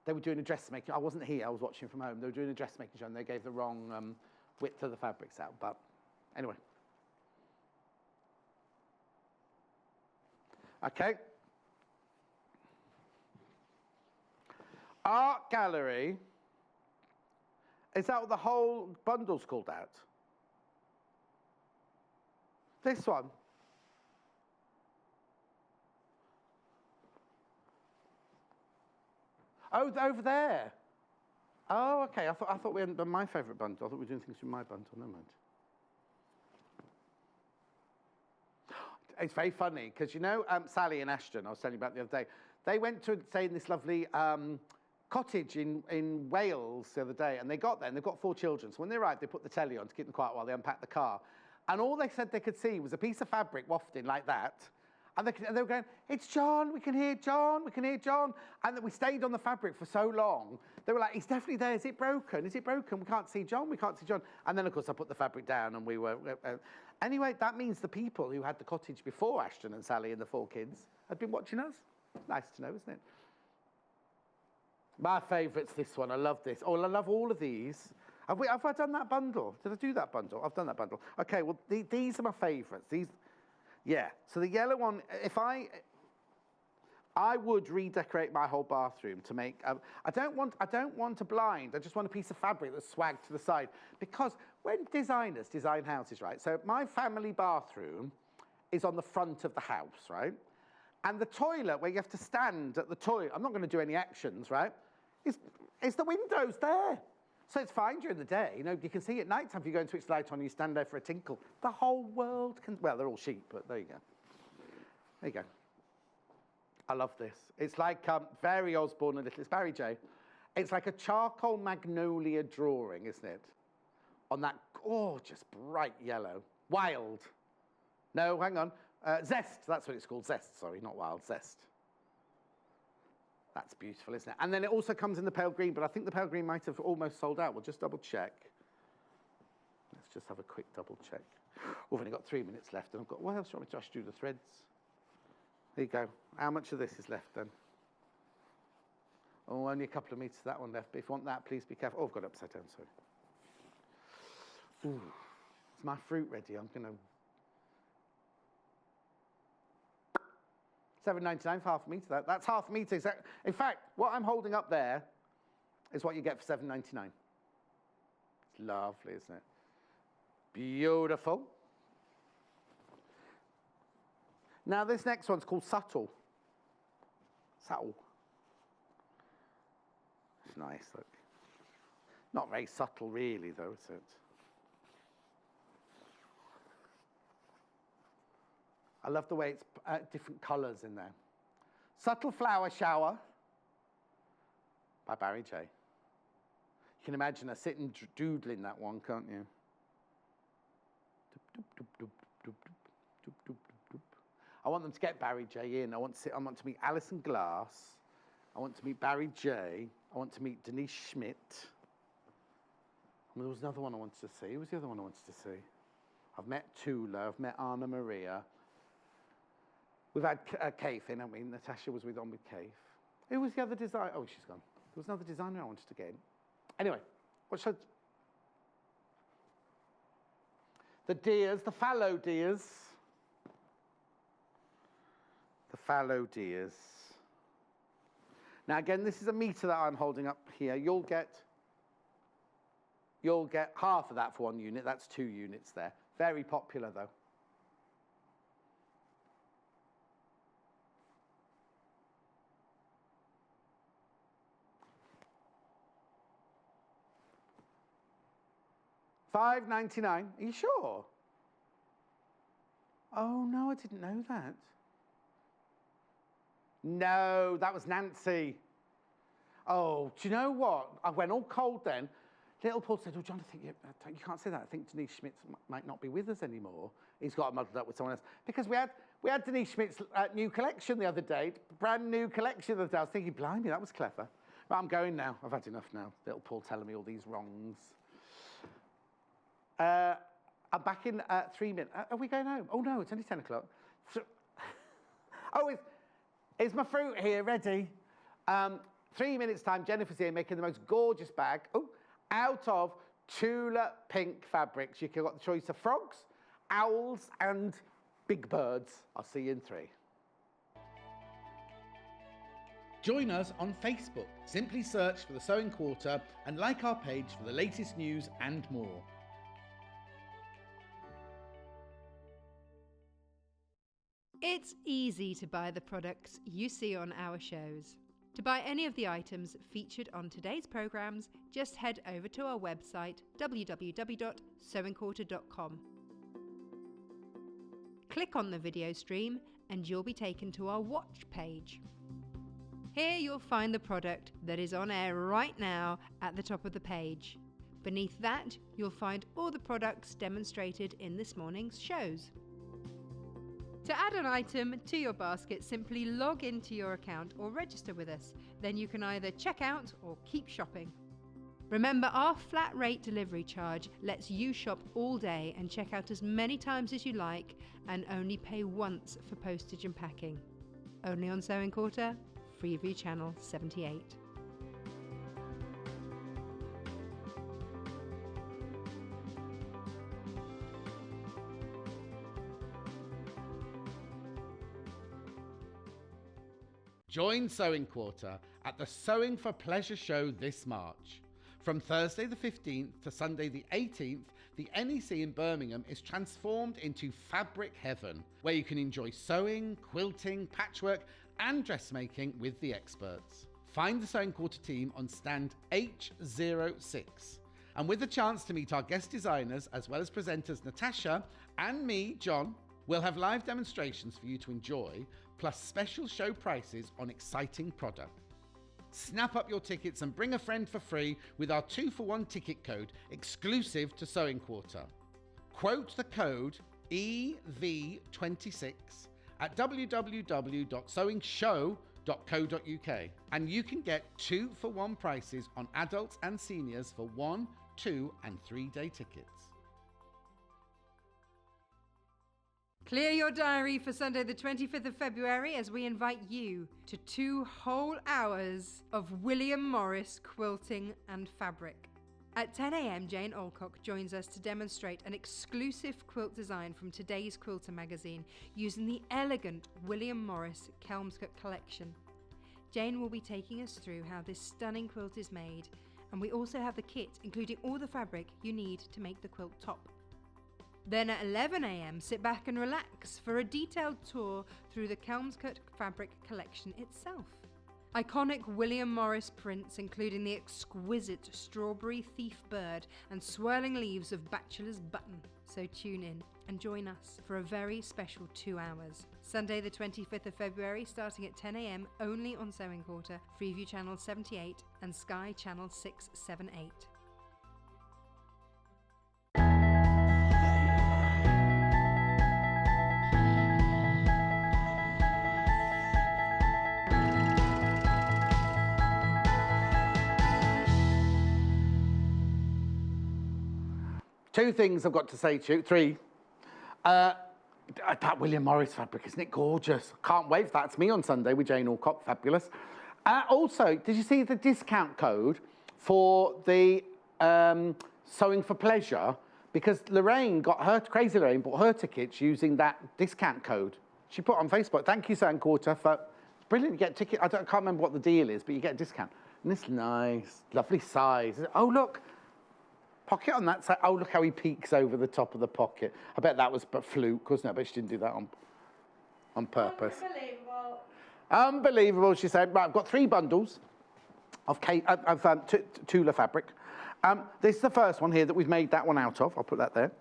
they were doing a dressmaking. I wasn't here, I was watching from home. They were doing a dressmaking show and they gave the wrong width of the fabrics out, but anyway. Okay. Art Gallery. Is that what the whole bundle's called out? This one. Oh, over there. Oh, okay. I thought we hadn't done my favourite bundle. I thought we were doing things from my bundle. Never mind. It's very funny because, you know, Sally and Ashton, I was telling you about the other day, they went to stay in this lovely cottage in Wales the other day, and they got there, and they've got 4 children. So when they arrived, they put the telly on to keep them quiet while they unpacked the car. And all they said they could see was a piece of fabric wafting like that. And they were going, it's John, we can hear John, we can hear John. And then we stayed on the fabric for so long. They were like, he's definitely there. Is it broken? Is it broken? We can't see John, we can't see John. And then, of course, I put the fabric down and we were... Anyway, that means the people who had the cottage before Ashton and Sally and the 4 kids had been watching us. Nice to know, isn't it? My favourite's this one. I love this. Oh, I love all of these. Have I done that bundle? Did I do that bundle? I've done that bundle. OK, well, these are my favourites. Yeah, so the yellow one, I would redecorate my whole bathroom to make, I don't want a blind, I just want a piece of fabric that's swagged to the side. Because when designers design houses, right, so my family bathroom is on the front of the house, right? And the toilet, where you have to stand at the toilet, I'm not going to do any actions, right, is the windows there. So it's fine during the day, nobody can see at night time if you go and switch the light on, you stand there for a tinkle. The whole world can, well, they're all sheep, but there you go. There you go. I love this. It's like very Osborne and Little, it's Barry J. It's like a charcoal magnolia drawing, isn't it? On that gorgeous bright yellow. Wild. No, hang on. Zest, that's what it's called. Zest, sorry, not wild, Zest. That's beautiful, isn't it? And then it also comes in the pale green, but I think the pale green might have almost sold out. We'll just double check. Let's just have a quick double check. We've only got 3 minutes left, and I've got, what else do you want me to do the threads? There you go. How much of this is left then? Oh, only a couple of meters of that one left, but if you want that, please be careful. Oh, I've got it upside down, sorry. Ooh, is my fruit ready? I'm gonna... $7.99 for half a metre. That's half a metre. In fact, what I'm holding up there is what you get for $7.99. It's lovely, isn't it? Beautiful. Now, this next one's called Subtle. Subtle. It's nice, look. Not very subtle, really, though, is it? I love the way it's different colours in there. Subtle Flower Shower by Barry J. You can imagine her sitting doodling that one, can't you? I want them to get Barry J in. I want to meet Alison Glass. I want to meet Barry J. I want to meet Denise Schmidt. And there was another one I wanted to see. Who was the other one I wanted to see? I've met Tula. I've met Anna Maria. We've had Kaffe in, haven't we? Natasha was on with Kaffe. Who was the other designer? Oh, she's gone. There was another designer I wanted to get in. Anyway, what should the deers, the fallow deers. The fallow deers. Now, again, this is a metre that I'm holding up here. You'll get half of that for 1 unit. That's 2 units there. Very popular, though. $5.99. Are you sure? Oh, no, I didn't know that. No, that was Nancy. Oh, do you know what? I went all cold then. Little Paul said, oh, John, I think you can't say that. I think Denise Schmidt might not be with us anymore. He's got muddled up with someone else. Because we had Denise Schmidt's new collection the other day, brand new collection the other day. I was thinking, blimey, that was clever. But I'm going now. I've had enough now. Little Paul telling me all these wrongs. I'm back in 3 minutes. Are we going home? Oh, no, it's only 10 o'clock. Oh, is my fruit here ready? 3 minutes' time, Jenniffer's here making the most gorgeous bag out of Tula Pink fabrics. You've got the choice of frogs, owls, and big birds. I'll see you in 3. Join us on Facebook. Simply search for The Sewing Quarter and like our page for the latest news and more. It's easy to buy the products you see on our shows. To buy any of the items featured on today's programmes, just head over to our website www.sewingquarter.com. Click on the video stream and you'll be taken to our watch page. Here you'll find the product that is on air right now at the top of the page. Beneath that, you'll find all the products demonstrated in this morning's shows. To add an item to your basket, simply log into your account or register with us. Then you can either check out or keep shopping. Remember, our flat rate delivery charge lets you shop all day and check out as many times as you like and only pay once for postage and packing. Only on Sewing Quarter, Freeview Channel 78. Join Sewing Quarter at the Sewing for Pleasure show this March. From Thursday the 15th to Sunday the 18th, the NEC in Birmingham is transformed into fabric heaven, where you can enjoy sewing, quilting, patchwork and dressmaking with the experts. Find the Sewing Quarter team on stand H06. And with the chance to meet our guest designers as well as presenters Natasha and me, John, we'll have live demonstrations for you to enjoy, plus special show prices on exciting product. Snap up your tickets and bring a friend for free with our 2-for-1 ticket code exclusive to Sewing Quarter. Quote the code EV26 at www.sewingshow.co.uk, and you can get 2-for-1 prices on adults and seniors for 1, 2 and 3 day tickets. Clear your diary for Sunday the 25th of February as we invite you to 2 whole hours of William Morris quilting and fabric. At 10 a.m, Jane Alcock joins us to demonstrate an exclusive quilt design from Today's Quilter magazine using the elegant William Morris Kelmscott collection. Jane will be taking us through how this stunning quilt is made, and we also have the kit including all the fabric you need to make the quilt top. Then at 11 a.m, sit back and relax for a detailed tour through the Kelmscott fabric collection itself. Iconic William Morris prints including the exquisite strawberry thief bird and swirling leaves of bachelor's button. So tune in and join us for a very special 2 hours. Sunday the 25th of February starting at 10 a.m. only on Sewing Quarter, Freeview Channel 78 and Sky Channel 678. Two things I've got to say to you. 3. That William Morris fabric, isn't it gorgeous? Can't wait for that. It's me on Sunday with Jane Alcock, fabulous. Also, did you see the discount code for the Sewing for Pleasure? Because Crazy Lorraine bought her tickets using that discount code. She put it on Facebook. Thank you, Sewing Quarter, for it's brilliant. You get a ticket. I can't remember what the deal is, but you get a discount. And it's nice, lovely size. Oh, look. Pocket on that side. Oh, look how he peeks over the top of the pocket. I bet that was a fluke, wasn't it? I bet she didn't do that on purpose. Unbelievable. Unbelievable, she said. Right, I've got 3 bundles of Tula fabric. This is the first one here that we've made that one out of. I'll put that there.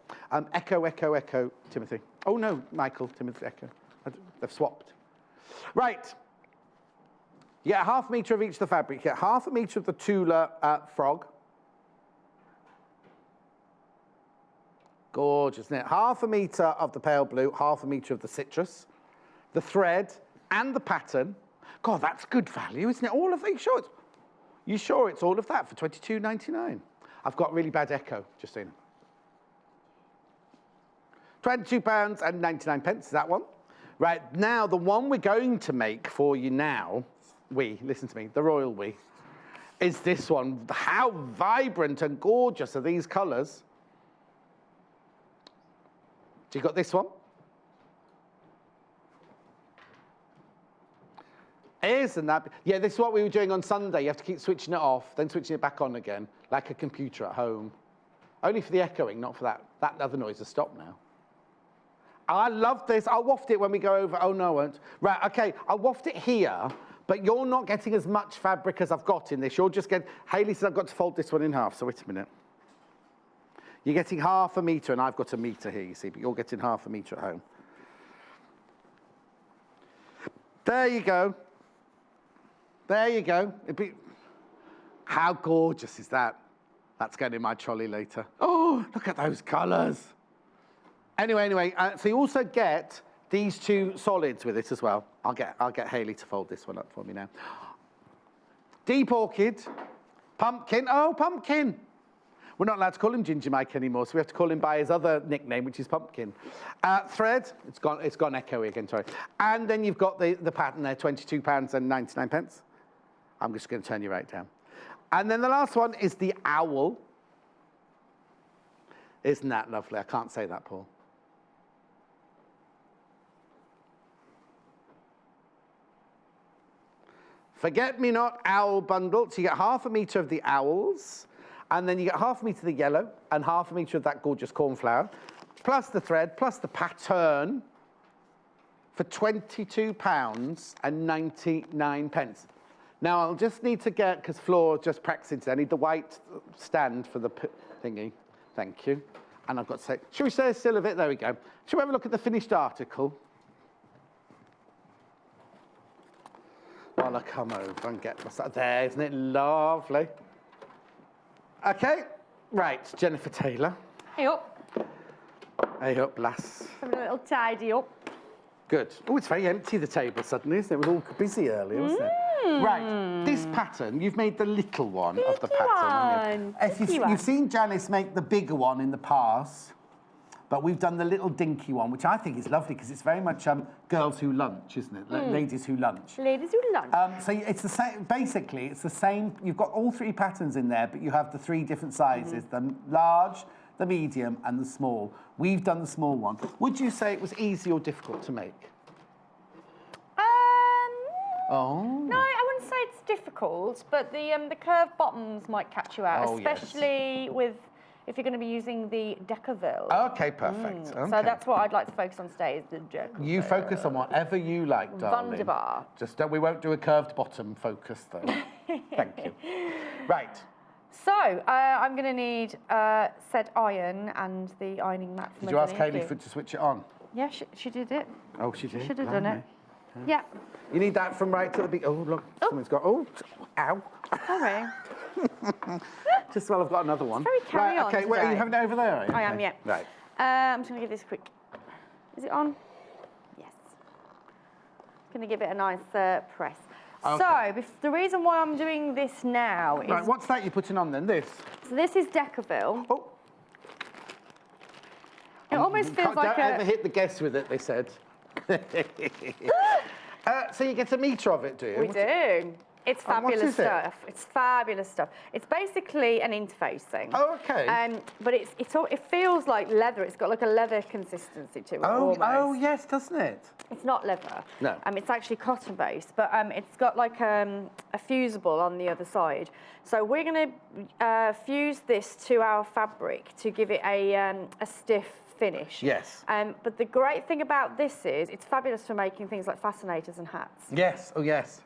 Echo, Echo, Echo, Timothy. Oh, no, Michael, Timothy, Echo. They've swapped. Right. You get 1/2 metre of each of the fabric. You get 1/2 metre of the Tula frog. Gorgeous, isn't it? 1/2 metre of the pale blue, 1/2 metre of the citrus, the thread, and the pattern. God, that's good value, isn't it? All of these, you sure it's all of that for £22.99? I've got really bad echo, just so you know. £22.99 is that one. Right, now the one we're going to make for you now, listen to me, the royal we, is this one. How vibrant and gorgeous are these colours? So you got this one. Isn't that? Yeah, this is what we were doing on Sunday. You have to keep switching it off, then switching it back on again, like a computer at home. Only for the echoing, not for that. That other noise has stopped now. I love this. I'll waft it when we go over. Oh, no, I won't. Right, OK, I'll waft it here, but you're not getting as much fabric as I've got in this. You're just getting... Hayley said I've got to fold this one in half, so wait a minute. You're getting 1/2 metre, and I've got a metre here, you see, but you're getting 1/2 metre at home. There you go. There you go. How gorgeous is that? That's going in my trolley later. Oh, look at those colours. Anyway, so you also get these 2 solids with it as well. I'll get Hayley to fold this one up for me now. Deep orchid, pumpkin. Oh, pumpkin. We're not allowed to call him Ginger Mike anymore, so we have to call him by his other nickname, which is Pumpkin. Thread, it's gone echoey again, sorry. And then you've got the pattern there, £22.99. I'm just going to turn you right down. And then the last one is the owl. Isn't that lovely? I can't say that, Paul. Forget-me-not owl bundle. So you get 1/2 metre of the owls. And then you get 1/2 metre of the yellow and 1/2 metre of that gorgeous cornflower, plus the thread, plus the pattern for £22.99. Now, I'll just need to get, because Flor just practicing today, I need the white stand for the thingy. Thank you. And I've got to say, should we stay still a bit? There we go. Should we have a look at the finished article? While I come over and get myself there, isn't it lovely? Okay, right, Jenniffer Taylor. Hey up. Hey up, lass. Having a little tidy up. Good. Oh, it's very empty, the table, suddenly, isn't it? It was all busy earlier, wasn't it? Right, this pattern, you've made the little one of the pattern, haven't you? You've seen Janice make the bigger one in the past, but we've done the little dinky one, which I think is lovely because it's very much girls who lunch, isn't it? Ladies who lunch. Ladies who lunch. So it's the same, basically, it's the same, you've got all 3 patterns in there, but you have the 3 different sizes, the large, the medium, and the small. We've done the small one. Would you say it was easy or difficult to make? Oh. No, I wouldn't say it's difficult, but the curved bottoms might catch you out, especially if you're going to be using the Decaville. Okay, perfect. Okay. So that's what I'd like to focus on today, is the Decaville. You focus on whatever you like, darling. Wunderbar. Just we won't do a curved bottom focus, though. Thank you. Right. So, I'm going to need said iron and the ironing mat. Did you ask Kaylee to switch it on? Yeah, she did it. Oh, she did? She should have done it. Yeah. You need that from right to the beginning. Oh, look, someone's got... Oh, ow. Sorry. Just while I've got another one. It's very carry on okay, wait, are you having it over there? I am, yeah. Right. I'm just going to give this a quick... Is it on? Yes. Going to give it a nice press. Okay. So, the reason why I'm doing this now is... Right, what's that you're putting on then? This? So this is Decaville. Oh. It almost feels like Don't ever hit the guests with it, they said. So you get a metre of it, do you? We do. It's fabulous stuff. It? It's fabulous stuff. It's basically an interfacing. Oh, okay. But it feels like leather. It's got like a leather consistency to it. Oh, yes, doesn't it? It's not leather. No. It's actually cotton based, but it's got like a fusible on the other side. So we're going to fuse this to our fabric to give it a stiff finish. Yes. But the great thing about this is it's fabulous for making things like fascinators and hats. Yes. Oh, yes.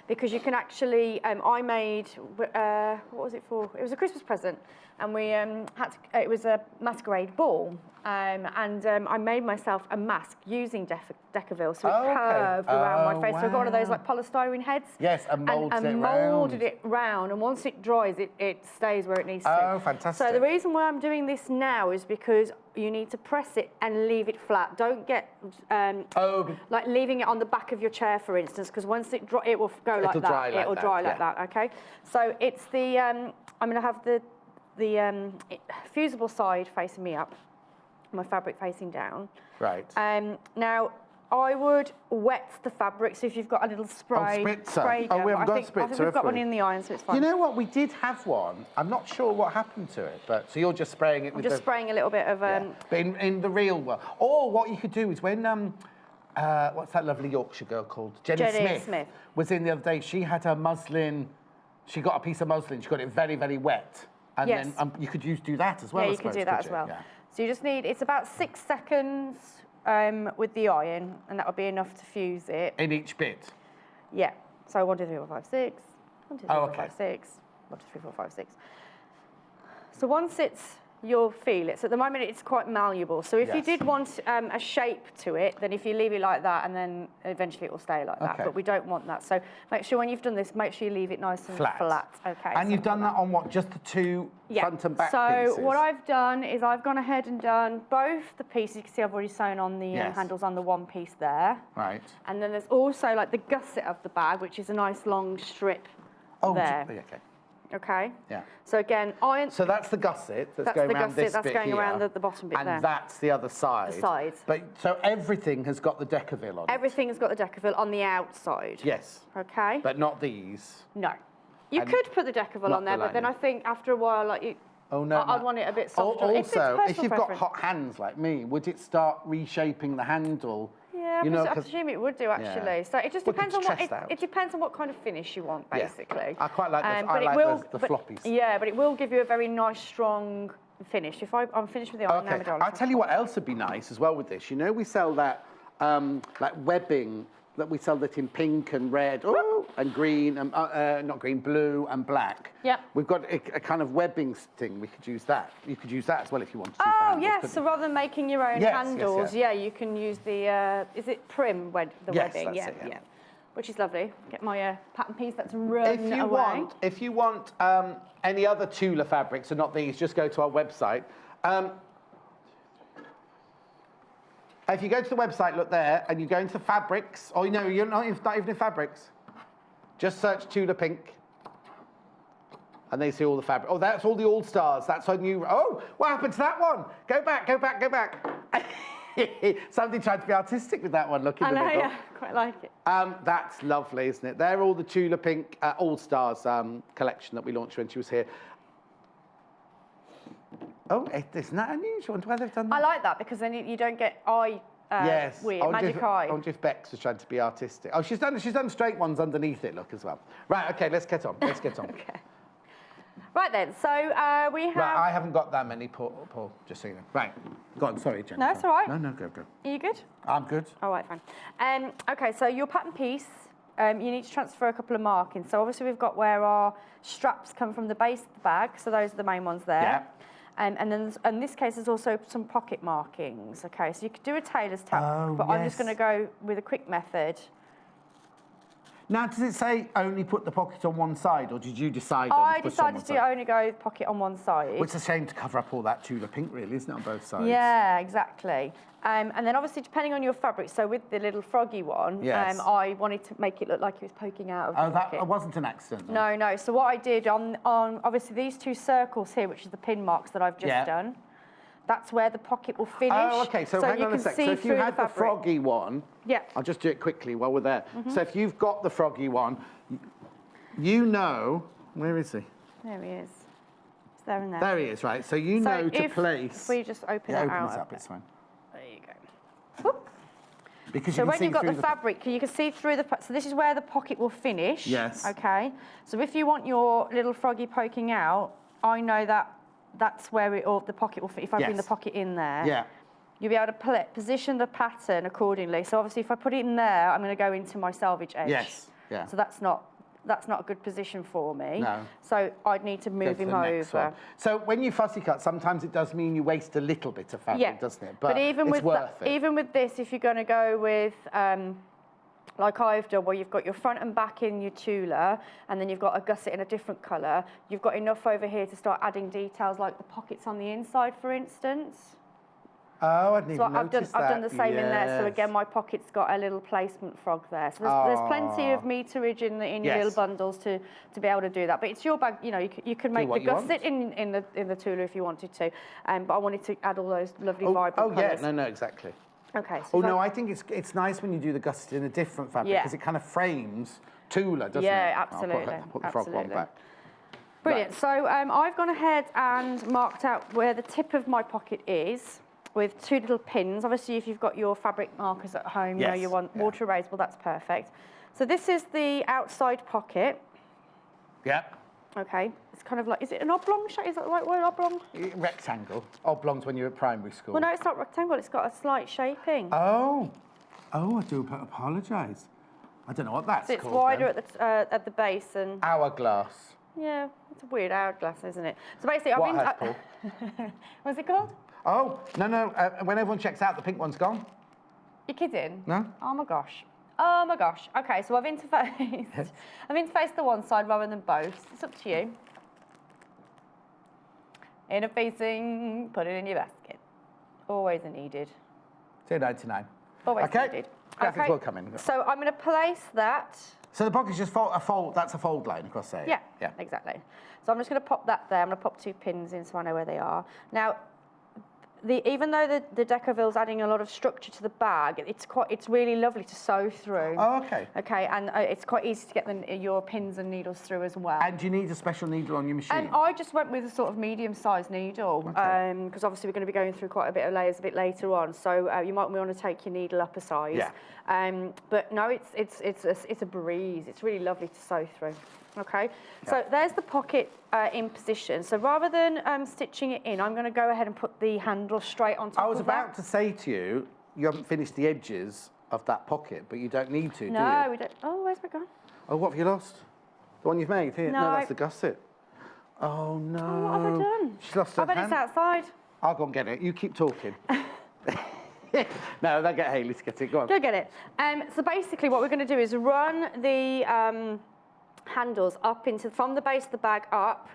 Because you can actually, I made, what was it for? It was a Christmas present, and we it was a masquerade ball, and I made myself a mask using Decaville, so it curved around my face. So I got one of those like polystyrene heads. Yes, and moulded it round, and once it dries, it stays where it needs to. Oh, fantastic. So the reason why I'm doing this now is because you need to press it and leave it flat. Don't get like leaving it on the back of your chair, for instance, because once it dries, it will go like that. It'll dry like that. Okay. So it's the I'm going to have the fusible side facing me up, my fabric facing down. Right. Now I would wet the fabric. So if you've got a little spray, spritzer. Oh, we haven't got a spritzer. I think we've got one in the iron, so it's fine. You know what? We did have one. I'm not sure what happened to it, but so you're just spraying it with just spraying a little bit of. But in the real world, or what you could do is when what's that lovely Yorkshire girl called? Jenny Smith was in the other day. She had her muslin. She got a piece of muslin. She got it very, very wet, and then you could do that as well. Yeah, you could do that as well. Yeah. So you just need. It's about 6 seconds. With the iron, and that would be enough to fuse it. In each bit? Yeah. So 1, 2, 3, 4, 5, 6. 1, 2, 3, 4, 5, 6. 1, 2, 3, 4, 5, 6. So once you'll feel it. So at the moment it's quite malleable. So if you did want a shape to it, then if you leave it like that, and then eventually it will stay like that. But we don't want that. So make sure when you've done this, make sure you leave it nice and flat. Okay. And you've done that on what? Just the 2 front and back pieces? So what I've done is I've gone ahead and done both the pieces. You can see I've already sewn on the handles on the one piece there. Right. And then there's also like the gusset of the bag, which is a nice long strip there. Okay. Okay. Yeah. So again, iron. So that's the gusset that's going around this bit going around the bottom bit there. And that's the other side. The side. But so everything has got the Decaville on it. Everything's got the Decaville on the outside. Yes. Okay. But not these. No. You could put the Decaville on there, but then I think after a while, like you. Oh no. I'd want it a bit softer. Also, if you've got hot hands like me, would it start reshaping the handle? Yeah, I presume it would do actually. Yeah. So it just depends on it depends on what kind of finish you want, basically. I quite like the floppies. Yeah, but it will give you a very nice, strong finish. If I'm finished with the iron now, my darling. I'll tell you what else would be nice as well with this. You know, we sell that like webbing. That we sell that in pink and red, and green, and not green, blue and black. Yeah. We've got a kind of webbing thing. We could use that. You could use that as well if you wanted to. Oh yes. So rather than making your own handles, you can use the. Is it prim the webbing? Yeah. Which is lovely. Get my pattern piece that's run away. If you want any other Tula fabrics and not these, just go to our website. If you go to the website, look there, and you go into fabrics, or no, you're not even in fabrics. Just search Tula Pink. And they see all the fabric. Oh, that's all the All-Stars. That's our new... Oh, what happened to that one? Go back, go back, go back. Somebody tried to be artistic with that one. Look in the middle. Yeah, quite like it. That's lovely, isn't it? They're all the Tula Pink All-Stars collection that we launched when she was here. Oh, isn't that unusual? Why they've done that? I like that because then you don't get yes. weird, magic eye. I wonder if Bex was trying to be artistic. Oh, she's done straight ones underneath it, look, as well. Right, OK, let's get on. Let's get on. Okay. Right then, so we have... Right, I haven't got that many, Paul, just so you know. Right, go on, sorry, Jennifer. No, it's all right. No, go. Are you good? I'm good. All right, fine. OK, so your pattern piece, you need to transfer a couple of markings. So obviously we've got where our straps come from the base of the bag, so those are the main ones there. Yeah. And then in this case, there's also some pocket markings. OK, so you could do a tailor's tack, but I'm just going to go with a quick method. Now, does it say only put the pocket on one side, or did you decide I decided to only go pocket on one side. Well, it's a shame to cover up all that Tula Pink, really, isn't it, on both sides? Yeah, exactly. And then obviously, depending on your fabric, so with the little froggy one, yes. I wanted to make it look like it was poking out of the pocket. That wasn't an accident, then? No, no. So what I did on obviously these two circles here, which is the pin marks that I've just done, that's where the pocket will finish. Oh, OK, so hang on a sec. So if you had the froggy one, I'll just do it quickly while we're there. So if you've got the froggy one, you know... Where is he? There he is. It's there and there. There he is, right. So you know to place... If we just open it out. Open this up, it's fine. There you go. Whoop. Because so you can when see you've got through the fabric, you can see through the... So this is where the pocket will finish. Yes. OK. So if you want your little froggy poking out, I know that that's where the pocket will fit. If I bring the pocket in there, you'll be able to position the pattern accordingly. So obviously, if I put it in there, I'm going to go into my selvage edge. Yes. Yeah. So that's not a good position for me. No. So I'd need to move him over. So when you fussy cut, sometimes it does mean you waste a little bit of fabric, doesn't it? But even it's with worth it. Even with this, if you're going to go with like I've done, where you've got your front and back in your Tula, and then you've got a gusset in a different colour, you've got enough over here to start adding details like the pockets on the inside, for instance. Oh, I didn't even notice that. I've done the same in there. So again, my pocket's got a little placement frog there. So there's plenty of meterage in your little bundles to be able to do that. But it's your bag. You know, you can make the gusset in the Tula if you wanted to. But I wanted to add all those lovely vibrant colours. No, exactly. Okay. So I think it's nice when you do the gusset in a different fabric because it kind of frames Tula, doesn't it? Yeah, absolutely. I'll put the frog one back. Brilliant. Right. So I've gone ahead and marked out where the tip of my pocket is with two little pins. Obviously, if you've got your fabric markers at home, you know you want water erasable, that's perfect. So this is the outside pocket. Yep. Okay. It's kind of like, is it an oblong shape? Is that the right word, oblong? Rectangle. Oblongs when you're at primary school. Well, no, it's not rectangle. It's got a slight shaping. Oh, I do apologise. I don't know what that's called. So it's wider at the base and... Hourglass. Yeah, it's a weird hourglass, isn't it? So basically, Paul? What's it called? Oh, no. When everyone checks out, the pink one's gone. You're kidding? No. Oh my gosh. Okay, so I've interfaced the one side rather than both. It's up to you. Interfacing, put it in your basket. Always a needed. $2.99. Always needed. Graphics will come in. So I'm going to place that. So the pocket's just a fold. That's a fold line across there. Yeah, exactly. So I'm just going to pop that there. I'm going to pop two pins in so I know where they are. Now, even though the Decoville's adding a lot of structure to the bag, it's really lovely to sew through. Oh, okay. Okay, and it's quite easy to get your pins and needles through as well. And do you need a special needle on your machine? I just went with a sort of medium-sized needle, because obviously we're going to be going through quite a bit of layers a bit later on. So you might want to take your needle up a size. Yeah. But no, it's a breeze. It's really lovely to sew through. Okay, so there's the pocket in position. So rather than stitching it in, I'm going to go ahead and put the handle straight on top of that. I was about to say to you, you haven't finished the edges of that pocket, but you don't need to, do you? No, we don't. Oh, where's my gun? Oh, what have you lost? The one you've made? Here? No, that's the gusset. Oh, no. Oh, what have I done? She's lost her hand. I bet it's outside. I'll go and get it. You keep talking. No, they'll get Hayley to get it. Go on. Go get it. So basically what we're going to do is run the handles up from the base of the bag up,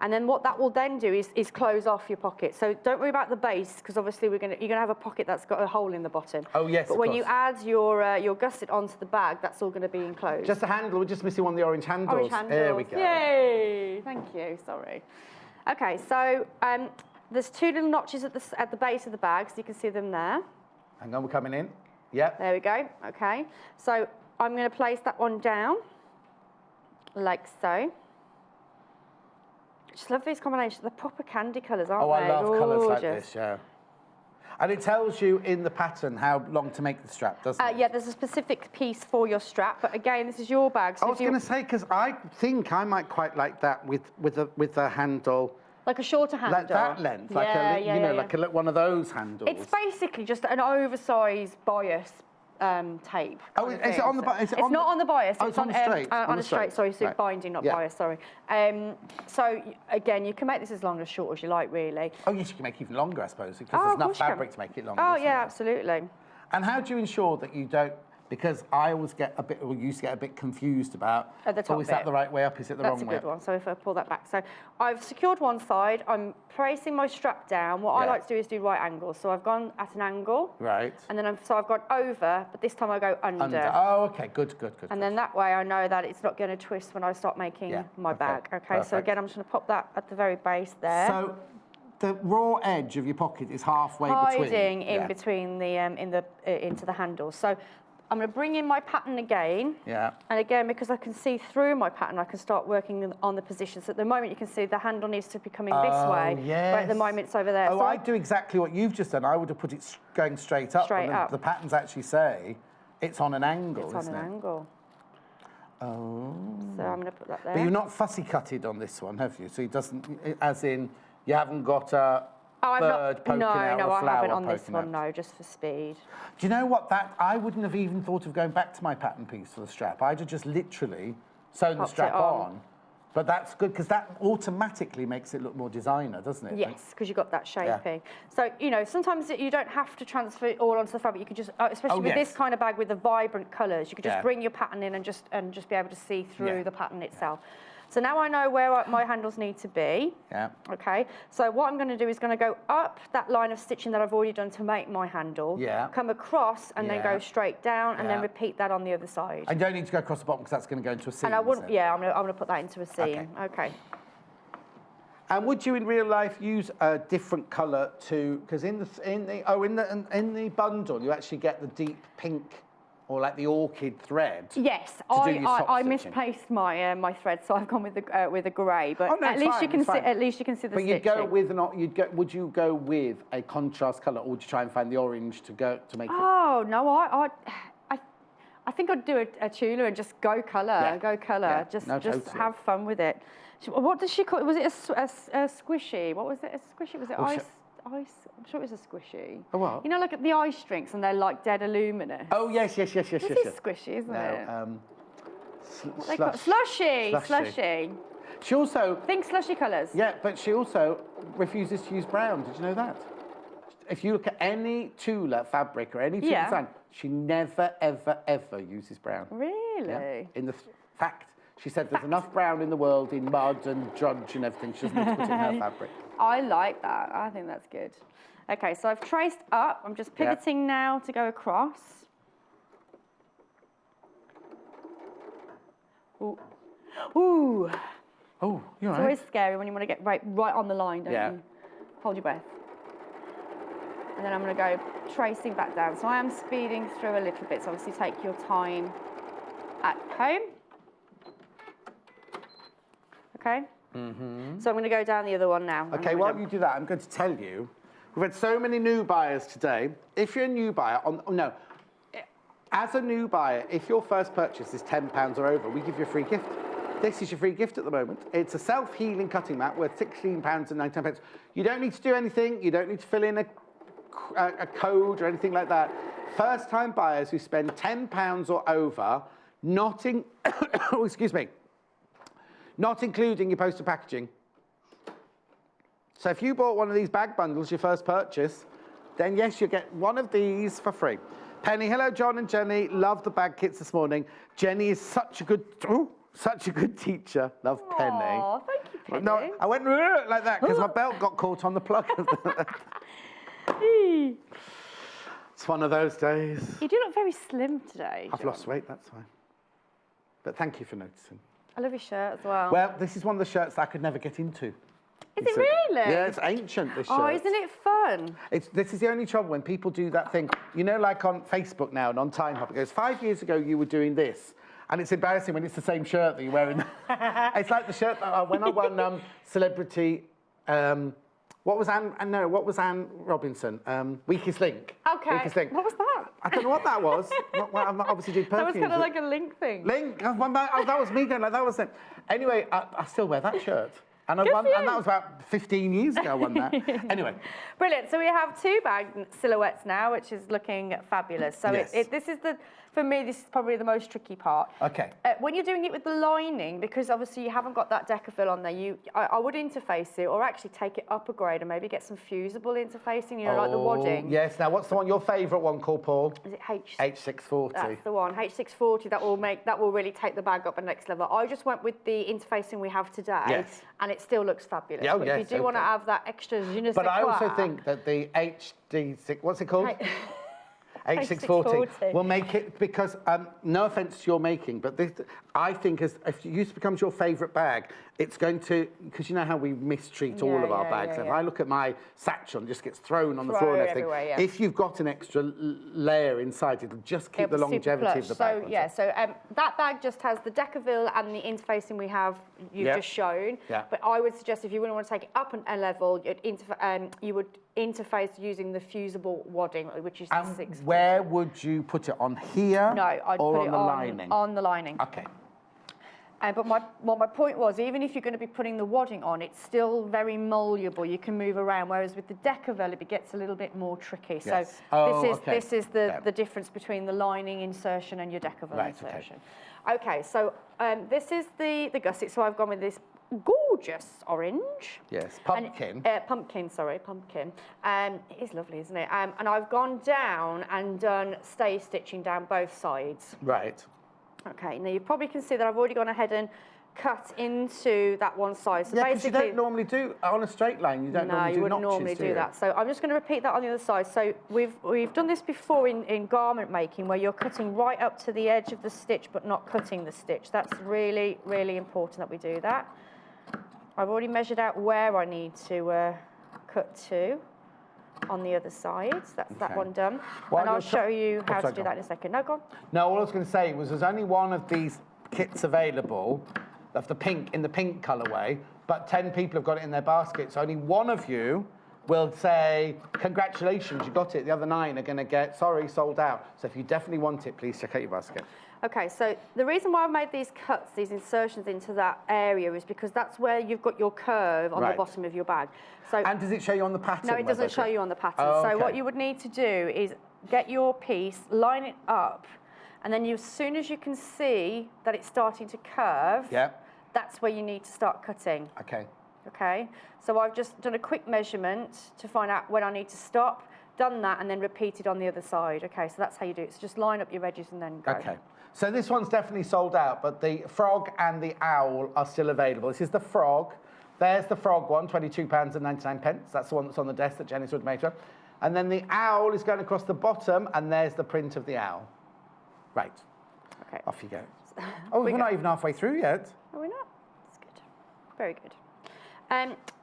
And then what that will then do is close off your pocket. So don't worry about the base, because obviously you're gonna have a pocket that's got a hole in the bottom. Oh, yes, But of when course. you add your gusset onto the bag, that's all gonna be enclosed. Just a handle, we're just missing one of the orange handles. Orange handles. There we go. Yay! Thank you, sorry. Okay, so there's 2 little notches at the base of the bag, so you can see them there. Hang on, we're coming in. Yep. There we go, okay. So I'm gonna place that one down, like so. I just love these combinations, the proper candy colours, aren't Oh, they? I love colours like Gorgeous. this, yeah. And it tells you in the pattern how long to make the strap, doesn't it? Yeah, there's a specific piece for your strap, but again, this is your bag. So I was going to say, because I think I might quite like that with a handle. like a shorter handle. Like that length, like like one of those handles. It's basically just an oversized bias tape. Oh, kind of is it thing. on the bias? It's not on the bias. Oh, it's on the straight. On a straight. Sorry, so Right. binding, not Yeah. bias. Sorry. So again, you can make this as long or as short as you like, really. Oh, yes, you can make it even longer, I suppose, because Oh, there's of enough course you can. fabric to make it longer. Oh isn't yeah, there? absolutely. And how do you ensure that you don't? Because I always get a bit, or used to get a bit confused about. At the top is that bit. the right way up? Is it the That's wrong a way good up? one. So if I pull that back, so I've secured one side. I'm placing my strap down. What I Yeah. like to do is do right angles. So I've gone at an angle, Right. and then I've gone over, but this time I go under. Oh, okay. Good. And then that way I know that it's not going to twist when I start making Yeah, my okay, bag. Okay, so perfect. again, I'm just going to pop that at the very base there. So the raw edge of your pocket is halfway hiding between. in Yeah. between the into the handles. So I'm going to bring in my pattern again. Yeah. And again, because I can see through my pattern, I can start working on the position. So at the moment, you can see the handle needs to be coming this way. Yes. But at the moment, it's over there. Oh, So I do exactly what you've just done. I would have put it going straight up. Straight and up. The patterns actually say it's on an angle, It's on isn't an it? angle. Oh. So I'm going to put that there. But you've not fussy cutted on this one, have you? So it doesn't, as in, you haven't got a bird poking out or a I flower haven't on this poking one, out. no, just for speed. Do you know what I wouldn't have even thought of going back to my pattern piece for the strap. I'd have just literally sewn the Popped it strap on. on. But that's good, because that automatically makes it look more designer, doesn't it? Yes, because you've got that shaping. So, you know, sometimes you don't have to transfer it all onto the fabric. You could just, especially with yes. this kind of bag with the vibrant colours, you could just Yeah. bring your pattern in and just be able to see through Yeah. the pattern itself. So now I know where my handles need to be. Yeah. Okay, so what I'm going to do is going to go up that line of stitching that I've already done to make my handle. Yeah. Come across and then Yeah. go straight down and then Yeah. repeat that on the other side. I don't need to go across the bottom because that's going to go into a seam. And I wouldn't, isn't it? yeah, I'm going to put that into a seam. Okay. And would you in real life use a different colour to? Because in the bundle you actually get the deep pink or like the orchid thread. Yes, to do your sock I stitching. misplaced my my thread, so I've gone with the grey. But Oh, no, at it's least fine, you can it's see fine. at least you can see the But you'd stitching. go with would you go with a contrast colour, or would you try and find the orange to make it? Oh no, I think I'd do a Tula and just go colour, Yeah. just No, just totally. have fun with it. What does she call it? Was it a squishy? What was it? A squishy? Was it ice? Ice? I'm sure it was a squishy. A what? You know, like the ice drinks, and they're like dead luminous. Oh yes. This is squishy, isn't it? No, What they call it? Slushy. She also, Think slushy colours. yeah, but she also refuses to use brown. Did you know that? If you look at any Tula fabric or any Tula Yeah. design, she never, ever, ever uses brown. Really? Yeah. In the fact, she said there's enough brown in the world in mud and drudge and everything. She doesn't need to put it in her fabric. I like that. I think that's good. Okay, so I've traced up. I'm just pivoting now to go across. Ooh. Ooh. Oh, you're It's right. always scary when you want to get right on the line, don't Yeah. you? Hold your breath. And then I'm going to go tracing back down. So I am speeding through a little bit. So obviously take your time at home. Okay? So I'm going to go down the other one now. Okay, while you do that, I'm going to tell you, we've had so many new buyers today. If you're a new buyer, as a new buyer, if your first purchase is £10 or over, we give you a free gift. This is your free gift at the moment. It's a self-healing cutting mat worth £16.99. You don't need to do anything. You don't need to fill in a code or anything like that. First-time buyers who spend £10 or over, not including your postal packaging. So if you bought one of these bag bundles, your first purchase, then yes, you get one of these for free. Penny, hello, John and Jenny. Love the bag kits this morning. Jenny is such a good teacher. Love Penny. Oh, thank you, Did No, you? I went like that because my belt got caught on the plug. It's one of those days. You do look very slim today. I've John. lost weight, that's fine. But thank you for noticing. I love your shirt as well. Well, this is one of the shirts that I could never get into. Is it really? Yeah, it's ancient, this shirt. Oh, isn't it fun? This is the only trouble when people do that thing, you know, like on Facebook now and on Time Hop, it goes, 5 years ago you were doing this. And it's embarrassing when it's the same shirt that you're wearing. It's like the shirt that when I won Celebrity, what was Anne Robinson? Weakest Link. Okay. Weakest Link. What was that? I don't know what that was. I obviously did perfumes. That was kind of like a link thing. Link. That was me going like that was it. Anyway, I still wear that shirt. And, and that was about 15 years ago I won that. Anyway. Brilliant. So we have 2 bag silhouettes now, which is looking fabulous. So Yes. for me, this is probably the most tricky part. Okay. When you're doing it with the lining, because obviously you haven't got that decafill on there, I would interface it, or actually take it up a grade and maybe get some fusible interfacing, you know, like the wadding. Yes. Now, what's the one? Your favourite one called, Paul? Is it H640. That's the one. H640. That will really take the bag up the next level. I just went with the interfacing we have today, Yes. and it still looks fabulous. Yeah, but if you do want to have that extra je ne sais But I quoi, also think that the HD6, what's it called? H640 will make it, because no offence to your making, but this, I think if this becomes your favourite bag, it's going to, because you know how we mistreat all of our bags. If I look at my satchel, it just gets thrown on the floor and everything. Everywhere, If you've got an extra layer inside, it'll just keep the longevity of the bag. So that bag just has the decafill and the interfacing we have you've just shown. Yeah. But I would suggest if you wouldn't want to take it up a level, you would interface using the fusible wadding, which is the 6. Where would you put it? On here? No, I'd or put on it the lining? on the lining. Okay. But my point was, even if you're going to be putting the wadding on, it's still very malleable. You can move around, whereas with the decafill, it gets a little bit more tricky. Yes. So this is the difference between the lining insertion and your decafill insertion. Okay, so this is the gusset. So I've gone with this gorgeous orange. Yes, pumpkin. Pumpkin. It is lovely, isn't it? And I've gone down and done stay stitching down both sides. Right. Okay, now you probably can see that I've already gone ahead and cut into that one side. So Yeah, because basically, you don't normally do, on a straight line, you don't normally do notches, wouldn't normally do you? that. So I'm just going to repeat that on the other side. So we've done this before in garment making, where you're cutting right up to the edge of the stitch, but not cutting the stitch. That's really, really important that we do that. I've already measured out where I need to cut to on the other side. So that's that one done. Well, and I'll show you how to do that in a second. No, go on. No, all I was going to say was there's only one of these kits available of the pink, in the pink colourway, but 10 people have got it in their basket. So only one of you will say, congratulations, you got it. The other 9 are going to get, sorry, sold out. So if you definitely want it, please check out your basket. Okay, so the reason why I've made these cuts, these insertions into that area, is because that's where you've got your curve on the bottom of your bag. So, and does it show you on the pattern? No, it doesn't show you on the pattern. Oh, okay. So what you would need to do is get your piece, line it up, and then as soon as you can see that it's starting to curve, that's where you need to start cutting. Okay. Okay, so I've just done a quick measurement to find out when I need to stop, done that, and then repeated on the other side. Okay, so that's how you do it. So just line up your edges and then go. Okay. So this one's definitely sold out, but the frog and the owl are still available. This is the frog. There's the frog one, £22.99. That's the one that's on the desk that Jenny's would make. And then the owl is going across the bottom, and there's the print of the owl. Right. Okay. Off you go. Oh, we're not even halfway through yet. Are we not? That's good. Very good.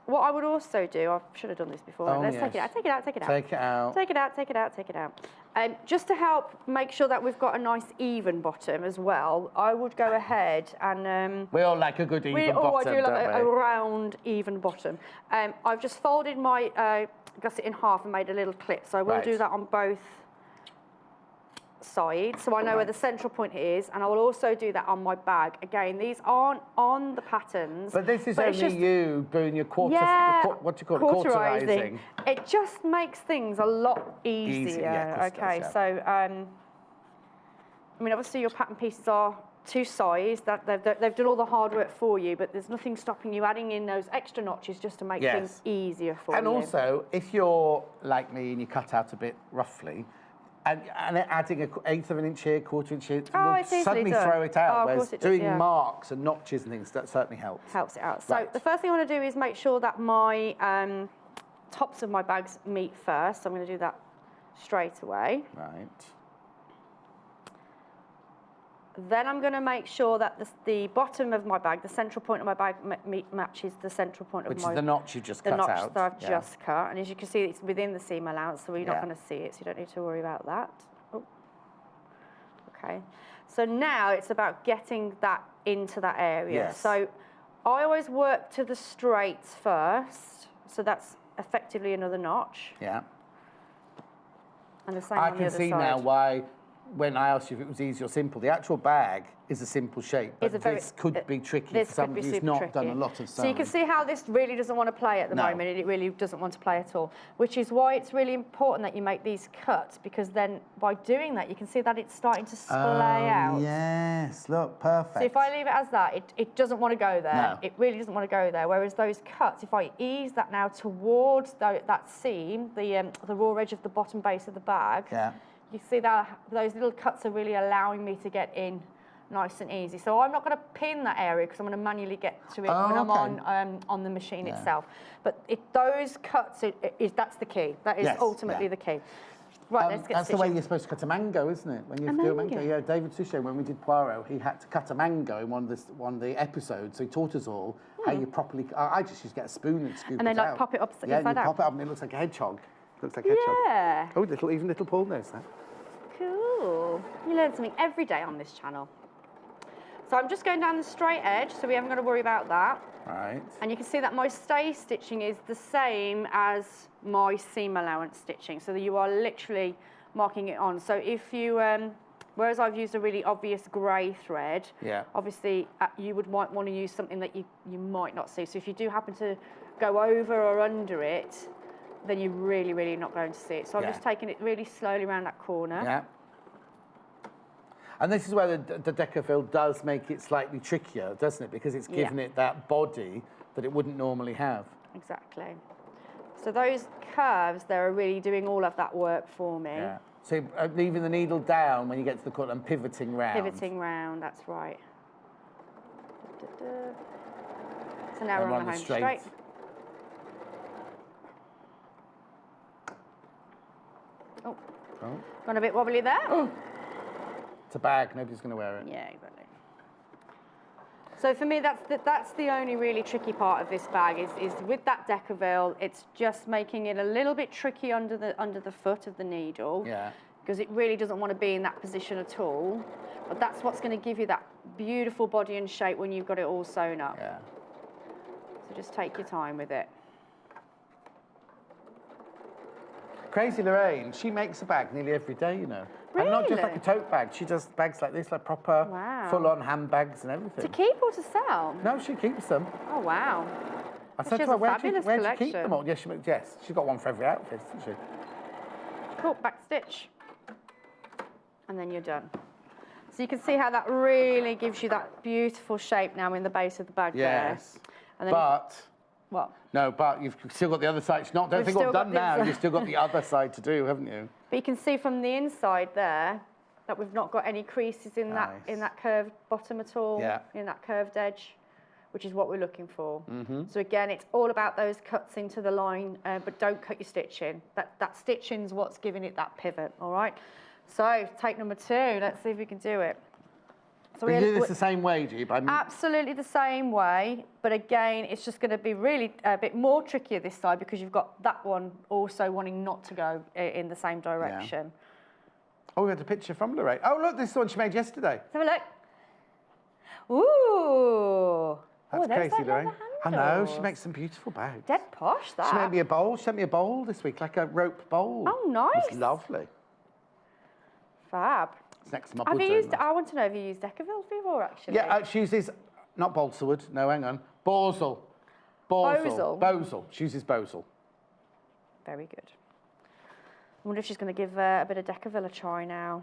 What I would also do, I should have done this before. Oh, Let's yes. take it out, take it out, take it out. Take it out. Take it out, take it out, take it out. Just to help make sure that we've got a nice even bottom as well, I would go ahead and... we all like a good even bottom, I do like don't a we? round, even bottom. I've just folded my gusset in half and made a little clip, so I will do that on both sides, so I know where the central point is, and I will also do that on my bag. Again, these aren't on the patterns. But this is only you doing your quarter, what do you call it, quarterizing. It just makes things a lot easier. Yeah, okay, so, I mean, obviously your pattern pieces are 2 size, that they've done all the hard work for you, but there's nothing stopping you adding in those extra notches just to make things easier for you. And also, if you're like me and you cut out a bit roughly, And adding an eighth of an inch here, quarter inch here, Oh, will it's easily suddenly done. throw it out. Oh, of whereas course it does, doing yeah. marks and notches and things, that certainly helps. Helps it out. So Right. the first thing I want to do is make sure that my tops of my bags meet first. So I'm going to do that straight away. Right. Then I'm going to make sure that the bottom of my bag, the central point of my bag, matches the central point of Which my... is the notch you just cut the out. notch that I've Yeah. just cut. And as you can see, it's within the seam allowance, so you're not Yeah. going to see it, so you don't need to worry about that. Oh. Okay. So now it's about getting that into that area. Yes. So I always work to the straights first. So that's effectively another notch. Yeah. And the same I on the can other see side. now why, when I asked you if it was easy or simple, the actual bag is a simple shape, but It's a very- this could be tricky This for could somebody be who's super not tricky. done a lot of So sewing. you can see how this really doesn't want to play at the No. moment. It really doesn't want to play at all, which is why it's really important that you make these cuts, because then by doing that, you can see that it's starting to splay out. Yes, look, perfect. So if I leave it as that, it doesn't want to go there. No. It really doesn't want to go there. Whereas those cuts, if I ease that now towards that seam, the raw edge of the bottom base of the bag, Yeah. you see that those little cuts are really allowing me to get in nice and easy. So I'm not going to pin that area because I'm going to manually get to it Oh, when okay. I'm on the machine Yeah. itself. But those cuts, that's the key. That is Yes, ultimately yeah. the key. Right, let's get That's the way stitching. you're supposed to cut a mango, isn't it? When you A do a mango? mango. Yeah, David Suchet, when we did Poirot, he had to cut a mango in one of the episodes. So he taught us all how you properly. I just used to get a spoon and scoop And then, it like, out. pop it up Yeah, inside and you out. pop it up and it looks like a hedgehog. Looks like a hedgehog. Yeah. Oh, little Paul knows that. Cool. You learn something every day on this channel. So I'm just going down the straight edge, so we haven't got to worry about that. Right. And you can see that my stay stitching is the same as my seam allowance stitching. So that you are literally marking it on. So if you, whereas I've used a really obvious grey thread, Yeah. obviously you would might want to use something that you might not see. So if you do happen to go over or under it, then you're really not going to see it. So I'm Yeah. just taking it really slowly around that corner. Yeah. And this is where the Decafil does make it slightly trickier, doesn't it? Because it's given it that body that it wouldn't normally have. Exactly. So those curves, they're really doing all of that work for me. Yeah. So leaving the needle down when you get to the corner and pivoting round. Pivoting round, that's right. So now And we're run on the the home straight. straight. Oh, Oh. gone a bit wobbly there. It's a bag, nobody's going to wear it. Yeah, exactly. So for me, that's the only really tricky part of this bag is with that Decaville, it's just making it a little bit tricky under the foot of the needle. Yeah. Because it really doesn't want to be in that position at all. But that's what's going to give you that beautiful body and shape when you've got it all sewn up. Yeah. So just take your time with it. Crazy Lorraine, she makes a bag nearly every day, you know. And not just like a Really? tote bag, she does bags like this, like proper Wow. full-on handbags and everything. To keep or to sell? No, she keeps them. Oh, wow. I She said has to her, a where'd you fabulous keep collection. them all? Yes, she's got one for every outfit, hasn't she? Cool, back stitch. And then you're done. So you can see how that really gives you that beautiful shape now in the base of the bag Yes. there. And then what? No, but you've still got the other side. Don't We've think what still I've got done the now. inside. You've still got the other side to do, haven't you? But you can see from the inside there that we've not got any creases in Nice. that curved bottom at all, Yeah. in that curved edge, which is what we're looking for. Mm-hmm. So again, it's all about those cuts into the line, but don't cut your stitching. That stitching's what's giving it that pivot, all right? So take number 2, let's see if we can do it. So You do this the same way, do you? absolutely the same way, but again, it's just going to be really a bit more trickier this side because you've got that one also wanting not to go in the same direction. Oh, we had a picture from Lorraine. Oh, look, this is the one she made yesterday. Let's have a look. Ooh. That's there's crazy, that leather Lorraine. I know, she handles. makes some beautiful bags. Dead posh, that. She made me a bowl. She sent me a bowl this week, like a rope bowl. Oh, nice. It's lovely. Fab. It's next to my Have you butter, used, isn't it? I want to know if you used Decaville before, actually. Yeah, she uses, not balsa-wood, no, hang on. Borsal. Bosal? Bosal. She uses Bosal. Very good. I wonder if she's going to give a bit of Decaville a try now.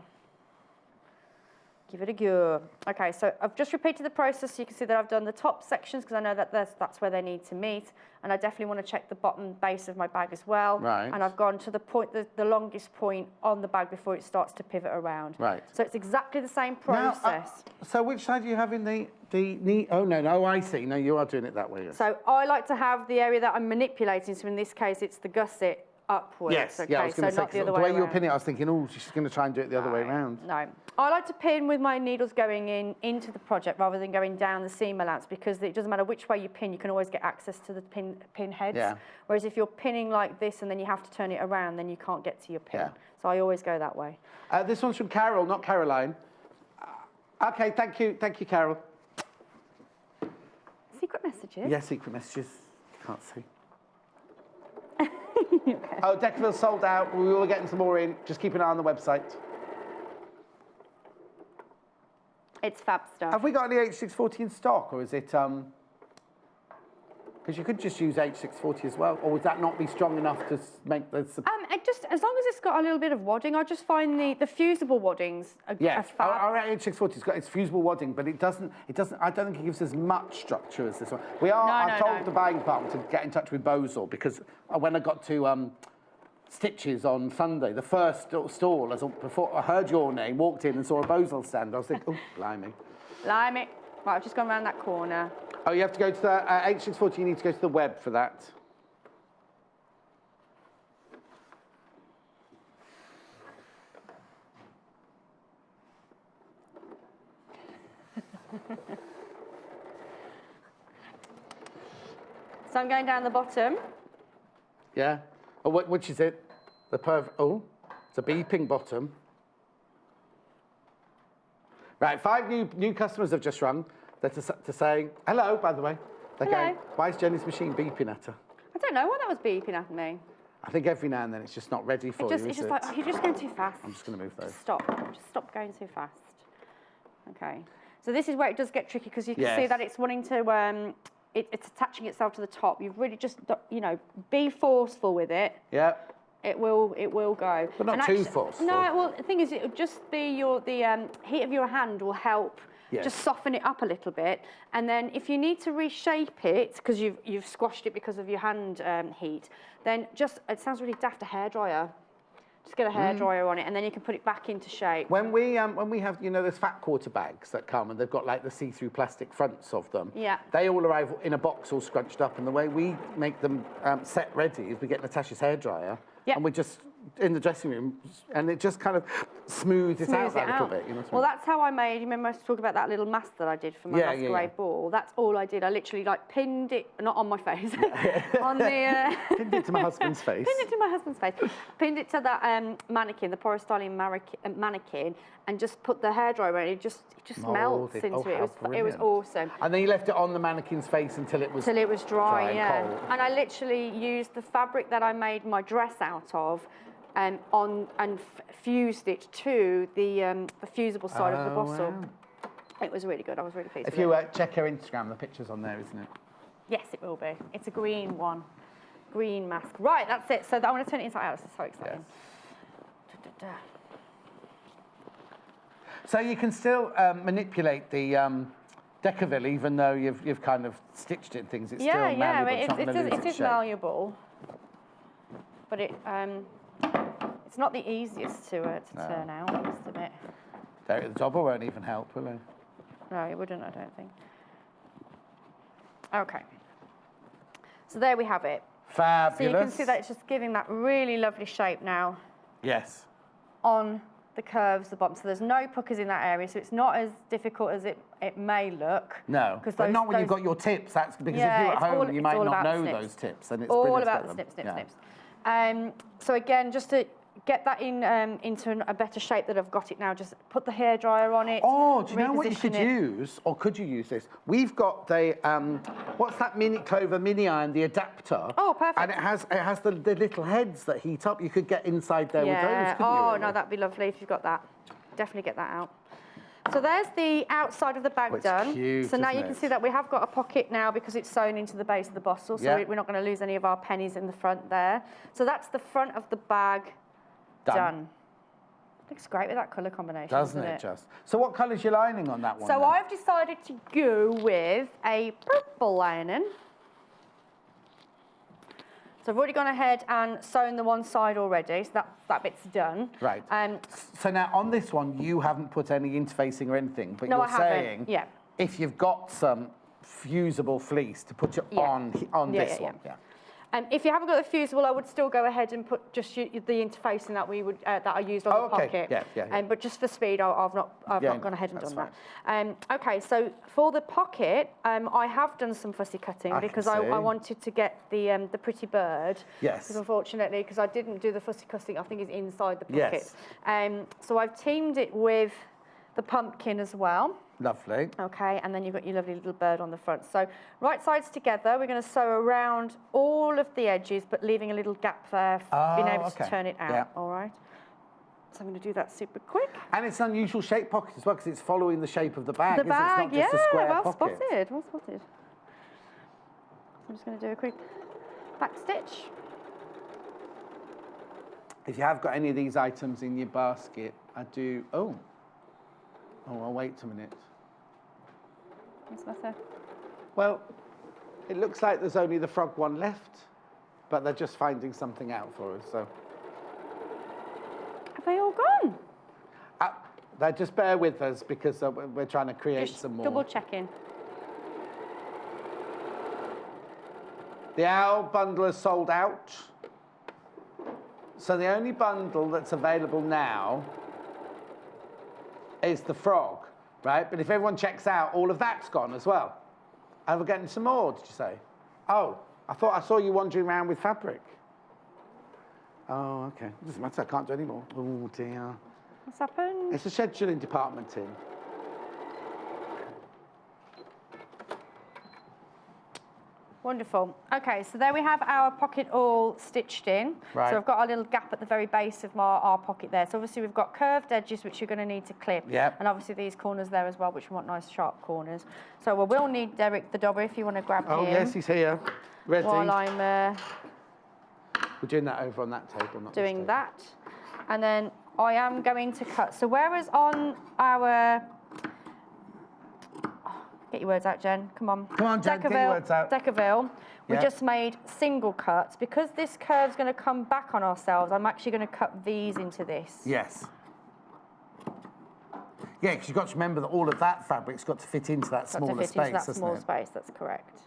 Give it a go. Okay, so I've just repeated the process so you can see that I've done the top sections because I know that that's where they need to meet. And I definitely want to check the bottom base of my bag as well. Right. And I've gone to the point, the longest point on the bag before it starts to pivot around. Right. So it's exactly the same process. Now, so which side do you have in the knee? Oh, no, I see. No, you are doing it that way. Yes. So I like to have the area that I'm manipulating. So in this case, it's the gusset upwards. Yes, okay? yeah, I was going to not say, the other the way way you were around. pinning it, I was thinking, oh, she's going to try and do it the other way around. No. I like to pin with my needles going into the project rather than going down the seam allowance because it doesn't matter which way you pin, you can always get access to the pin heads. Yeah. Whereas if you're pinning like this and then you have to turn it around, then you can't get to your pin. Yeah. So I always go that way. This one's from Carol, not Caroline. Okay, thank you, Carol. Secret messages? Yeah, secret messages. Can't see. Okay. Oh, Deckerville sold out. We will getting some more in. Just keep an eye on the website. It's fab stuff. Have we got any H640 in stock, or is it? Because you could just use H640 as well, or would that not be strong enough to make the? It just as long as it's got a little bit of wadding, I just find the fusible waddings are Yes, fab. our H640's got its fusible wadding, but it doesn't. I don't think it gives as much structure as this one. I've told the buying department to get in touch with Bozel because when I got to Stitches on Sunday, the first stall, before I heard your name, walked in and saw a Bozel stand. I was thinking, oh, blimey. Blimey. Right, I've just gone around that corner. Oh, you have to go to the H640. You need to go to the web for that. So I'm going down the bottom. Yeah. Oh, which is it? Oh, it's a beeping bottom. Right, 5 new customers have just rung. They're to say hello, by the way. They're Hello. going, why is Jenny's machine beeping at her? I don't know why that was beeping at me. I think every now and then it's just not ready for you, It's is just it? like, oh, you're just going too fast. I'm just going to move those. Just stop. Just stop going too fast. Okay. So this is where it does get tricky because you can see Yes. that it's wanting to, it's attaching itself to the top. You've really just, be forceful with it. Yeah. It will go. But not too forceful. No, well, the thing is, it'll just be the heat of your hand will help Yes. just soften it up a little bit. And then if you need to reshape it, because you've squashed it because of your hand heat, then it sounds really daft, a hairdryer. Just get a hairdryer on it, and then you can put it back into shape. When we have, those fat quarter bags that come and they've got like the see-through plastic fronts of them. Yeah. They all arrive in a box all scrunched up, and the way we make them set ready is we get Natasha's hairdryer. Yeah. And we're just in the dressing room, and it just kind of smooths it out a little bit. You know what I Well, mean? that's how I made. You remember I was talking about that little mask that I did for my masquerade ball? That's all I did. I literally pinned it, not on my face, on the. Pinned it to my husband's face. Pinned it to my husband's face. Pinned it to that mannequin, the porostylene mannequin, and just put the hairdryer on it. It just melts into it. It was awesome. And then you left it on the mannequin's face until it was dry, and yeah. cold. And I literally used the fabric that I made my dress out of, and fused it to the fusible side of the bottle. Wow. It was really good. I was really pleased If with you it. check her Instagram, the picture's on there, isn't it? Yes, it will be. It's a green one. Green mask. Right, that's it. So I want to turn it inside out. This is so exciting. Yes. Da, da, da. So you can still manipulate the Deckerville, even though you've kind of stitched it and things. It's still malleable. It's not gonna lose it its is shape. malleable, but it's not the easiest to turn out, I must admit. The dobber won't even help, will it? No, it wouldn't, I don't think. Okay. So there we have it. Fabulous. So you can see that it's just giving that really lovely shape now Yes. on the curves at the bottom. So there's no puckers in that area, so it's not as difficult as it may look. No, but not when you've got your tips. That's because if you're at home, you might not know those tips, and it's all brilliant about to the get snips, them. snips, snips. So again, just to get that into a better shape that I've got it now, just put the hairdryer on it. Oh, do you know what you reposition could it. use? Or could you use this? We've got the, what's that Clover mini iron, the adapter. Oh, perfect. And it has the little heads that heat up. You could get inside there with those, couldn't you? Oh, really? no, that'd be lovely if you've got that. Definitely get that out. So there's the outside of the bag it's done. cute, so now isn't you can it? see that we have got a pocket now because it's sewn into the base of the bottle, so Yeah. we're not going to lose any of our pennies in the front there. So that's the front of the bag done. Looks great with that colour combination, Doesn't it just? So what colour's your lining on that one? So then? I've decided to go with a purple lining. So I've already gone ahead and sewn the one side already, so that bit's done. Right. So now on this one, you haven't put any interfacing or anything, but No, you're I haven't. saying Yeah. if you've got some fusible fleece to put it on this one. Yeah. If you haven't got the fusible, I would still go ahead and put just the interfacing that we would that I used on the pocket. Yeah. But just for speed, I've not gone ahead and that's done that. Okay, so for the pocket, I have done some fussy cutting because I wanted to get the pretty bird. Yes. Because unfortunately, because I didn't do the fussy cutting, I think it's inside the pocket. Yes. So I've teamed it with the pumpkin as well. Lovely. Okay, and then you've got your lovely little bird on the front. So right sides together, we're going to sew around all of the edges, but leaving a little gap there, being able to turn it out, Yeah. all right? So I'm going to do that super quick. And it's an unusual shape pocket as well, because it's following the shape of the bag, The bag, It's not just a square well pocket. spotted, well spotted. I'm just going to do a quick back stitch. If you have got any of these items in your basket, I do... Oh, I'll wait a minute. What's the matter? Well, it looks like there's only the frog one left, but they're just finding something out for us, so... Have they all gone? They just bear with us because we're trying to create Just some more. double checking. The owl bundle is sold out. So the only bundle that's available now is the frog, right? But if everyone checks out, all of that's gone as well. And we're getting some more, did you say? Oh, I thought I saw you wandering around with fabric. Oh, okay. It doesn't matter, I can't do any more. Oh, dear. What's happened? It's a scheduling department, Tim. Wonderful. Okay, so there we have our pocket all stitched in. Right. So I've got a little gap at the very base of our pocket there. So obviously we've got curved edges which you're going to need to clip. Yep. And obviously these corners there as well, which we want nice sharp corners. So we will need Derek the Dobber if you want to grab him. Oh, yes, he's here. Ready. While I'm We're doing that over on that table, not doing this table. that. And then I am going to cut. So whereas on our... Get your words out, Jen. Come on. Come on, Jen, get your words out. Decaville. We Yeah. just made single cuts. Because this curve's going to come back on ourselves, I'm actually going to cut these into this. Yes. Yeah, because you've got to remember that all of that fabric's got to fit into that Got to smaller fit space, into that hasn't small it? space, that's correct.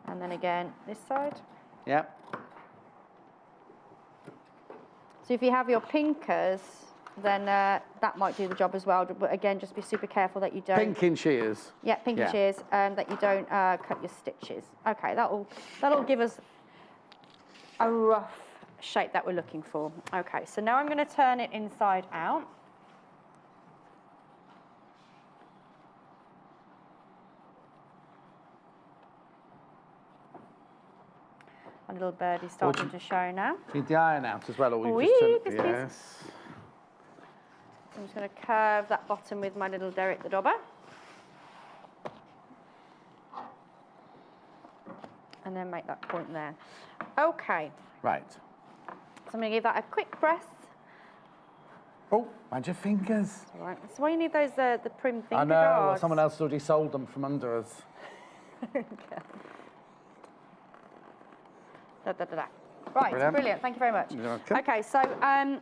And then again, this side. Yep. So if you have your pinkers, then that might do the job as well. But again, just be super careful that you don't... Pink in shears. Yeah, pink and shears, that you don't cut your stitches. Okay, that'll give us a rough shape that we're looking for. Okay, so now I'm going to turn it inside out. My little birdie's starting to show now. Need the iron out as well, or Oui, just turn please, yes. I'm just going to curve that bottom with my little Derek the Dobber. And then make that point there. Okay, Right. so I'm going to give that a quick press. Oh, mind your fingers. All right, that's why you need those the prim finger I know, guards. someone else already sold them from under us. Da, da, da, da. Right, brilliant. Thank you very much. You're welcome. Okay, so I'm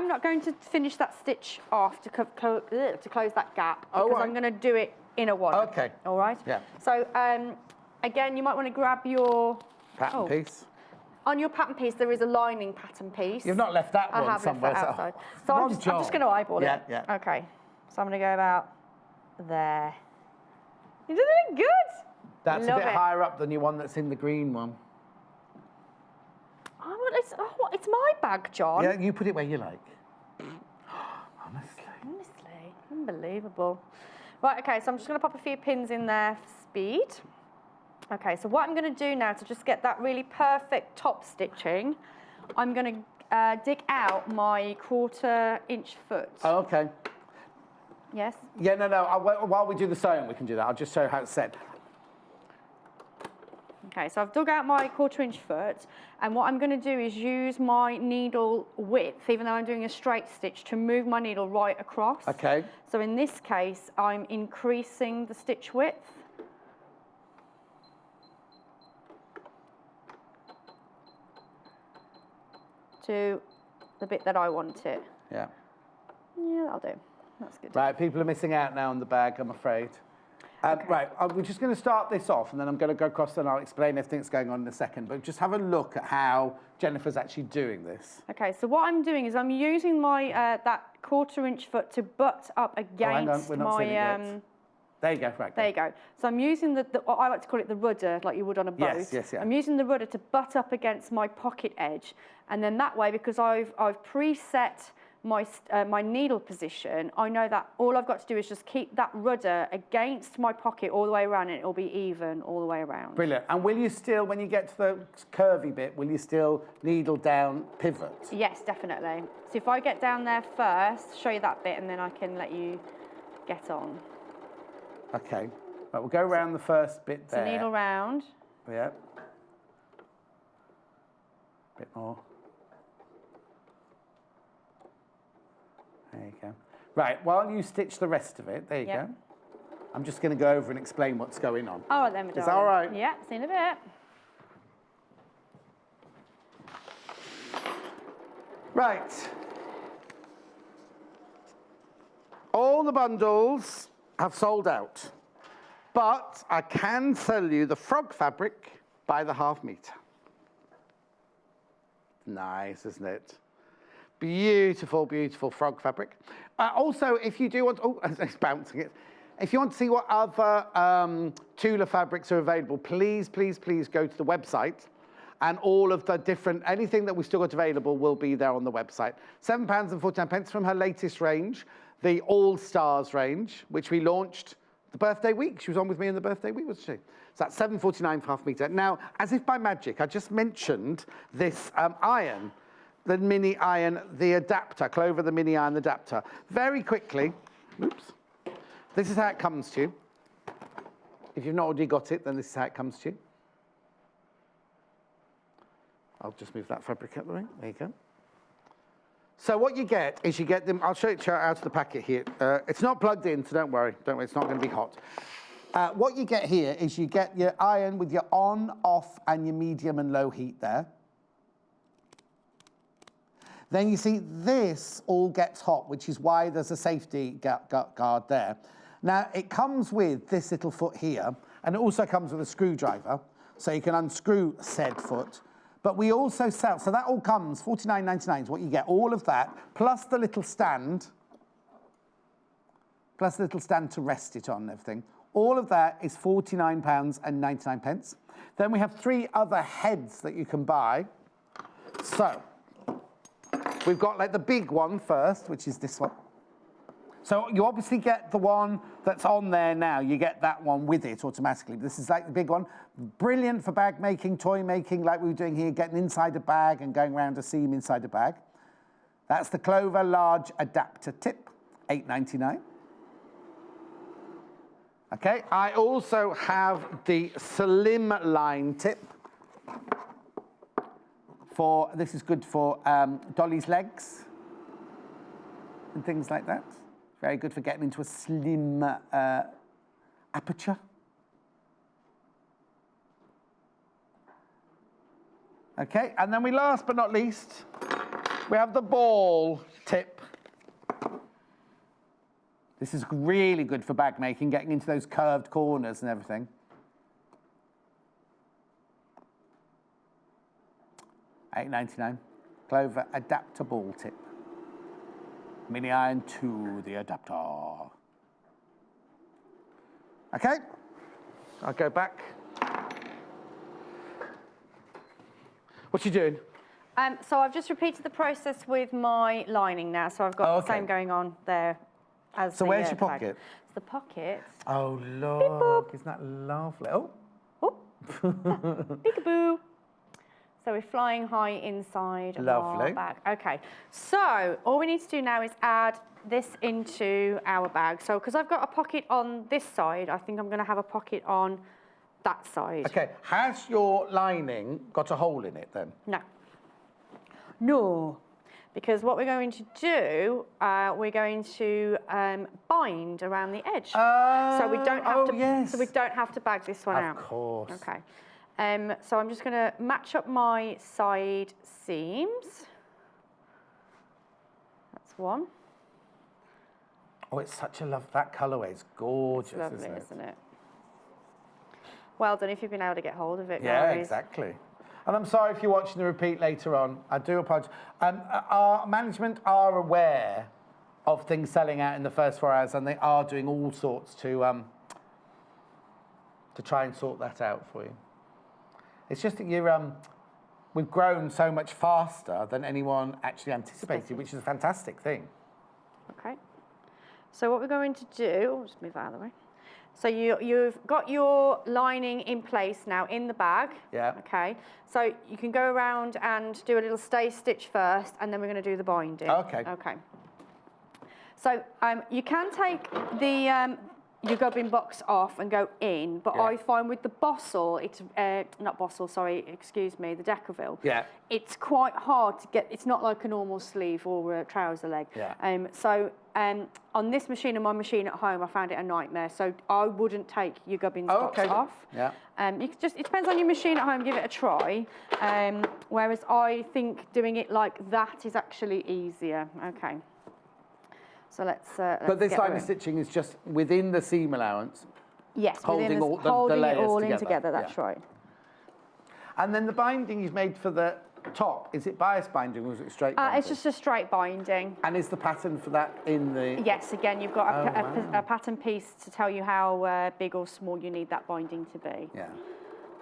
not going to finish that stitch off to close that gap Oh, because right. I'm going to do it in a one. Okay. All right? Yeah. So again, you might want to grab your... Pattern piece. On your pattern piece, there is a lining pattern piece. You've not left that I one have somewhere. left that outside. So Wrong I'm just job. going to eyeball Yeah, it. yeah. Okay. So I'm going to go about there. You did it good. That's Love a bit it. higher up than your one that's in the green one. It's my bag, John. Yeah, you put it where you like. Honestly. Honestly, unbelievable. Right, okay, so I'm just going to pop a few pins in there for speed. Okay, so what I'm going to do now to just get that really perfect top stitching, I'm going to dig out my 1/4 inch foot. Oh, okay. Yes? Yeah, no. While we do the sewing, we can do that. I'll just show you how it's set. Okay, so I've dug out my 1/4 foot, and what I'm going to do is use my needle width, even though I'm doing a straight stitch, to move my needle right across. Okay. So in this case, I'm increasing the stitch width. To the bit that I want it. Yeah. Yeah, that'll do. That's good. Right, people are missing out now on the bag, I'm afraid. Right, we're just going to start this off, and then I'm going to go across and I'll explain everything that's going on in a second. But just have a look at how Jenniffer's actually doing this. Okay, so what I'm doing is I'm using my that 1/4 foot to butt up against hang on, we're not seeing it yet. There you go, right. There you go. So I'm using I like to call it the rudder, like you would on a boat. Yes, yes, yeah. I'm using the rudder to butt up against my pocket edge, and then that way, because I've preset my needle position, I know that all I've got to do is just keep that rudder against my pocket all the way around, and it'll be even all the way around. Brilliant. And will you still, when you get to the curvy bit, will you still needle down pivot? Yes, definitely. So if I get down there first, show you that bit, and then I can let you get on. Okay. Right, we'll go around the first bit there. So needle round. Yeah. Bit more. There you go. Right, while you stitch the rest of it, there you go. I'm just going to go over and explain what's going on. Oh, then we're done. Is that all right? Yeah, see you in a bit. Right. All the bundles have sold out, but I can sell you the frog fabric by the ½ metre. Nice, isn't it? Beautiful, beautiful frog fabric. Also, if you do want, it's bouncing it. If you want to see what other Tula fabrics are available, please, please, please go to the website, and all of the different, anything that we've still got available will be there on the website. £7.49 from her latest range, the All Stars range, which we launched the birthday week. She was on with me in the birthday week, wasn't she? So that's £7.49 for ½ metre. Now, as if by magic, I just mentioned this iron, the mini iron, the adapter, Clover, the mini iron adapter. Very quickly, oops, this is how it comes to you. If you've not already got it, then this is how it comes to you. I'll just move that fabric out of the way. There you go. So what you get is you get them, I'll show it out of the packet here. It's not plugged in, so don't worry, it's not going to be hot. What you get here is you get your iron with your on, off, and your medium and low heat there. Then you see this all gets hot, which is why there's a safety guard there. Now, it comes with this little foot here, and it also comes with a screwdriver, so you can unscrew said foot. But we also sell, so that all comes, $49.99 is what you get, all of that, plus the little stand, to rest it on and everything. All of that is £49.99. Then we have 3 other heads that you can buy. So, we've got like the big one first, which is this one. So you obviously get the one that's on there now. You get that one with it automatically. This is like the big one. Brilliant for bag making, toy making, like we were doing here, getting inside a bag and going around a seam inside a bag. That's the Clover Large Adapter Tip, $8.99. Okay, I also have the Slim Line Tip. This is good for dolly's legs and things like that. Very good for getting into a slim aperture. Okay, and then last but not least, we have the ball tip. This is really good for bag making, getting into those curved corners and everything. $8.99. Clover adaptable tip. Mini iron to the adapter. Okay, I'll go back. What you doing? So I've just repeated the process with my lining now. So I've got the same going on there as so where's your bag. pocket? It's the pocket. Oh, look, isn't that lovely? Oh. Peekaboo. So we're flying high inside of our bag. Okay, so all we need to do now is add this into our bag. So because I've got a pocket on this side, I think I'm going to have a pocket on that side. Okay, has your lining got a hole in it then? No. No. Because what we're going to do, we're going to bind around the edge, so we don't have to. Yes. So we don't have to bag this one out. Of course. Okay. So I'm just going to match up my side seams. That's one. Oh, it's such a love. That colourway is gorgeous, It's lovely, isn't it? Well done if you've been able to get hold of it, Yeah, guys. exactly. And I'm sorry if you're watching the repeat later on. I do apologise. Our management are aware of things selling out in the first 4 hours, and they are doing all sorts to try and sort that out for you. It's just that we've grown so much faster than anyone actually anticipated, which is a fantastic thing. Okay. So what we're going to do, I'll just move out of the way. So you've got your lining in place now in the bag. Yeah. Okay. So you can go around and do a little stay stitch first, and then we're going to do the binding. Okay. Okay. So you can take the your gubbin box off and go in, but Yeah. I find with the Bossel, it's not Bossel, sorry, excuse me, the Decaville. Yeah. It's quite hard to get. It's not like a normal sleeve or a trouser leg. Yeah. So on this machine and my machine at home, I found it a nightmare. So I wouldn't take your gubbins box off. Yeah. You can it depends on your machine at home. Give it a try. Whereas I think doing it like that is actually easier. Okay. So let's But this get line her of in. stitching is just within the seam allowance. Yes, holding within all the holding layers it all in together. together. That's Yeah. right. And then the binding you've made for the top, is it bias binding or is it straight binding? It's just a straight binding. And is the pattern for that in the... Yes, again, you've got Oh, wow. a pattern piece to tell you how big or small you need that binding to be. Yeah.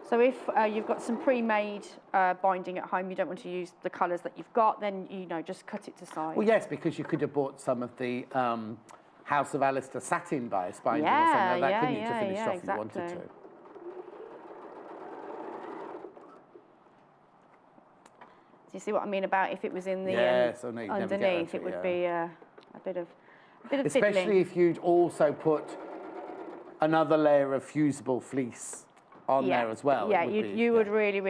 So if you've got some pre-made binding at home, you don't want to use the colours that you've got, then, just cut it to size. Well, yes, because you could have bought some of the House of Alistair satin bias binding or something like that, couldn't you, to finish off if you wanted to. Do you see what I mean about if it was in the Yes, I know, you'd never get underneath, that, it would yeah. be a bit of Especially fiddling. if you'd also put another layer of fusible fleece on there as well. Yeah, it would be, you would really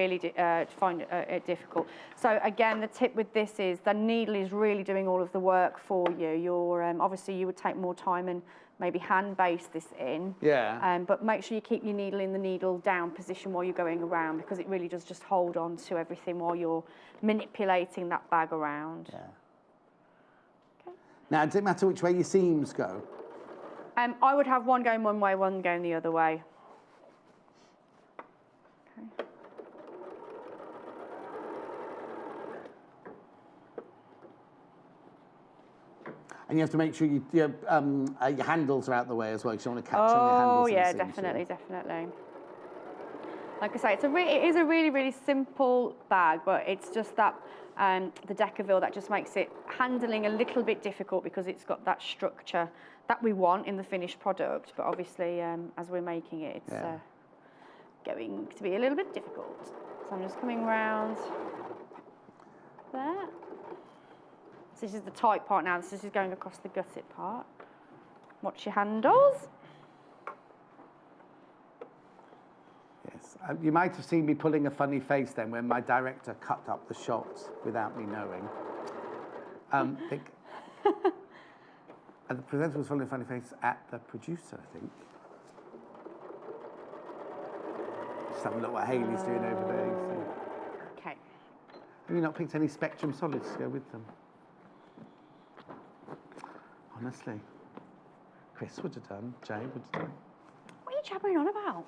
find it difficult. So again, the tip with this is the needle is really doing all of the work for you. You're obviously you would take more time and maybe hand base this in. Yeah. But make sure you keep your needle in the needle down position while you're going around, because it really does just hold on to everything while you're manipulating that bag around. Yeah. Okay. Now, does it matter which way your seams go? I would have one going one way, one going the other way. Okay. And you have to make sure your handles are out the way as well, because you don't want to catch on your handles. Oh yeah, and seams, definitely. Like I say, it is a really simple bag, but it's just that the Decaville that just makes it handling a little bit difficult, because it's got that structure that we want in the finished product. But obviously, as we're making it, it's going to be a little bit difficult. So I'm just coming round there. So this is the tight part now. This is going across the gusset part. Watch your handles. Yes. You might have seen me pulling a funny face then when my director cut up the shots without me knowing. And the presenter was pulling a funny face at the producer, I think. Just have a look what Hayley's doing over there. So. Okay. Have you not picked any Spectrum solids to go with them? Honestly. Chris would have done, Jay would have done. What are you jabbering on about?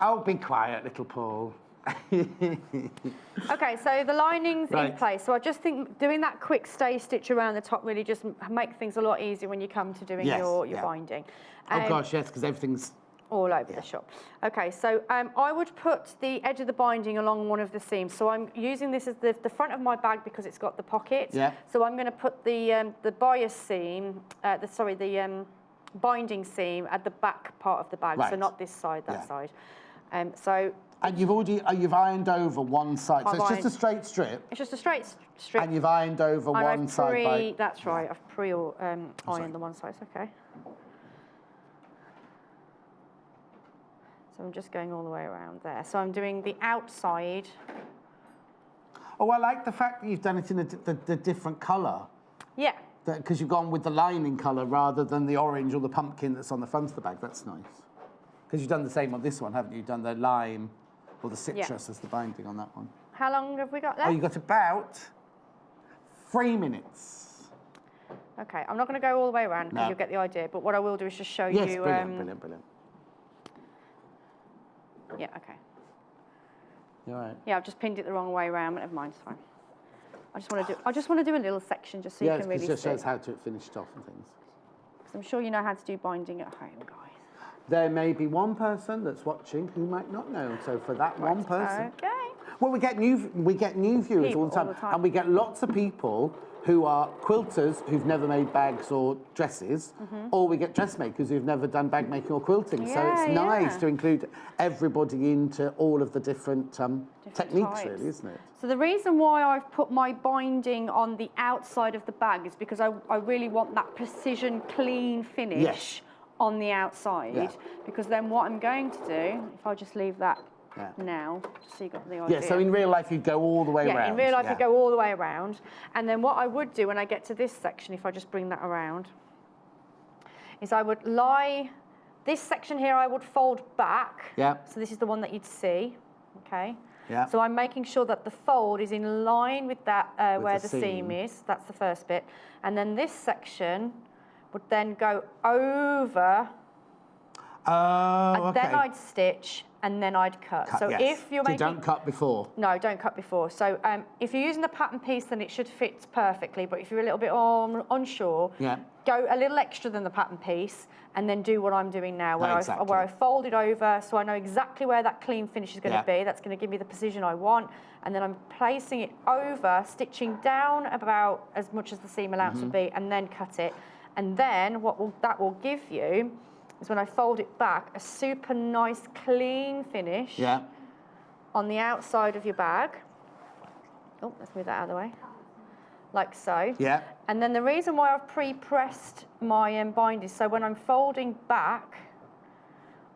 Oh, be quiet, little Paul. Okay, so the lining's in place. So I just think doing that quick stay stitch around the top really just make things a lot easier when you come to doing your binding. Oh gosh, yes, because everything's all over the shop. Okay, so I would put the edge of the binding along one of the seams. So I'm using this as the front of my bag because it's got the pocket. Yeah. So I'm going to put the bias seam, the binding seam at the back part of the bag. Right. So not this side, that side. And you've ironed over one side, so it's just a straight strip. It's just a straight strip. And you've ironed over one side. That's right. I've ironed the one side. Okay. So I'm just going all the way around there. So I'm doing the outside. Oh, I like the fact that you've done it in the different colour. Yeah. Because you've gone with the lining colour rather than the orange or the pumpkin that's on the front of the bag. That's nice. Because you've done the same on this one, haven't you? You've done the lime or the citrus as the binding on that one. How long have we got left? Oh, you've got about 3 minutes. Okay, I'm not going to go all the way around because you'll get the idea. But what I will do is just show you. Yes, brilliant. Yeah, okay. You're right. Yeah, I've just pinned it the wrong way around, but never mind, it's fine. I just want to do a little section just so you can really see. Yeah, it just shows how to finish it off and things. Because I'm sure you know how to do binding at home, guys. There may be one person that's watching who might not know. So for that one person, Okay. well, we get new viewers all the time, and we get lots of people who are quilters who've never made bags or dresses, or we get dressmakers who've never done bag making or quilting. So it's nice to include everybody into all of the different techniques, types. really, isn't it? So the reason why I've put my binding on the outside of the bag is because I really want that precision, clean finish on the outside. Yeah. Because then what I'm going to do, if I just leave that now, just so you got the idea. Yeah, so in real life, you'd go all the way around. Yeah, in real life, you go all the way around. And then what I would do when I get to this section, if I just bring that around, is I would lie, this section here, I would fold back. Yeah. So this is the one that you'd see, okay? Yeah. So I'm making sure that the fold is in line with that, where the seam seam is. That's the first bit. And then this section would then go over, Oh, and then I'd stitch, and then I'd cut. So if you're making... So don't cut before. No, don't cut before. So if you're using the pattern piece, then it should fit perfectly. But if you're a little bit unsure, go a little extra than the pattern piece, and then do what I'm doing now, where I fold it over, so I know exactly where that clean finish is going to be. That's going to give me the precision I want. And then I'm placing it over, stitching down about as much as the seam allowance would be, and then cut it. And then that will give you is when I fold it back, a super nice, clean finish on the outside of your bag. Oh, let's move that out of the way. Like so. Yeah. And then the reason why I've pre-pressed my bind is so when I'm folding back,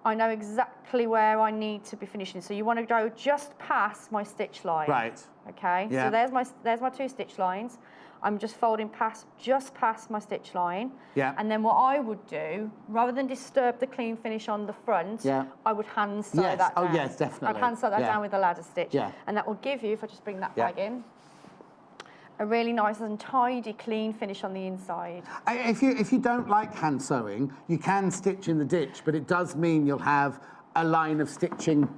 I know exactly where I need to be finishing. So you want to go just past my stitch line. Right. Okay. Yeah. So there's my 2 stitch lines. I'm just folding just past my stitch line. Yeah. And then what I would do, rather than disturb the clean finish on the front, I would hand sew that down. Oh, yes, definitely. I'd hand sew that down with a ladder stitch. Yeah. And that will give you, if I just bring that bag in, a really nice and tidy, clean finish on the inside. If you don't like hand sewing, you can stitch in the ditch, but it does mean you'll have a line of stitching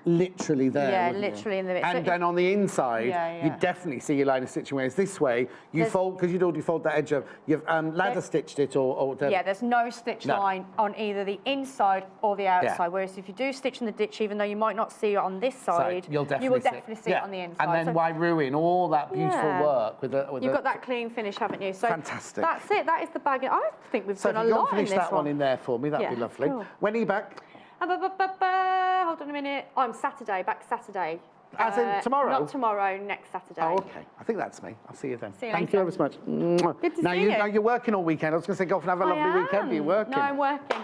literally there. Yeah, literally in the bit. And then on the inside, you definitely see your line of stitching. Whereas this way, you fold, because you'd already fold that edge up, you've ladder stitched it or whatever. Yeah, there's no stitch line on either the inside or the outside. Whereas if you do stitch in the ditch, even though you might not see it on this side, you will definitely see it on the inside. And then why ruin all that beautiful work with You've got that clean finish, haven't you? So fantastic. That's it. That is the bag. I think we've done a lot in this one. So if you can finish that one in there for me, that'd be lovely. Cool. When are you back? Hold on a minute. I'm back Saturday. As in tomorrow? Not tomorrow, next Saturday. Oh, okay. I think that's me. I'll see you then. See you Thank later. you ever so much. Mwah. Good to now see you. Now you're working all weekend. I was going to say go off and have a lovely weekend, but you're working. No, I'm working.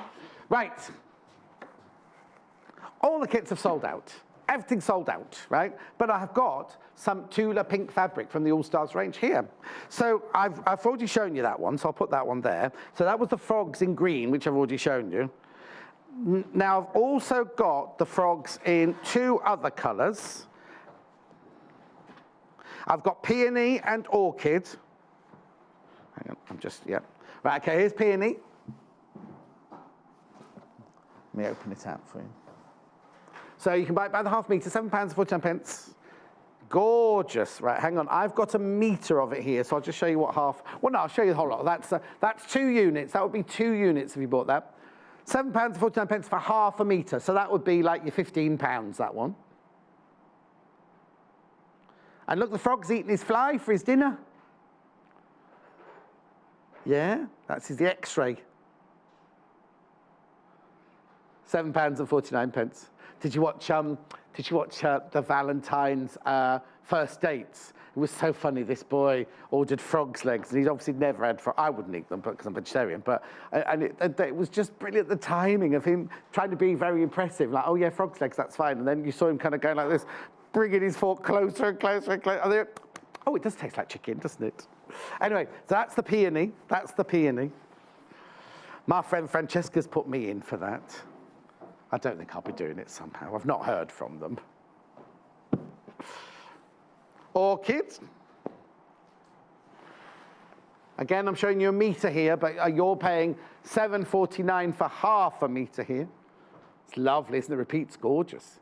Right. All the kits have sold out. Everything's sold out, right? But I have got some Tula Pink fabric from the All Stars range here. So I've already shown you that one, so I'll put that one there. So that was the frogs in green, which I've already shown you. Now I've also got the frogs in 2 other colours. I've got peony and orchid. Hang on, Right, okay, here's peony. Let me open it out for you. So you can buy it by the half metre, £7.49. Gorgeous. Right, hang on. I've got a metre of it here, so I'll just show you what half... Well, no, I'll show you the whole lot. That's 2 units. That would be 2 units if you bought that. £7.49 for half a metre. So that would be like your £15, that one. And look, the frog's eating his fly for his dinner. Yeah, that's the X-ray. £7.49. Did you watch the Valentine's first dates? It was so funny. This boy ordered frog's legs, and he'd obviously never had frog. I wouldn't eat them because I'm vegetarian, but it was just brilliant, the timing of him trying to be very impressive, like, oh yeah, frog's legs, that's fine. And then you saw him kind of going like this, bringing his fork closer and closer and closer. And then, oh, it does taste like chicken, doesn't it? Anyway, so that's the peony. That's the peony. My friend Francesca's put me in for that. I don't think I'll be doing it somehow. I've not heard from them. Orchids. Again, I'm showing you a metre here, but you're paying $7.49 for half a metre here. It's lovely, isn't it? Repeat's gorgeous.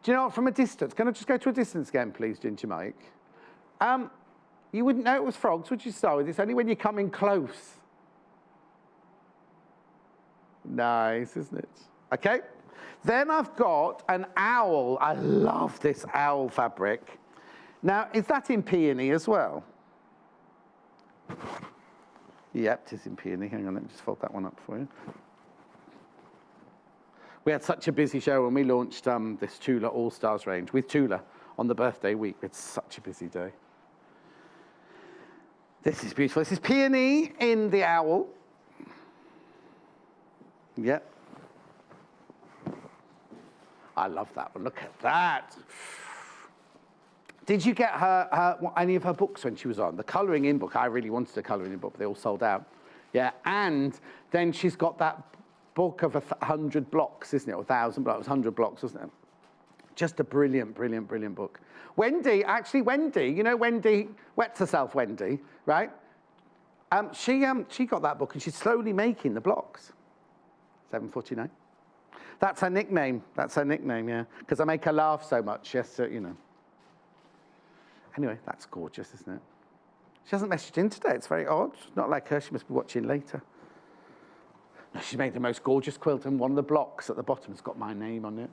Do you know what, from a distance, can I just go to a distance again, please, Ginger Mike? You wouldn't know it was frogs, would you, Sorry, it's only when you come in close. Nice, isn't it? Okay. Then I've got an owl. I love this owl fabric. Now, is that in peony as well? Yep, it is in peony. Hang on, let me just fold that one up for you. We had such a busy show when we launched this Tula All-Stars range with Tula on the birthday week. It's such a busy day. This is beautiful. This is peony in the owl. Yep. I love that one. Look at that. Did you get any of her books when she was on? The colouring in book. I really wanted a colouring in book, but they all sold out. Yeah, and then she's got that book of 100 blocks, isn't it? Or 1,000 blocks, 100 blocks, wasn't it? Just a brilliant, brilliant, brilliant book. Wendy, you know Wendy Wets Herself, Wendy, right? She got that book and she's slowly making the blocks. $7.49. That's her nickname. That's her nickname, yeah. Because I make her laugh so much, yes, you know. Anyway, that's gorgeous, isn't it? She hasn't messaged in today. It's very odd. Not like her. She must be watching later. No, she made the most gorgeous quilt, and one of the blocks at the bottom has got my name on it.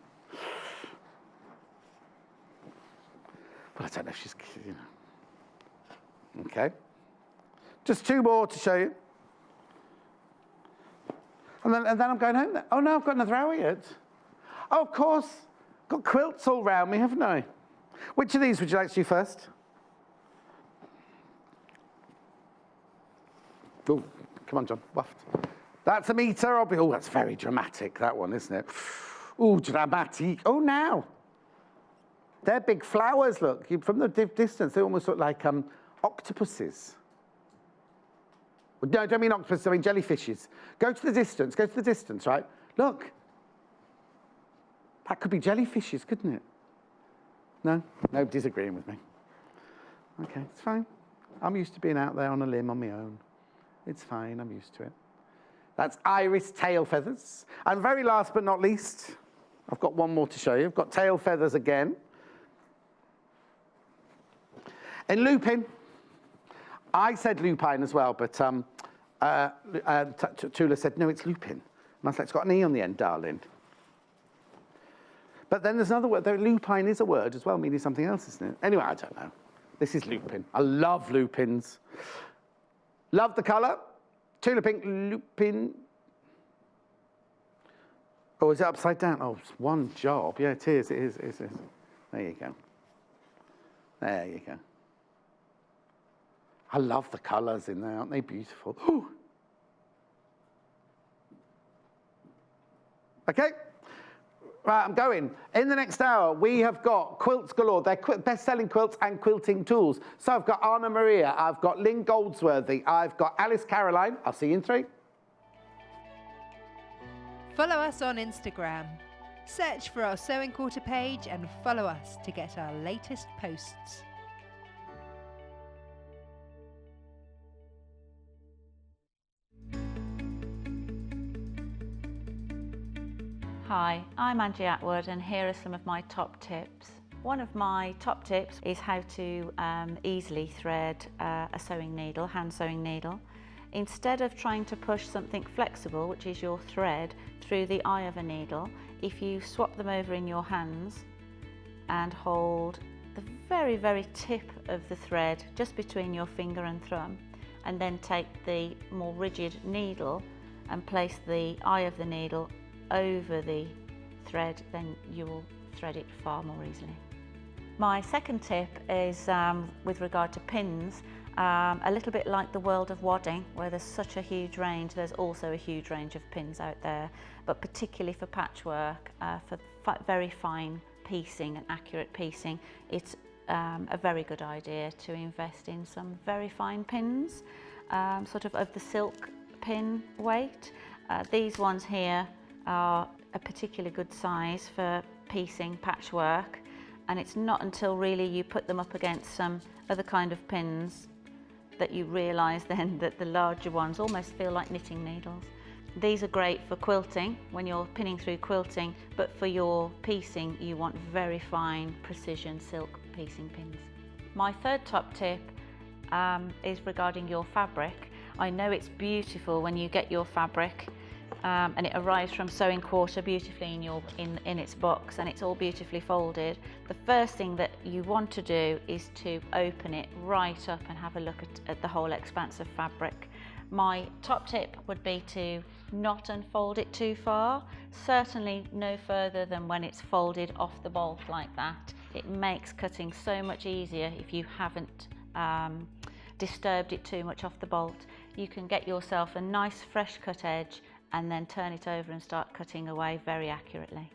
But I don't know if she's, you know. Okay. Just two more to show you. And then I'm going home. Oh, no, I've got another hour yet. Oh, of course. Got quilts all round me, haven't I? Which of these would you like to do first? Oh, come on, John. Waft. That's a metre. Oh, that's very dramatic, that one, isn't it? Oh, dramatic. Oh, now. They're big flowers, look. From the distance, they almost look like octopuses. No, I don't mean octopuses, I mean jellyfishes. Go to the distance, right? Look. That could be jellyfishes, couldn't it? No? Nobody's agreeing with me. Okay, it's fine. I'm used to being out there on a limb on my own. It's fine, I'm used to it. That's iris tail feathers. And very last but not least, I've got one more to show you. I've got tail feathers again. In lupin, I said lupine as well, but Tula said, no, it's lupin. And I was like, it's got an E on the end, darling. But then there's another word, though lupine is a word as well, meaning something else, isn't it? Anyway, I don't know. This is lupin. I love lupins. Love the colour. Tula Pink lupin. Oh, is it upside down? Oh, it's one job. Yeah, it is. There you go. There you go. I love the colours in there. Aren't they beautiful? Ooh. Okay. Right, I'm going. In the next hour, we have got quilts galore. They're best-selling quilts and quilting tools. So I've got Anna Maria, I've got Lynn Goldsworthy, I've got Alice Caroline. I'll see you in 3. Follow us on Instagram. Search for our Sewing Quarter page and follow us to get our latest posts. Hi, I'm Angie Atwood and here are some of my top tips. One of my top tips is how to easily thread a sewing needle, hand sewing needle. Instead of trying to push something flexible, which is your thread, through the eye of a needle, if you swap them over in your hands and hold the very, very tip of the thread just between your finger and thumb, and then take the more rigid needle and place the eye of the needle over the thread, then you will thread it far more easily. My second tip is with regard to pins, a little bit like the world of wadding, where there's such a huge range. There's also a huge range of pins out there, but particularly for patchwork, for very fine piecing and accurate piecing, it's a very good idea to invest in some very fine pins, sort of the silk pin weight. These ones here are a particularly good size for piecing patchwork, and it's not until really you put them up against some other kind of pins that you realise then that the larger ones almost feel like knitting needles. These are great for quilting, when you're pinning through quilting, but for your piecing you want very fine precision silk piecing pins. My third top tip is regarding your fabric. I know it's beautiful when you get your fabric and it arrives from Sewing Quarter beautifully in its box, and it's all beautifully folded. The first thing that you want to do is to open it right up and have a look at the whole expanse of fabric. My top tip would be to not unfold it too far, certainly no further than when it's folded off the bolt like that. It makes cutting so much easier if you haven't disturbed it too much off the bolt. You can get yourself a nice fresh cut edge and then turn it over and start cutting away very accurately.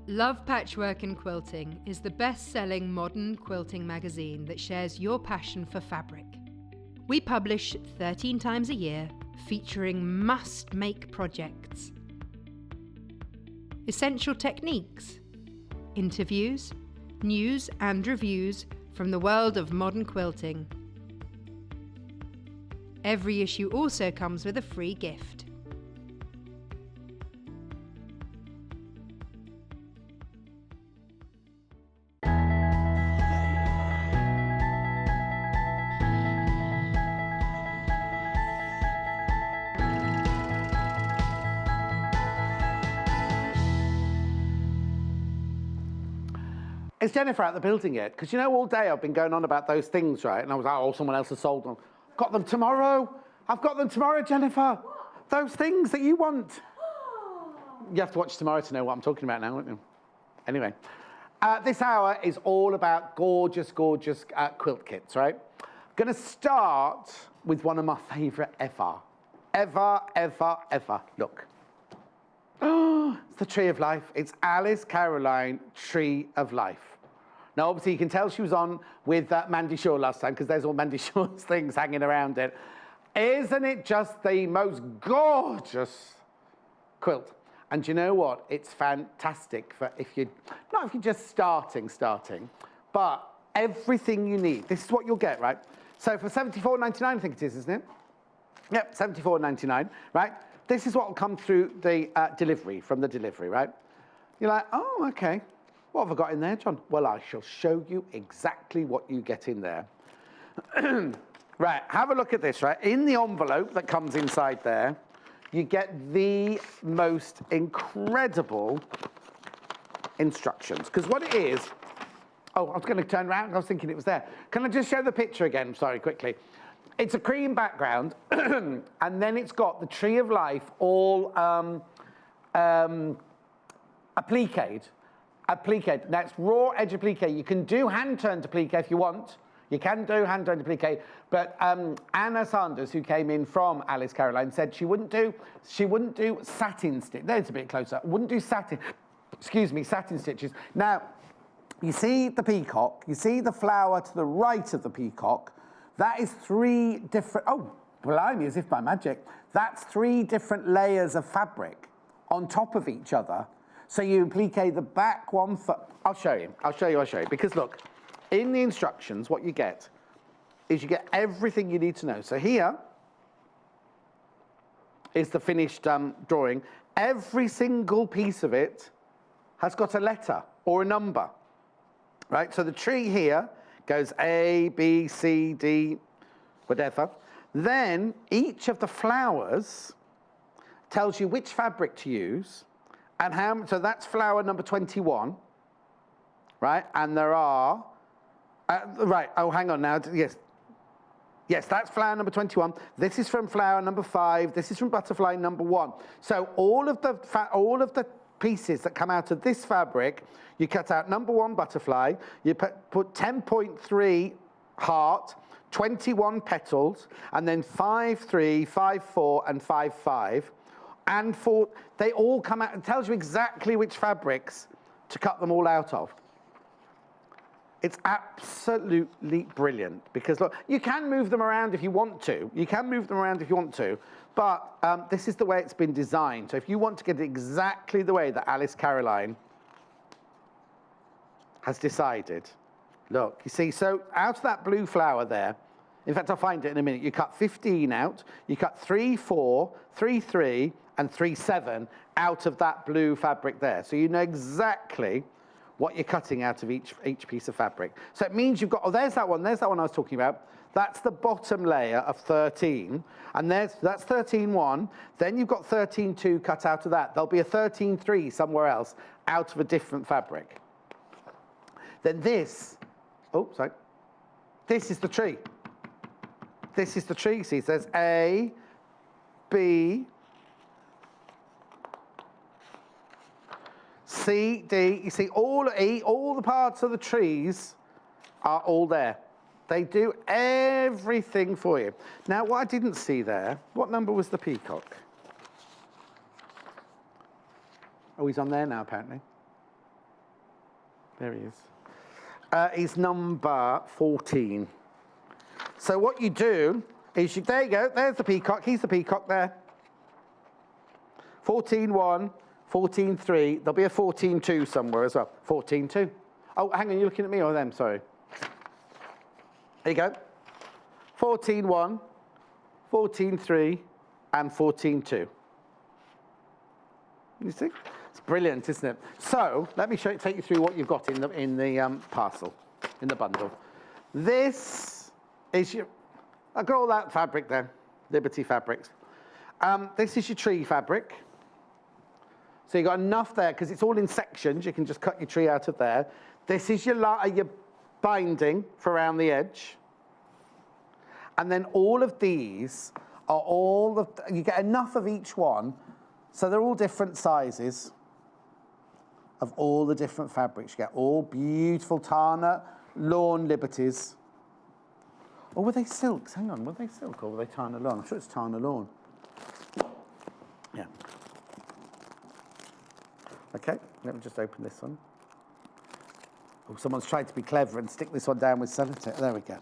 Love Patchwork and Quilting is the best-selling modern quilting magazine that shares your passion for fabric. We publish 13 times a year, featuring must-make projects, essential techniques, interviews, news and reviews from the world of modern quilting. Every issue also comes with a free gift. Is Jennifer out the building yet? Because you know, all day I've been going on about those things, right? And I was like, oh, someone else has sold them. Got them tomorrow. I've got them tomorrow, Jennifer. What? Those things that you want. You have to watch tomorrow to know what I'm talking about now, won't you? Anyway, this hour is all about gorgeous, gorgeous quilt kits, right? I'm going to start with one of my favourite ever. Ever. Look. Oh, it's the Tree of Life. It's Alice Caroline Tree of Life. Now, obviously, you can tell she was on with Mandy Shaw last time because there's all Mandy Shaw's things hanging around it. Isn't it just the most gorgeous quilt? And you know what? It's fantastic for if you're just starting, but everything you need. This is what you'll get, right? So for $74.99, I think it is, isn't it? Yep, $74.99, right? This is what will come through the delivery, from the delivery, right? You're like, oh, okay. What have I got in there, John? Well, I shall show you exactly what you get in there. Right, have a look at this, right? In the envelope that comes inside there, you get the most incredible instructions. Because what it is, oh, I was going to turn around, I was thinking it was there. Can I just show the picture again? Sorry, quickly. It's a cream background, and then it's got the Tree of Life all appliqued. Now, it's raw edge applique. You can do hand-turned applique if you want. You can do hand-turned applique, but Anna Sanders, who came in from Alice Caroline, said she wouldn't do satin stitch. There's a bit closer. Wouldn't do satin stitches. Now, you see the peacock. You see the flower to the right of the peacock. That is 3 different, oh, blimey, as if by magic. That's 3 different layers of fabric on top of each other. So you applique the back one for, I'll show you. Because look, in the instructions, what you get is you get everything you need to know. So here is the finished drawing. Every single piece of it has got a letter or a number, right? So the tree here goes A, B, C, D, whatever. Then each of the flowers tells you which fabric to use and how, so that's flower number 21, right? And there are, right, oh, hang on now, yes. Yes, that's flower number 21. This is from flower number 5. This is from butterfly number 1. So all of the pieces that come out of this fabric, you cut out number 1 butterfly, you put 10.3 heart, 21 petals, and then 5, 3, 5, 4, and 5, 5. And they all come out, it tells you exactly which fabrics to cut them all out of. It's absolutely brilliant because look, you can move them around if you want to. But this is the way it's been designed. So if you want to get it exactly the way that Alice Caroline has decided, look, you see, so out of that blue flower there, in fact, I'll find it in a minute, you cut 15 out, you cut 3, 4, 3, 3, and 3, 7 out of that blue fabric there. So you know exactly what you're cutting out of each piece of fabric. So it means you've got, oh, there's that one I was talking about. That's the bottom layer of 13, and that's 13.1. Then you've got 13.2 cut out of that. There'll be a 13.3 somewhere else out of a different fabric. Then this is the tree. This is the tree, see, it says A, B, C, D, you see all the parts of the trees are all there. They do everything for you. Now, what I didn't see there, what number was the peacock? Oh, he's on there now, apparently. There he is. He's number 14. So what you do is, there you go, there's the peacock, he's the peacock there. 14.1. 14.3, there'll be a 14.2 somewhere as well. 14.2. Oh, hang on, you're looking at me or them, sorry. There you go. 14.1, 14.3, and 14.2. You see? It's brilliant, isn't it? So, let me take you through what you've got in the parcel, in the bundle. This is I've got all that fabric there, Liberty Fabrics. This is your tree fabric. So you've got enough there, because it's all in sections. You can just cut your tree out of there. This is your binding for around the edge. And then all of these are you get enough of each one. So they're all different sizes of all the different fabrics. You get all beautiful Tana lawn liberties. Or were they silks? Hang on, were they silk or were they Tana lawn? I'm sure it's Tana lawn. Yeah. Okay, let me just open this one. Oh, someone's tried to be clever and stick this one down with sellotape. There we go.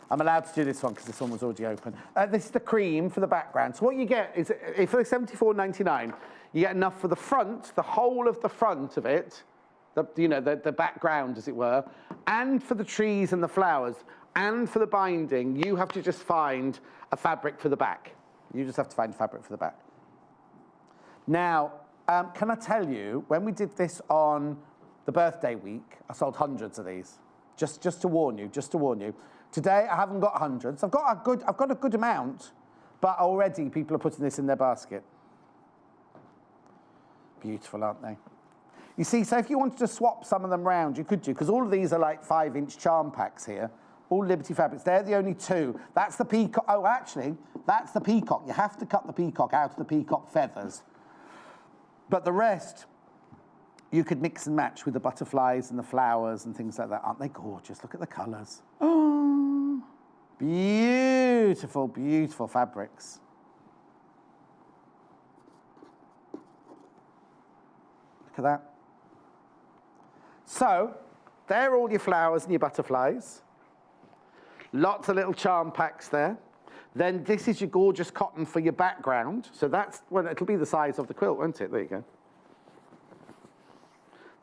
I'm allowed to do this one because this one was already open. This is the cream for the background. So what you get is, for $74.99, you get enough for the front, the whole of the front of it, the background, as it were, and for the trees and the flowers, and for the binding. You have to just find a fabric for the back. You just have to find a fabric for the back. Now, can I tell you, when we did this on the birthday week, I sold hundreds of these. Just to warn you, Today, I haven't got hundreds. I've got a good amount, but already people are putting this in their basket. Beautiful, aren't they? You see, so if you wanted to swap some of them round, you could do, because all of these are like 5-inch charm packs here. All Liberty Fabrics. They're the only two. That's the peacock. Oh, actually, that's the peacock. You have to cut the peacock out of the peacock feathers. But the rest, you could mix and match with the butterflies and the flowers and things like that. Aren't they gorgeous? Look at the colours. Oh, beautiful, beautiful fabrics. Look at that. So, there are all your flowers and your butterflies. Lots of little charm packs there. Then this is your gorgeous cotton for your background. So that's, well, it'll be the size of the quilt, won't it? There you go.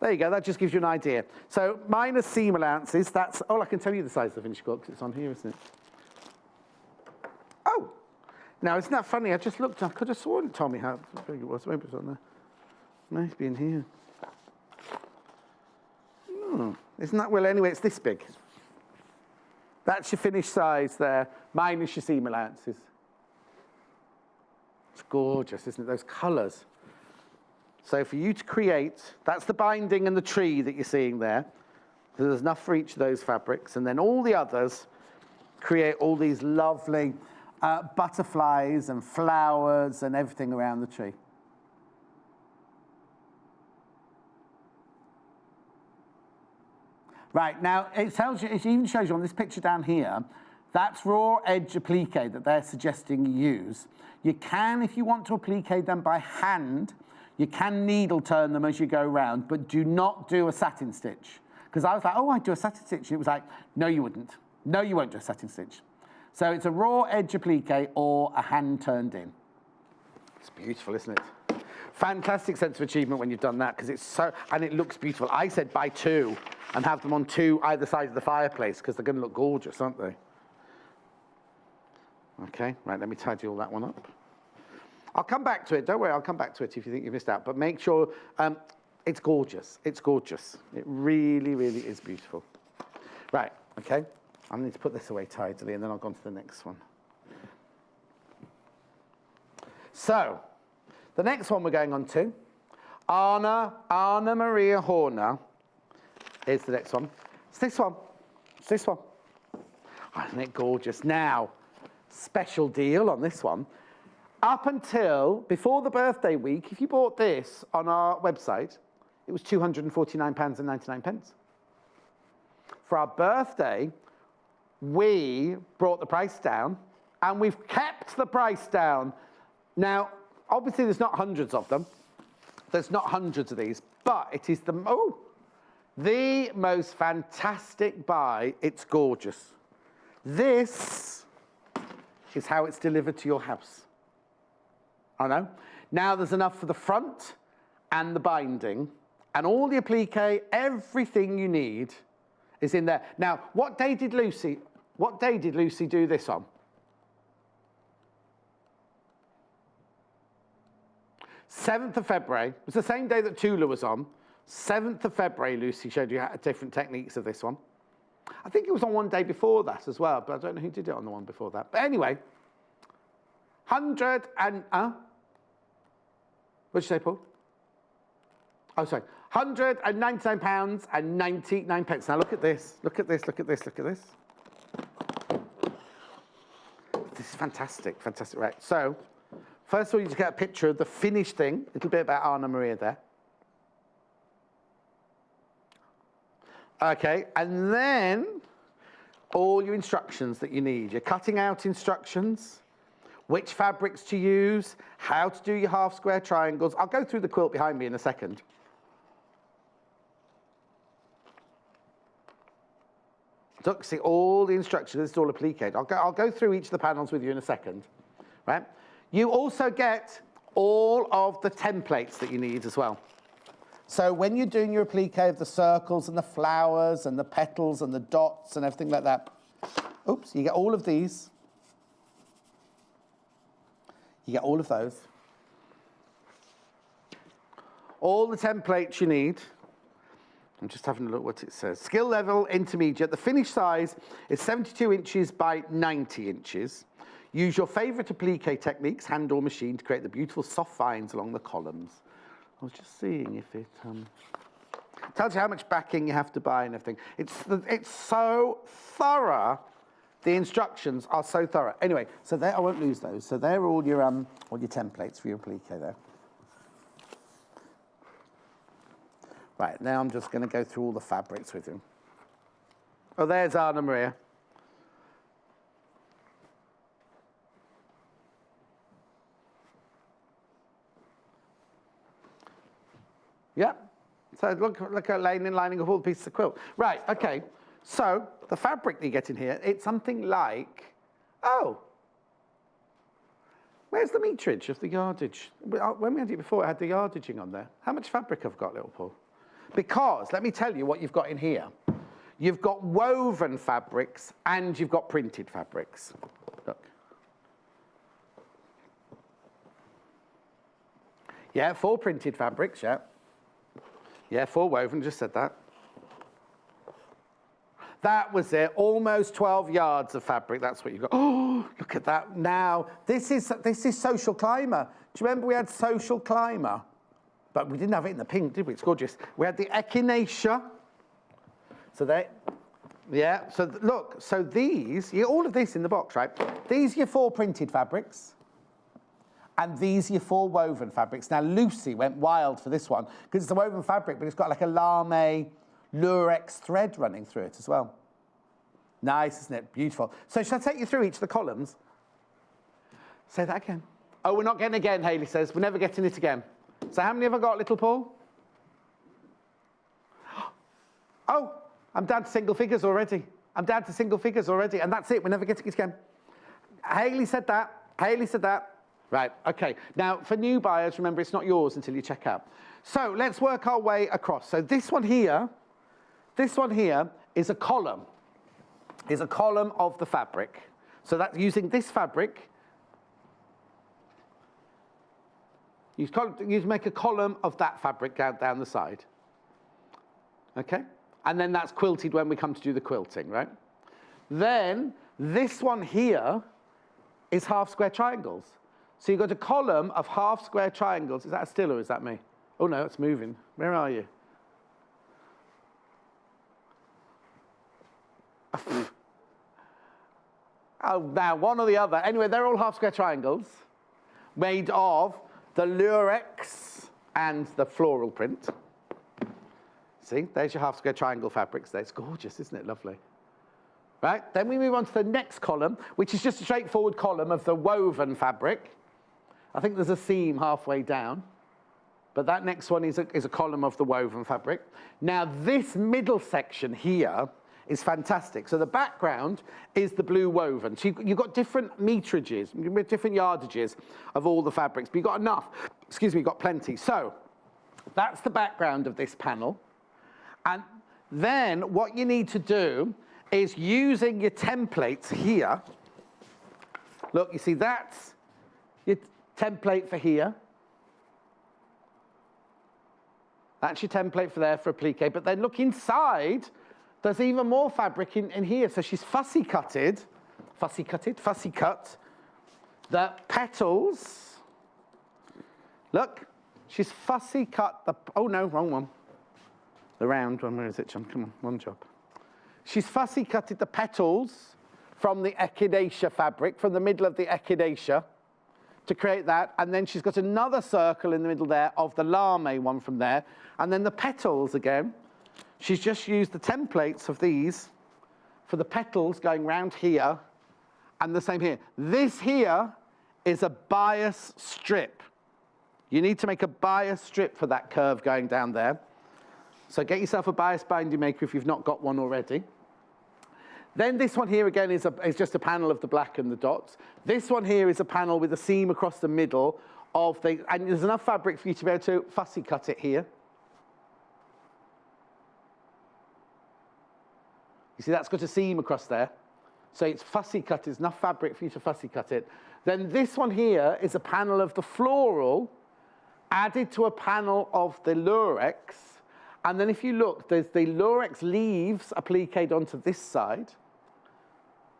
There you go, that just gives you an idea. So minus seam allowances, that's, oh, I can tell you the size of the finished quilt because it's on here, isn't it? Oh, now isn't that funny? I just looked, I could have sworn it told me how big it was. Maybe it's on there. Maybe in here. Isn't that, well, anyway, it's this big. That's your finished size there, minus your seam allowances. It's gorgeous, isn't it? Those colours. So for you to create, that's the binding and the tree that you're seeing there. So there's enough for each of those fabrics. And then all the others create all these lovely butterflies and flowers and everything around the tree. Right, now it tells you, it even shows you on this picture down here, that's raw edge applique that they're suggesting you use. You can, if you want to applique them by hand, you can needle turn them as you go round, but do not do a satin stitch. Because I was like, oh, I'd do a satin stitch. And it was like, no, you wouldn't. No, you won't do a satin stitch. So it's a raw edge applique or a hand turned in. It's beautiful, isn't it? Fantastic sense of achievement when you've done that, because it's so, and it looks beautiful. I said buy two and have them on two either side of the fireplace, because they're going to look gorgeous, aren't they? Okay, right, let me tidy all that one up. I'll come back to it. Don't worry, I'll come back to it if you think you missed out. But make sure it's gorgeous. It's gorgeous. It really, really is beautiful. Right, okay. I need to put this away tidily, and then I'll go on to the next one. So, the next one we're going on to, Anna Maria Horner, is the next one. It's this one. It's this one. Oh, isn't it gorgeous? Now, special deal on this one. Up until before the birthday week, if you bought this on our website, it was £249.99. For our birthday, we brought the price down, and we've kept the price down. Now, obviously, there's not hundreds of them. There's not hundreds of these, but it is the most fantastic buy. It's gorgeous. This is how it's delivered to your house. I know. Now there's enough for the front and the binding, and all the applique, everything you need is in there. Now, what day did Lucy do this on? 7th of February. It was the same day that Tula was on. 7th of February, Lucy showed you different techniques of this one. I think it was on one day before that as well, but I don't know who did it on the one before that. But anyway, what'd you say, Paul? Oh, sorry. £199.99. Now look at this. Look at this. Look at this. Look at this. This is fantastic. Fantastic. Right. So, first of all, you just get a picture of the finished thing. A little bit about Anna Maria there. Okay, and then all your instructions that you need. Your cutting out instructions, which fabrics to use, how to do your half square triangles. I'll go through the quilt behind me in a second. So, see all the instructions. This is all appliqued. I'll go through each of the panels with you in a second, right? You also get all of the templates that you need as well. So when you're doing your applique of the circles and the flowers and the petals and the dots and everything like that, oops, you get all of these. You get all of those. All the templates you need. I'm just having a look what it says. Skill level, intermediate. The finished size is 72 inches by 90 inches. Use your favourite applique techniques, hand or machine, to create the beautiful soft vines along the columns. I was just seeing if it tells you how much backing you have to buy and everything. It's so thorough. The instructions are so thorough. Anyway, so there, I won't lose those. So they're all your templates for your applique there. Right, now I'm just going to go through all the fabrics with you. Oh, there's Anna Maria. Yeah. So look at lining up all the pieces of quilt. Right, okay. So the fabric that you get in here, it's something like, where's the meterage of the yardage? When we had it before, it had the yardaging on there. How much fabric have I got, little Paul? Because, let me tell you what you've got in here. You've got woven fabrics and you've got printed fabrics. Look. Yeah, 4 printed fabrics, yeah. Yeah, 4 woven, just said that. That was it, almost 12 yards of fabric, that's what you got. Oh, look at that now. This is Social Climber. Do you remember we had Social Climber? But we didn't have it in the pink, did we? It's gorgeous. We had the Echinacea. So there, Yeah, so look, so these, all of this in the box, right? These are your 4 printed fabrics, and these are your 4 woven fabrics. Now, Lucy went wild for this one, because it's a woven fabric, but it's got like a lame lurex thread running through it as well. Nice, isn't it? Beautiful. So shall I take you through each of the columns? Say that again. Oh, we're not getting again, Hayley says. We're never getting it again. So how many have I got, little Paul? Oh, I'm down to single figures already. I'm down to single figures already, and that's it. We're never getting it again. Hayley said that. Hayley said that. Right, okay. Now, for new buyers, remember, it's not yours until you check out. So let's work our way across. So this one here is a column. Is a column of the fabric. So that's using this fabric. You make a column of that fabric down the side. Okay? And then that's quilted when we come to do the quilting, right? Then this one here is half square triangles. So you've got a column of half square triangles. Is that still or is that me? Oh no, it's moving. Where are you? Oh, now one or the other. Anyway, they're all half square triangles made of the lurex and the floral print. See, there's your half square triangle fabrics there. It's gorgeous, isn't it? Lovely. Right, then we move on to the next column, which is just a straightforward column of the woven fabric. I think there's a seam halfway down, but that next one is a column of the woven fabric. Now, this middle section here is fantastic. So the background is the blue woven. So you've got different meterages, different yardages of all the fabrics, but you've got enough. Excuse me, you've got plenty. So that's the background of this panel. And then what you need to do is using your templates here. Look, you see that's your template for here. That's your template for there for applique. But then look inside, there's even more fabric in here. So she's fussy cut the petals. Look, she's fussy cut the, oh no, wrong one. The round one, where is it, John? Come on, one job. She's fussy cutted the petals from the echinacea fabric, from the middle of the echinacea, to create that. And then she's got another circle in the middle there of the lame one from there. And then the petals again. She's just used the templates of these for the petals going round here, and the same here. This here is a bias strip. You need to make a bias strip for that curve going down there. So get yourself a bias binding maker if you've not got one already. Then this one here again is just a panel of the black and the dots. This one here is a panel with a seam across the middle of the, and there's enough fabric for you to be able to fussy cut it here. You see that's got a seam across there. So it's fussy cut, there's enough fabric for you to fussy cut it. Then this one here is a panel of the floral added to a panel of the lurex. And then if you look, there's the lurex leaves appliqued onto this side.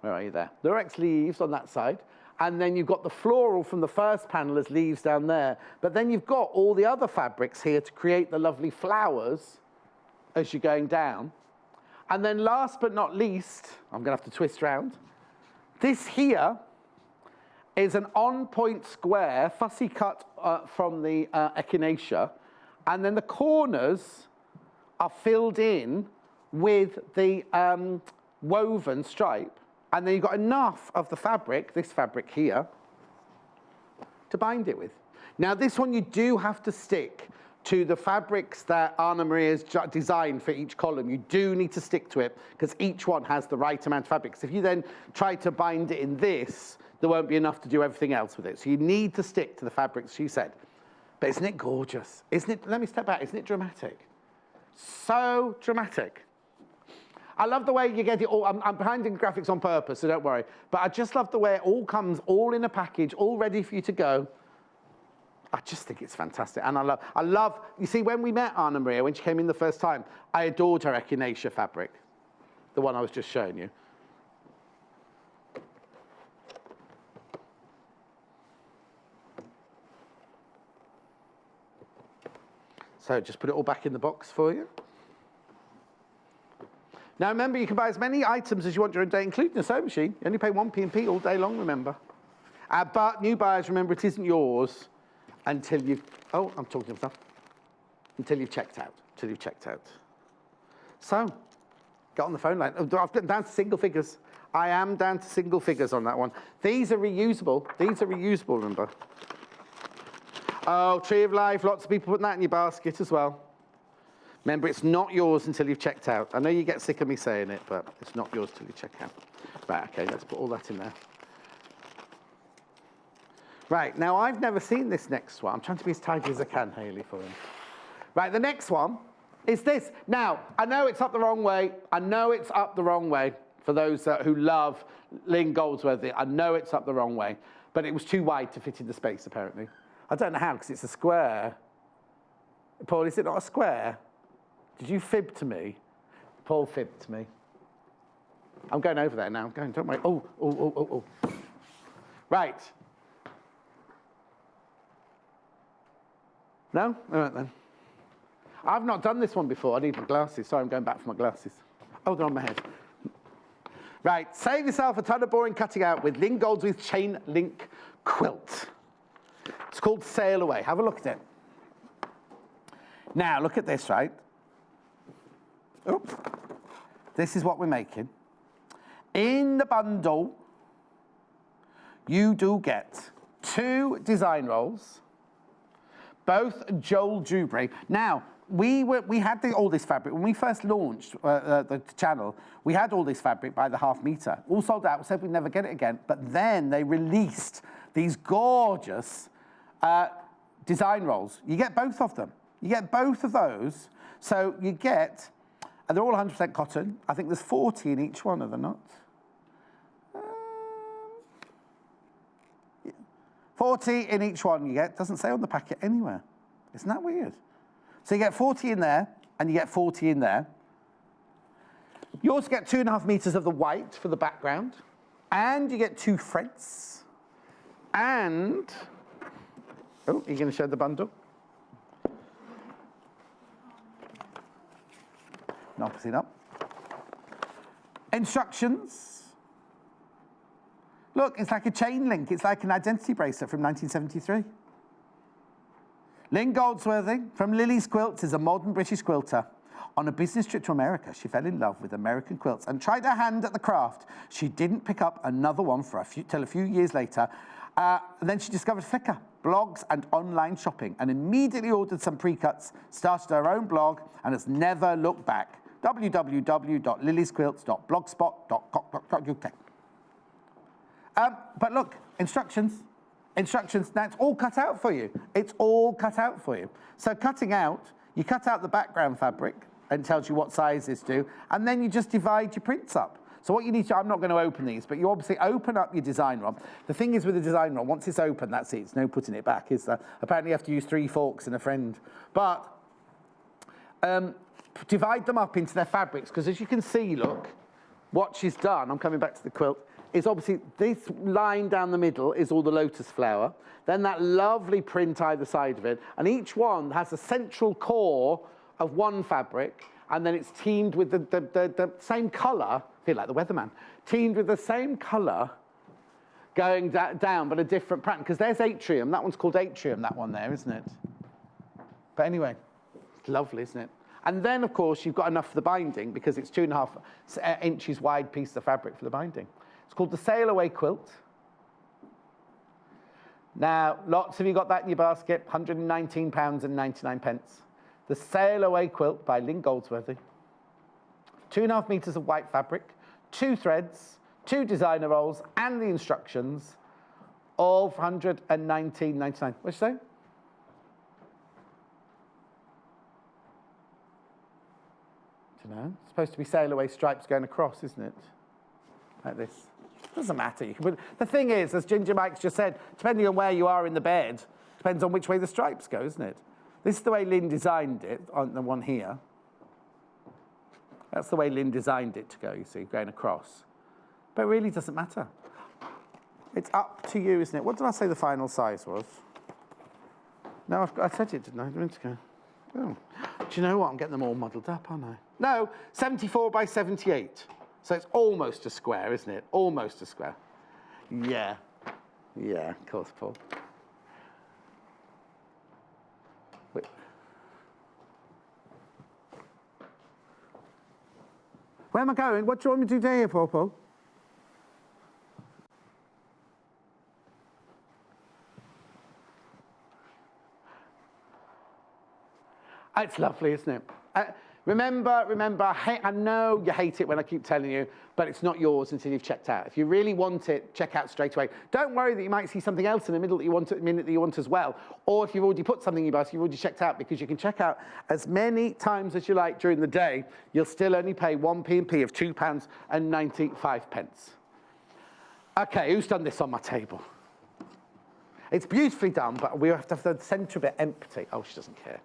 Where are you there? Lurex leaves on that side. And then you've got the floral from the first panel as leaves down there. But then you've got all the other fabrics here to create the lovely flowers as you're going down. And then last but not least, I'm going to have to twist round. This here is an on-point square, fussy cut from the echinacea. And then the corners are filled in with the woven stripe. And then you've got enough of the fabric, this fabric here, to bind it with. Now, this one you do have to stick to the fabrics that Anna Maria has designed for each column. You do need to stick to it, because each one has the right amount of fabric. So if you then try to bind it in this, there won't be enough to do everything else with it. So you need to stick to the fabrics she said. But isn't it gorgeous? Isn't it, let me step back, isn't it dramatic? So dramatic. I love the way you get it all. I'm behind in graphics on purpose, so don't worry. But I just love the way it all comes, all in a package, all ready for you to go. I just think it's fantastic. And I love, you see, when we met Anna Maria, when she came in the first time, I adored her echinacea fabric, the one I was just showing you. So just put it all back in the box for you. Now remember, you can buy as many items as you want during the day, including a sewing machine. You only pay 1p all day long, remember. But new buyers, remember, it isn't yours until you've, oh, I'm talking about stuff. Until you've checked out, So, get on the phone line. I've gotten down to single figures. I am down to single figures on that one. These are reusable, remember. Oh, Tree of Life, lots of people putting that in your basket as well. Remember, it's not yours until you've checked out. I know you get sick of me saying it, but it's not yours till you check out. Right, okay, let's put all that in there. Right, now I've never seen this next one. I'm trying to be as tidy as I can, Hayley, for him. Right, the next one is this. Now, I know it's up the wrong way. For those who love Lynn Goldsworthy. I know it's up the wrong way, but it was too wide to fit in the space, apparently. I don't know how, because it's a square. Paul, is it not a square? Did you fib to me? Paul fibbed to me. I'm going over there now. I'm going, don't worry. Oh. Right. No? All right, then. I've not done this one before. I need my glasses. Sorry, I'm going back for my glasses. Oh, they're on my head. Right, save yourself a ton of boring cutting out with Lynn Goldsworthy's chain link quilt. It's called Sail Away. Have a look at it. Now, look at this, right? Oops. This is what we're making. In the bundle, you do get 2 design rolls, both Joel Dewberry. Now, we had all this fabric. When we first launched the channel, we had all this fabric by the ½ metre. All sold out, we said we'd never get it again. But then they released these gorgeous design rolls. You get both of them. You get both of those. So you get, and they're all 100% cotton. I think there's 40 in each one, are there not? 40 in each one you get. Doesn't say on the packet anywhere. Isn't that weird? So you get 40 in there, and you get 40 in there. You also get 2½ meters of the white for the background, and you get 2 threads. And, oh, you're going to show the bundle? Not putting up. Instructions. Look, it's like a chain link. It's like an identity bracelet from 1973. Lynn Goldsworthy from Lily's Quilts is a modern British quilter. On a business trip to America, she fell in love with American quilts and tried her hand at the craft. She didn't pick up another one till a few years later. And then she discovered Flickr, blogs, and online shopping, and immediately ordered some pre-cuts, started her own blog, and has never looked back. www.lilysquilts.blogspot.co.uk. But look, instructions. Now, it's all cut out for you. So cutting out, you cut out the background fabric, and it tells you what sizes do, and then you just divide your prints up. So what you need to, I'm not going to open these, but you obviously open up your design roll. The thing is with the design roll, once it's open, that's it. It's no putting it back, is there? Apparently you have to use 3 forks and a friend. But divide them up into their fabrics, because as you can see, look, what she's done, I'm coming back to the quilt, is obviously this line down the middle is all the lotus flower, then that lovely print either side of it, and each one has a central core of one fabric, and then it's teamed with the same colour, I feel like the weatherman, teamed with the same colour going down, but a different pattern, because there's atrium, that one's called atrium, that one there, isn't it? But anyway, it's lovely, isn't it? And then, of course, you've got enough for the binding, because it's 2½ inches wide piece of fabric for the binding. It's called the Sail Away Quilt. Now, lots of you got that in your basket, £119.99. The Sail Away Quilt by Lynn Goldsworthy. 2½ meters of white fabric, 2 threads, 2 designer rolls, and the instructions, all for £119.99. What'd you say? I don't know. It's supposed to be Sail Away stripes going across, isn't it? Like this. Doesn't matter. You can put, the thing is, as Ginger Mike's just said, depending on where you are in the bed, depends on which way the stripes go, isn't it? This is the way Lynn designed it, on the one here. That's the way Lynn designed it to go, you see, going across. But it really doesn't matter. It's up to you, isn't it? What did I say the final size was? No, I said it, didn't I? A minute ago. Oh. Do you know what? I'm getting them all muddled up, aren't I? No, 74 by 78. So it's almost a square, isn't it? Almost a square. Yeah. Yeah, of course, Paul. Wait. Where am I going? What do you want me to do here, Paul? It's lovely, isn't it? Remember, I know you hate it when I keep telling you, but it's not yours until you've checked out. If you really want it, check out straight away. Don't worry that you might see something else in the middle that you want, minute that you want as well. Or if you've already put something in your basket, you've already checked out, because you can check out as many times as you like during the day. You'll still only pay 1 P&P of £2.95. Okay, who's done this on my table? It's beautifully done, but we have to have the centre of it empty. Oh, she doesn't care.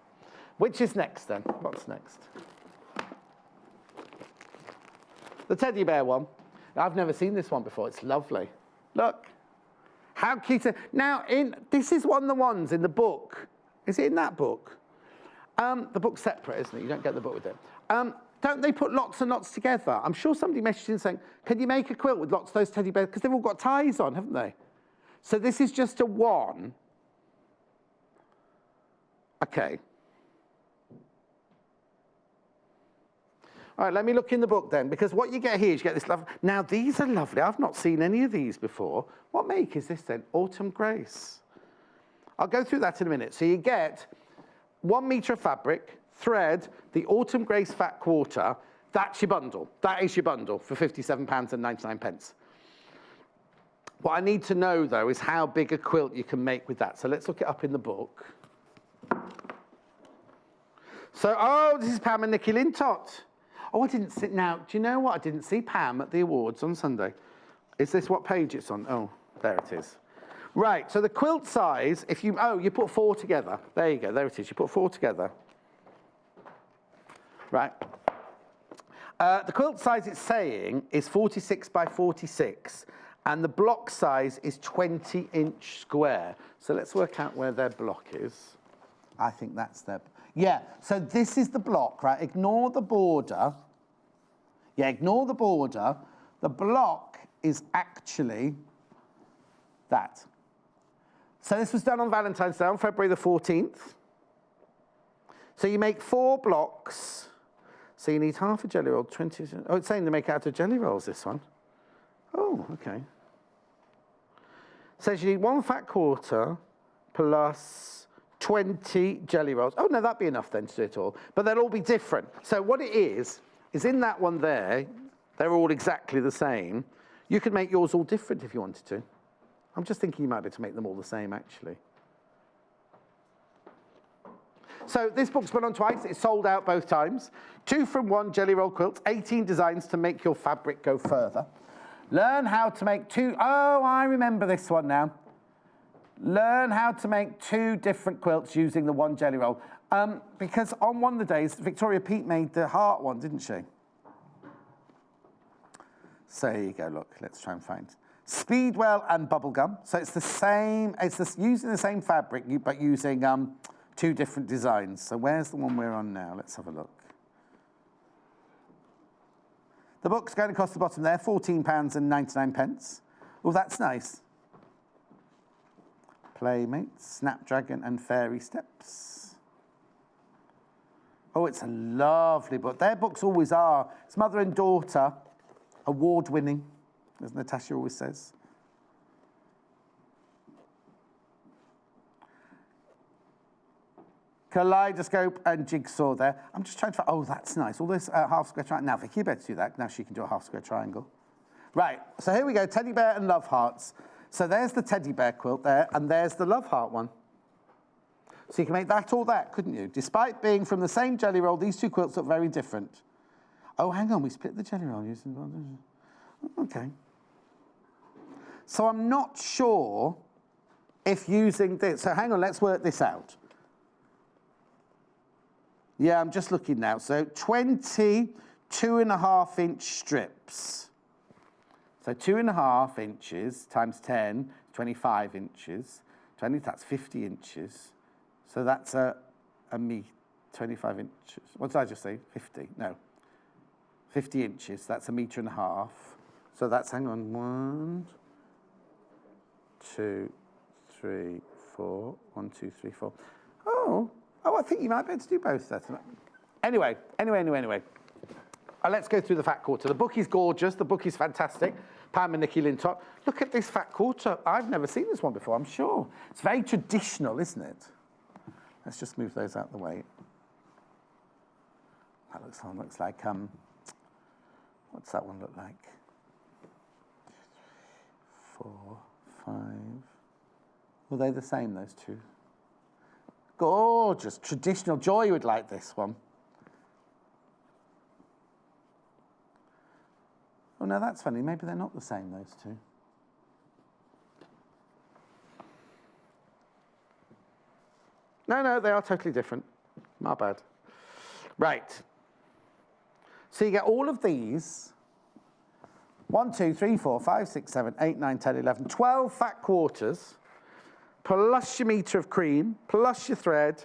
Which is next, then? What's next? The teddy bear one. I've never seen this one before. It's lovely. Look. How cute. Now, this is one of the ones in the book. Is it in that book? The book's separate, isn't it? You don't get the book with it. Don't they put lots and lots together? I'm sure somebody messaged in saying, can you make a quilt with lots of those teddy bears? Because they've all got ties on, haven't they? So this is just a one. Okay. All right, let me look in the book then, because what you get here is you get this lovely... Now, these are lovely. I've not seen any of these before. What make is this then? Autumn Grace. I'll go through that in a minute. So you get 1 metre of fabric, thread, the Autumn Grace fat quarter. That's your bundle. That is your bundle for £57.99. What I need to know, though, is how big a quilt you can make with that. So let's look it up in the book. So, oh, this is Pam and Nikki Lintott. Oh, I didn't see... Now, do you know what? I didn't see Pam at the awards on Sunday. Is this what page it's on? Oh, there it is. Right, so the quilt size, if you... Oh, you put 4 together. There you go, there it is. You put 4 together. Right. The quilt size it's saying is 46 by 46, and the block size is 20-inch square. So let's work out where their block is. I think that's their... Yeah, so this is the block, right? Ignore the border. Yeah, ignore the border. The block is actually that. So this was done on Valentine's Day, on February the 14th. So you make 4 blocks. So you need half a jelly roll, 20... Oh, it's saying to make it out of jelly rolls, this one. Oh, okay. Says you need 1 fat quarter plus 20 jelly rolls. Oh, no, that'd be enough then to do it all. But they'll all be different. So what it is in that one there, they're all exactly the same. You could make yours all different if you wanted to. I'm just thinking you might be able to make them all the same, actually. So this book's been on twice. It's sold out both times. 2 from 1 jelly roll quilts, 18 designs to make your fabric go further. Learn how to make 2... Oh, I remember this one now. Learn how to make 2 different quilts using the 1 jelly roll. Because on one of the days, Victoria Peat made the heart one, didn't she? So here you go, look, let's try and find. Speedwell and bubblegum. So it's the same, using the same fabric, but using 2 different designs. So where's the one we're on now? Let's have a look. The book's going across the bottom there, £14.99. Oh, that's nice. Playmates, Snapdragon and Fairy Steps. Oh, it's a lovely book. Their books always are. It's mother and daughter, award-winning, as Natasha always says. Kaleidoscope and jigsaw there. I'm just trying to find... Oh, that's nice. All this half square triangle. Now, Vicky, you better do that. Now she can do a half square triangle. Right, so here we go. Teddy bear and love hearts. So there's the teddy bear quilt there, and there's the love heart one. So you can make that or that, couldn't you? Despite being from the same jelly roll, these 2 quilts look very different. Oh, hang on, we split the jelly roll using... Okay. So I'm not sure if using this... So hang on, let's work this out. Yeah, I'm just looking now. So 20 2.5-inch strips. So 2.5 inches times 10, 25 inches. 20, that's 50 inches. So that's a metre. 25 inches. What did I just say? 50? No. 50 inches. That's 1.5 meters. So that's, hang on, 1, 2, 3, 4. 1, 2, 3, 4. Oh, I think you might be able to do both there tonight. Anyway. Let's go through the fat quarter. The book is gorgeous. The book is fantastic. Pam and Nikki Lintott. Look at this fat quarter. I've never seen this one before, I'm sure. It's very traditional, isn't it? Let's just move those out of the way. That looks like, what's that one look like? 4, 5. Were they the same, those two? Gorgeous. Traditional. Joy would like this one. Oh, no, that's funny. Maybe they're not the same, those two. No, they are totally different. My bad. Right. So you get all of these. 1, 2, 3, 4, 5, 6, 7, 8, 9, 10, 11, 12 fat quarters, plus your metre of cream, plus your thread,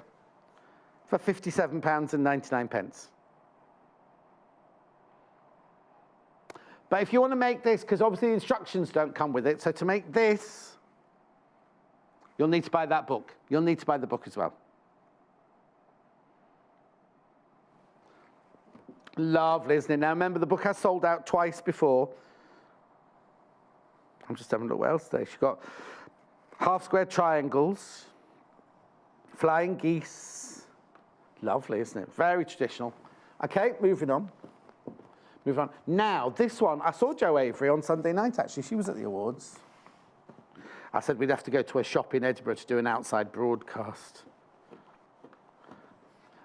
for £57.99. But if you want to make this, because obviously the instructions don't come with it, so to make this, you'll need to buy that book. You'll need to buy the book as well. Lovely, isn't it? Now remember, the book has sold out twice before. I'm just having a look what else there. She's got half square triangles, flying geese. Lovely, isn't it? Very traditional. Okay, moving on. Now, this one, I saw Jo Avery on Sunday night, actually. She was at the awards. I said we'd have to go to a shop in Edinburgh to do an outside broadcast.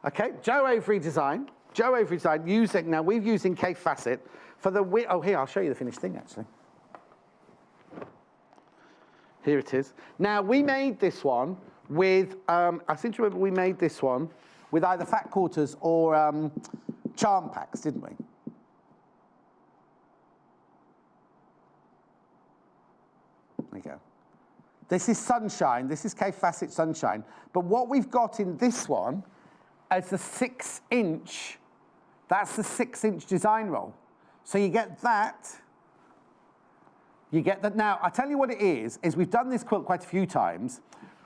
Okay, Jo Avery design. Using, now we're using Kaffe Fassett for the, oh, here, I'll show you the finished thing, actually. Here it is. Now, we made this one with, I seem to remember we made this one with either fat quarters or charm packs, didn't we? There you go. This is Sunshine. This is Kaffe Fassett Sunshine. But what we've got in this one is the 6-inch. That's the 6-inch design roll. So you get that. You get that. Now, I'll tell you what it is we've done this quilt quite a few times.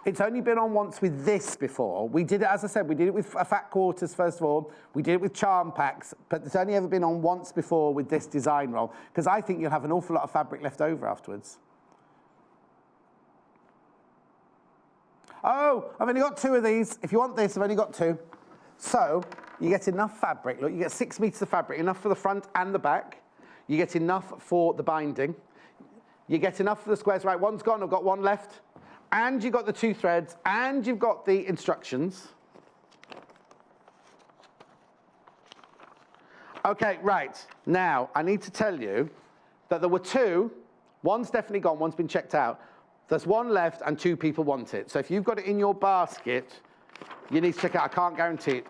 It's only been on once with this before. We did it, as I said, we did it with fat quarters, first of all. We did it with charm packs, but it's only ever been on once before with this design roll, because I think you'll have an awful lot of fabric left over afterwards. Oh, I've only got 2 of these. If you want this, I've only got 2. So you get enough fabric. Look, you get 6 meters of fabric, enough for the front and the back. You get enough for the binding. You get enough for the squares. Right, one's gone, I've got one left. And you've got the 2 threads, and you've got the instructions. Okay, right. Now, I need to tell you that there were 2. One's definitely gone, one's been checked out. There's 1 left, and 2 people want it. So if you've got it in your basket, you need to check it out. I can't guarantee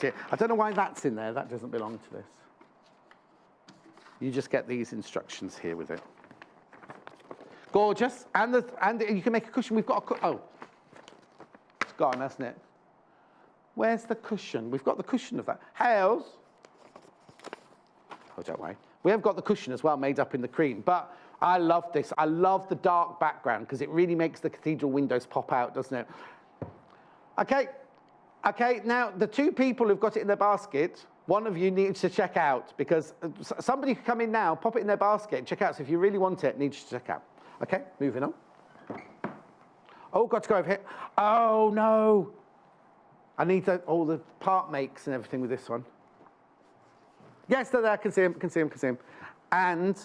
it. I don't know why that's in there. That doesn't belong to this. You just get these instructions here with it. Gorgeous. And you can make a cushion. We've got a oh. It's gone, hasn't it? Where's the cushion? We've got the cushion of that. Hales. Oh, don't worry. We have got the cushion as well, made up in the cream. But I love this. I love the dark background because it really makes the cathedral windows pop out, doesn't it? Okay, now the 2 people who've got it in their basket, one of you needs to check out, because somebody could come in now, pop it in their basket and check out. So if you really want it, needs to check out. Okay, moving on. Oh, got to go over here. Oh, no. I need all the part makes and everything with this one. Yes, they're there. I can see them. And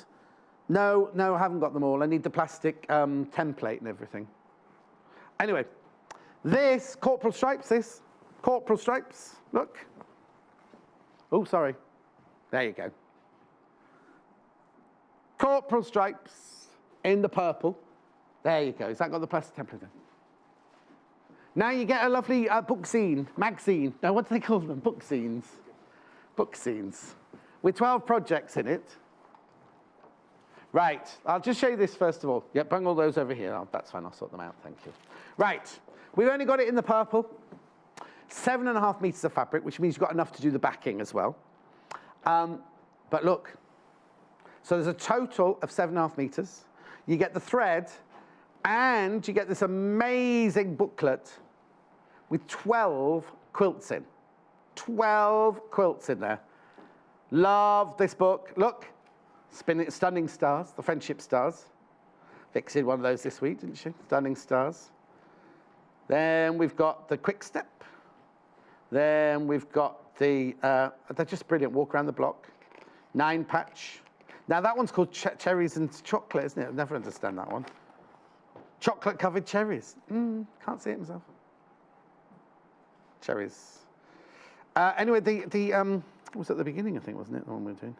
no, I haven't got them all. I need the plastic template and everything. Anyway, this, corporal stripes, look. Oh, sorry. There you go. Corporal stripes in the purple. There you go. Has that got the plastic template in? Now you get a lovely book scene, magazine. No, what do they call them? Book scenes. With 12 projects in it. Right, I'll just show you this first of all. Yep, bring all those over here. Oh, that's fine, I'll sort them out, thank you. Right, we've only got it in the purple. 7.5 meters of fabric, which means you've got enough to do the backing as well. But look, so there's a total of 7.5 meters. You get the thread, and you get this amazing booklet with 12 quilts in. 12 quilts in there. Love this book. Look, Stunning Stars, the Friendship Stars. Vix did one of those this week, didn't she? Stunning Stars. Then we've got the Quick Step. Then we've got the, they're just brilliant, Walk Around the Block. 9-patch. Now that one's called Cherries and Chocolate, isn't it? I'll never understand that one. Chocolate covered cherries. Can't see it myself. Cherries. Anyway, the was at the beginning, I think, wasn't it? The one we were doing.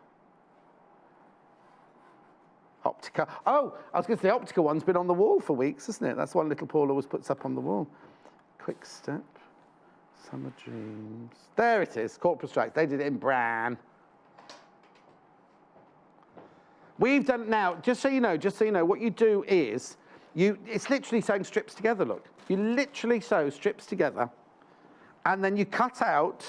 Optica. Oh, I was going to say the Optica one's been on the wall for weeks, isn't it? That's one little Paul always puts up on the wall. Quick Step. Summer Dreams. There it is. Corporal Stripes. They did it in Bran. We've done it now. Just so you know, what you do is it's literally sewing strips together. Look, you literally sew strips together, and then you cut out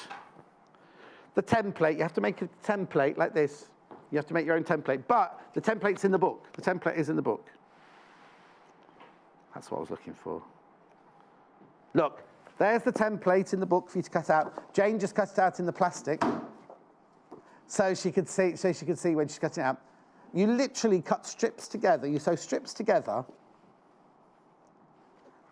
the template. You have to make a template like this. You have to make your own template, but the template's in the book. The template is in the book. That's what I was looking for. Look, there's the template in the book for you to cut out. Jane just cut it out in the plastic, so she could see when she's cutting it out. You literally cut strips together. You sew strips together,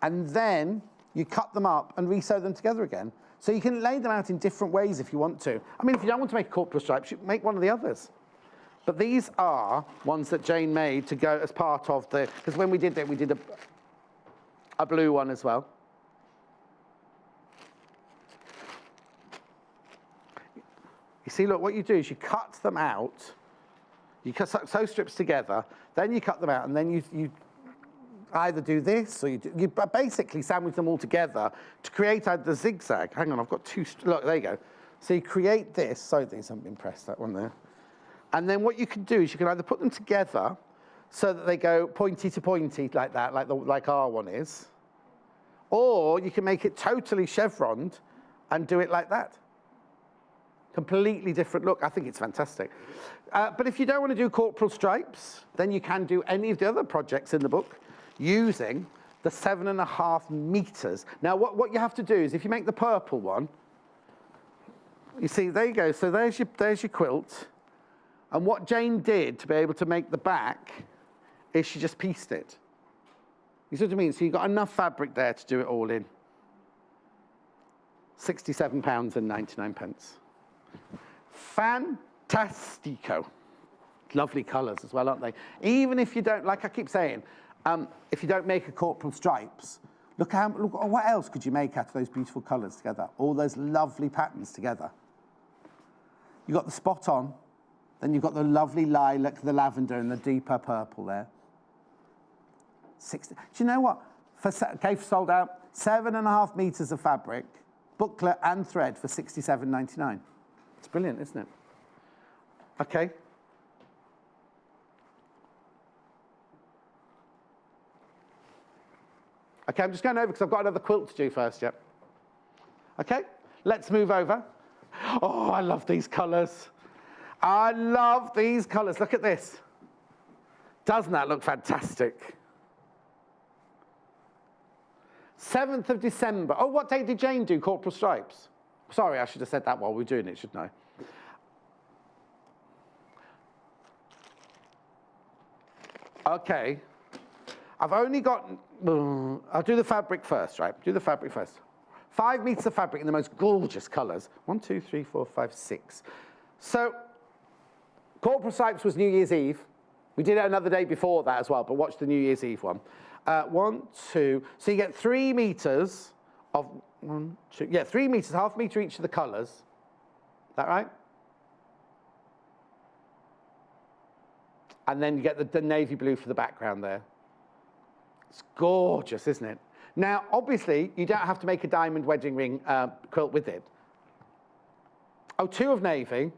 and then you cut them up and re-sew them together again. So you can lay them out in different ways if you want to. I mean, if you don't want to make a corporal stripes, you make one of the others. But these are ones that Jane made to go as part of the, because when we did it, we did a blue one as well. You see, look, what you do is you cut them out, you sew strips together, then you cut them out, and then you either do this, or you basically sandwich them all together to create the zigzag. Hang on, I've got two, look, there you go. So you create this, sorry, these haven't been pressed, that one there. And then what you can do is you can either put them together so that they go pointy to pointy like that, like our one is, or you can make it totally chevroned and do it like that. Completely different look. I think it's fantastic. But if you don't want to do corporal stripes, then you can do any of the other projects in the book using the 7.5 meters. Now, what you have to do is if you make the purple one, you see, there you go. So there's your quilt. And what Jane did to be able to make the back is she just pieced it. You see what I mean? So you've got enough fabric there to do it all in. £67.99. Fantastico. Lovely colours as well, aren't they? Even if you don't, like I keep saying, if you don't make a corporal stripes, look what else could you make out of those beautiful colours together? All those lovely patterns together. You've got the spot on, then you've got the lovely lilac, the lavender, and the deeper purple there. 60. Do you know what? Kaffe sold out 7.5 meters of fabric, booklet and thread for £67.99. It's brilliant, isn't it? Okay. Okay, I'm just going over because I've got another quilt to do first, yep. Okay, let's move over. Oh, I love these colours. I love these colours. Look at this. Doesn't that look fantastic? 7th of December. Oh, what date did Jane do corporal stripes? Sorry, I should have said that while we were doing it, shouldn't I? Okay. I've only got, I'll do the fabric first, right? Do the fabric first. 5 meters of fabric in the most gorgeous colours. 1, 2, 3, 4, 5, 6. So, corporal stripes was New Year's Eve. We did it another day before that as well, but watch the New Year's Eve one. 1, 2, so you get 3 meters of, 1, 2, yeah, 3 meters, half meter each of the colours. Is that right? And then you get the navy blue for the background there. It's gorgeous, isn't it? Now, obviously, you don't have to make a diamond wedding ring quilt with it. Oh, 2 of navy.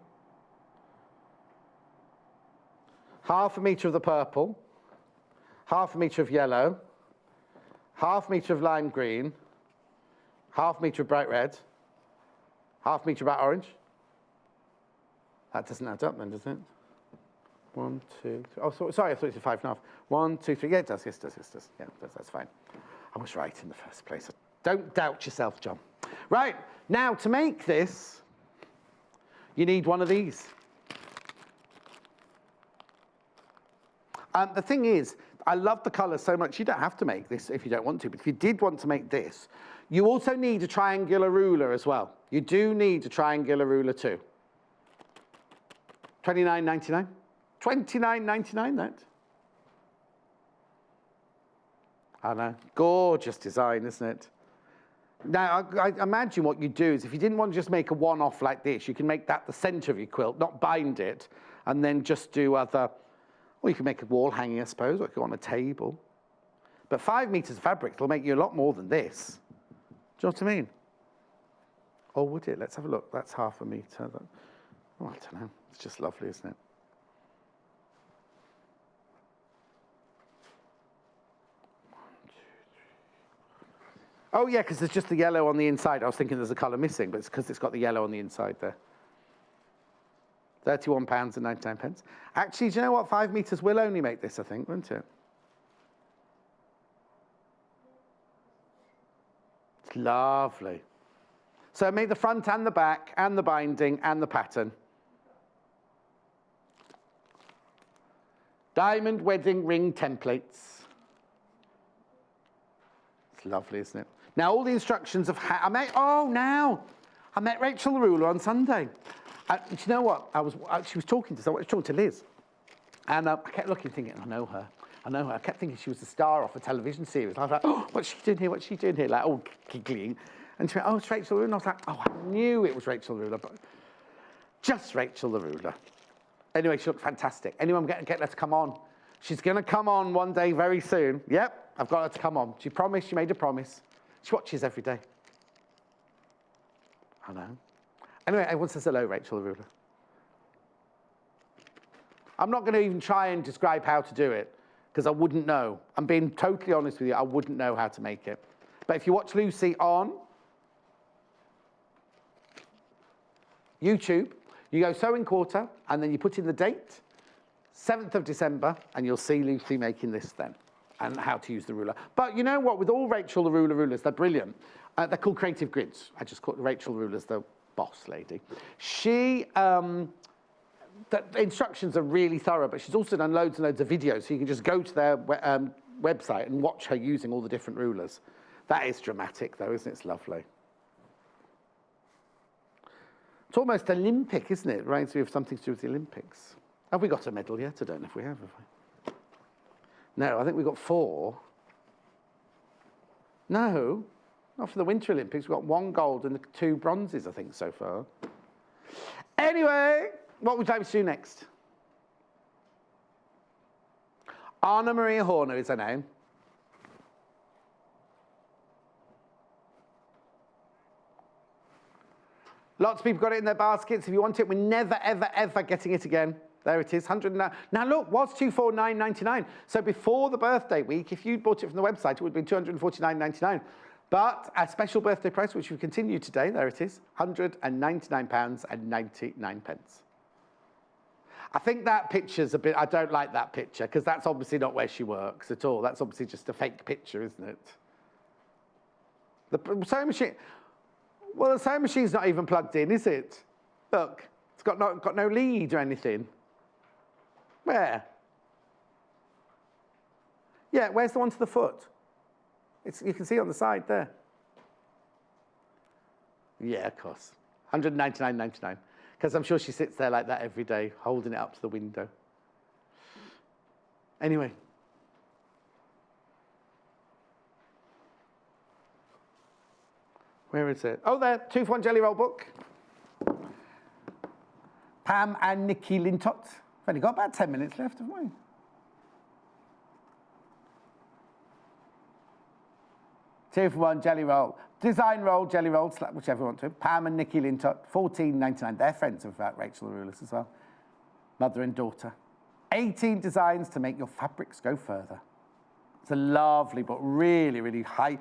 Half a metre of the purple. Half a metre of yellow. Half metre of lime green. Half metre of bright red. Half metre about orange. That doesn't add up then, does it? 1, 2, 3. Oh, sorry, I thought it was 5.5. 1, 2, 3. Yeah, it does. Yes, it does. Yes, it does. Yeah, that's fine. I was right in the first place. Don't doubt yourself, John. Right, now to make this, you need one of these. The thing is, I love the colour so much, you don't have to make this if you don't want to, but if you did want to make this, you also need a triangular ruler as well. You do need a triangular ruler too. $29.99. $29.99, that. I know, gorgeous design, isn't it? Now, I imagine what you do is if you didn't want to just make a one-off like this, you can make that the centre of your quilt, not bind it, and then just do other, or you can make a wall hanging, I suppose, or you can on a table. But 5 metres of fabric will make you a lot more than this. Do you know what I mean? Or would it? Let's have a look. That's half a metre. Oh, I don't know. It's just lovely, isn't it? Oh, yeah, because there's just the yellow on the inside. I was thinking there's a colour missing, but it's because it's got the yellow on the inside there. £31.99. Actually, do you know what? 5 metres will only make this, I think, won't it? It's lovely. So make the front and the back and the binding and the pattern. Diamond wedding ring templates. It's lovely, isn't it? Now, all the instructions of how I met Rachel the Ruler on Sunday. Do you know what? She was talking to someone, talking to Liz. And I kept looking, thinking, I know her. I kept thinking she was the star of a television series. I was like, oh, what's she doing here? What's she doing here? Like, all giggling. And she went, oh, it's Rachel the Ruler. And I was like, oh, I knew it was Rachel the Ruler, but just Rachel the Ruler. Anyway, she looked fantastic. Anyone get her to come on? She's going to come on one day very soon. Yep, I've got her to come on. She promised, she made a promise. She watches every day. I know. Anyway, everyone says hello, Rachel the Ruler. I'm not going to even try and describe how to do it, because I wouldn't know. I'm being totally honest with you, I wouldn't know how to make it. But if you watch Lucy on YouTube, you go sewing quarter, and then you put in the date, 7th of December, and you'll see Lucy making this then, and how to use the ruler. But you know what? With all Rachel the Ruler rulers, they're brilliant. They're called creative grids. I just call Rachel the Ruler's the boss lady. She, the instructions are really thorough, but she's also done loads and loads of videos, so you can just go to their website and watch her using all the different rulers. That is dramatic, though, isn't it? It's lovely. It's almost Olympic, isn't it? Reminds me of something to do with the Olympics. Have we got a medal yet? I don't know if we have we? No, I think we got 4. No, not for the Winter Olympics. We've got 1 gold and 2 bronzes, I think, so far. Anyway, what would you like me to do next? Anna Maria Horner is her name. Lots of people got it in their baskets. If you want it, we're never, ever, ever getting it again. There it is, 109. Now look, was $249.99. So before the birthday week, if you'd bought it from the website, it would have been $249.99. But a special birthday price, which we continue today, there it is, £199.99. I think that picture's a bit, I don't like that picture, because that's obviously not where she works at all. That's obviously just a fake picture, isn't it? The sewing machine, well, the sewing machine's not even plugged in, is it? Look, it's got no lead or anything. Where? Yeah, where's the one to the foot? You can see on the side there. Yeah, of course. $199.99. Because I'm sure she sits there like that every day, holding it up to the window. Anyway. Where is it? Oh, there, 2-for-1 Jelly Roll book. Pam and Nikki Lintott. We've only got about 10 minutes left, haven't we? $2-for-1 Jelly Roll. Design roll, jelly roll, whichever you want to. Pam and Nikki Lintott, $14.99. They're friends of Rachel the Rulers as well. Mother and daughter. 18 designs to make your fabrics go further. It's a lovely book, really, really high.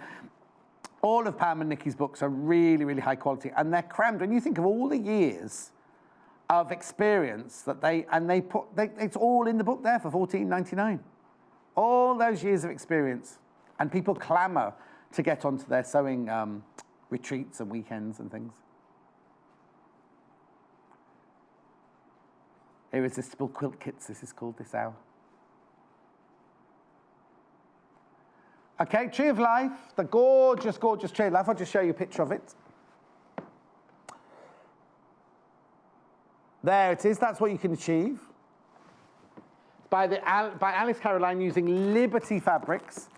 All of Pam and Nikki's books are really, really high quality, and they're crammed. When you think of all the years of experience that it's all in the book there for $14.99. All those years of experience, and people clamour to get onto their sewing retreats and weekends and things. Irresistible quilt kits, this is called this hour. Okay, Tree of Life, the gorgeous, gorgeous Tree of Life. I'll just show you a picture of it. There it is, that's what you can achieve. By Alice Caroline using Liberty fabrics.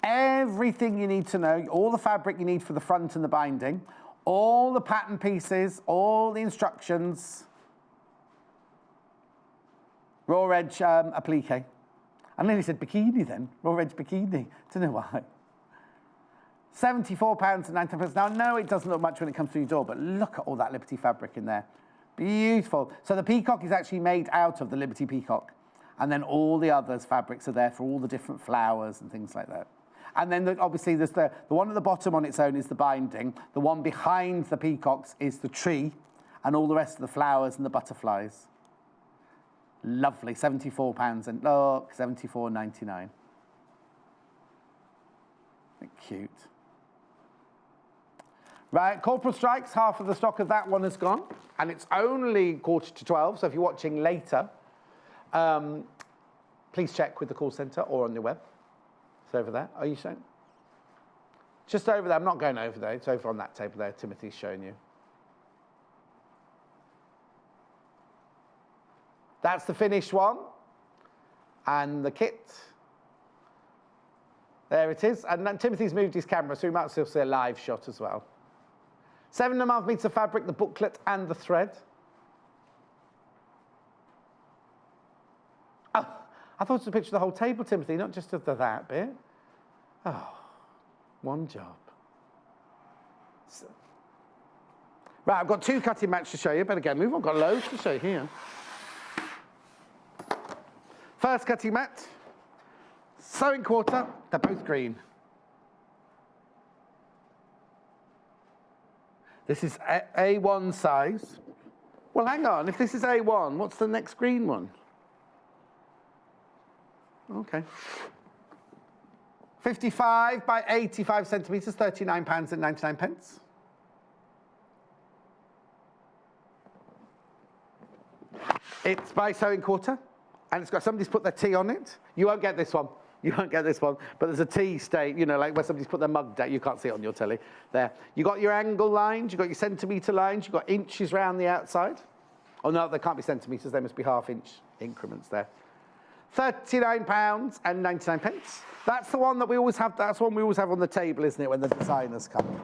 Everything you need to know, all the fabric you need for the front and the binding, all the pattern pieces, all the instructions. Raw edge applique. I nearly said bikini then, raw edge bikini. Don't know why. £74.99. Now, I know it doesn't look much when it comes through your door, but look at all that Liberty fabric in there. Beautiful. So the peacock is actually made out of the Liberty peacock. And then all the others fabrics are there for all the different flowers and things like that. And then obviously there's the one at the bottom on its own is the binding. The one behind the peacocks is the tree and all the rest of the flowers and the butterflies. Lovely, £74 and look, $74.99. Cute. Right, Corporal Strikes, half of the stock of that one has gone, and it's only 11:45, so if you're watching later, please check with the call centre or on your web. It's over there. Are you showing? Just over there. I'm not going over there. It's over on that table there. Timothy's showing you. That's the finished one. And the kit. There it is. And then Timothy's moved his camera, so we might still see a live shot as well. 7.5 meters of fabric, the booklet and the thread. Oh, I thought it was a picture of the whole table, Timothy, not just of that bit. Oh, one job. So. Right, I've got 2 cutting mats to show you, but again, we've not got loads to show you here. First cutting mat, sewing quarter, they're both green. This is A1 size. Well, hang on, if this is A1, what's the next green one? Okay. 55 by 85 centimetres, £39.99. It's by sewing quarter, and it's got somebody's put their T on it. You won't get this one. You won't get this one, but there's a T state, you know, like where somebody's put their mug down. You can't see it on your telly. There. You got your angle lines, you got your centimetre lines, you got inches round the outside. Oh no, they can't be centimetres, they must be half-inch increments there. £39.99. That's the one that we always have. That's one we always have on the table, isn't it, when the designers come?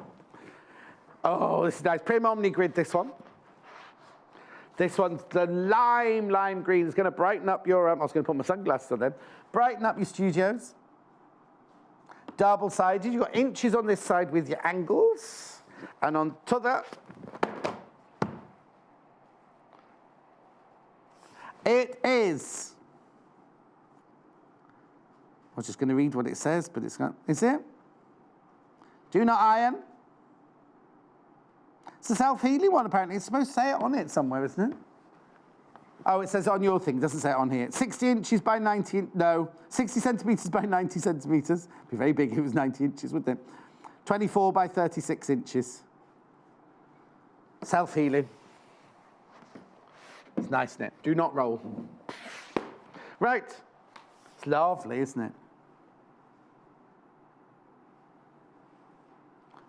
Oh, this is nice. Prim Omni Grid, this one. This one's the lime green. It's going to brighten up your. I was going to put my sunglasses on then. Brighten up your studios. Double-sided. You've got inches on this side with your angles, and on to that. It is. I was just going to read what it says, but it's not. Is it? Do not iron. It's a self-healing one, apparently. It's supposed to say it on it somewhere, isn't it? Oh, it says it on your thing. It doesn't say it on here. 60 inches by 90... No, 60 centimetres by 90 centimetres. It'd be very big if it was 90 inches, wouldn't it? 24 by 36 inches. Self-healing. It's nice, isn't it? Do not roll. Right. It's lovely, isn't it?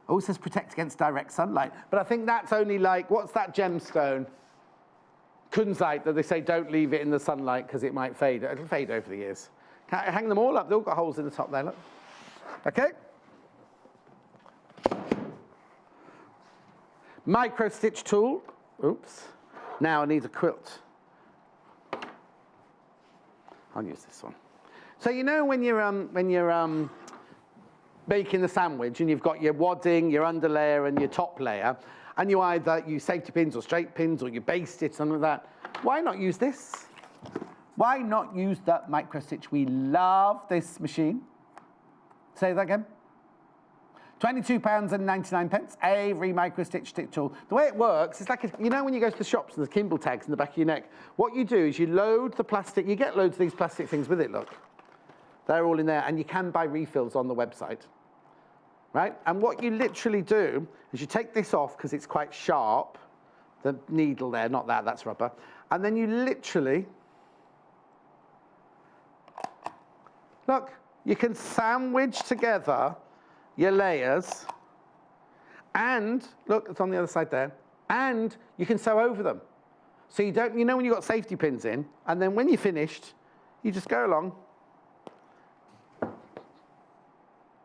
Oh, it says protect against direct sunlight. But I think that's only like, what's that gemstone? Kunzite, that they say don't leave it in the sunlight because it might fade. It'll fade over the years. Hang them all up. They've all got holes in the top there, look. Okay? Micro stitch tool. Oops. Now I need a quilt. I'll use this one. So you know when you're making the sandwich and you've got your wadding, your underlayer and your top layer, and you either use safety pins or straight pins or you baste it, something like that, why not use this? Why not use that micro stitch? We love this machine. Say that again. £22.99, every micro-stitch stitch tool. The way it works, it's like, you know when you go to the shops and there's Kimble tags in the back of your neck? What you do is you load the plastic, you get loads of these plastic things with it, look. They're all in there, and you can buy refills on the website, right? And what you literally do is you take this off, because it's quite sharp, the needle there, not that, that's rubber, and then you literally, look, you can sandwich together your layers, and look, it's on the other side there, and you can sew over them. So you don't, you know when you've got safety pins in, and then when you're finished, you just go along.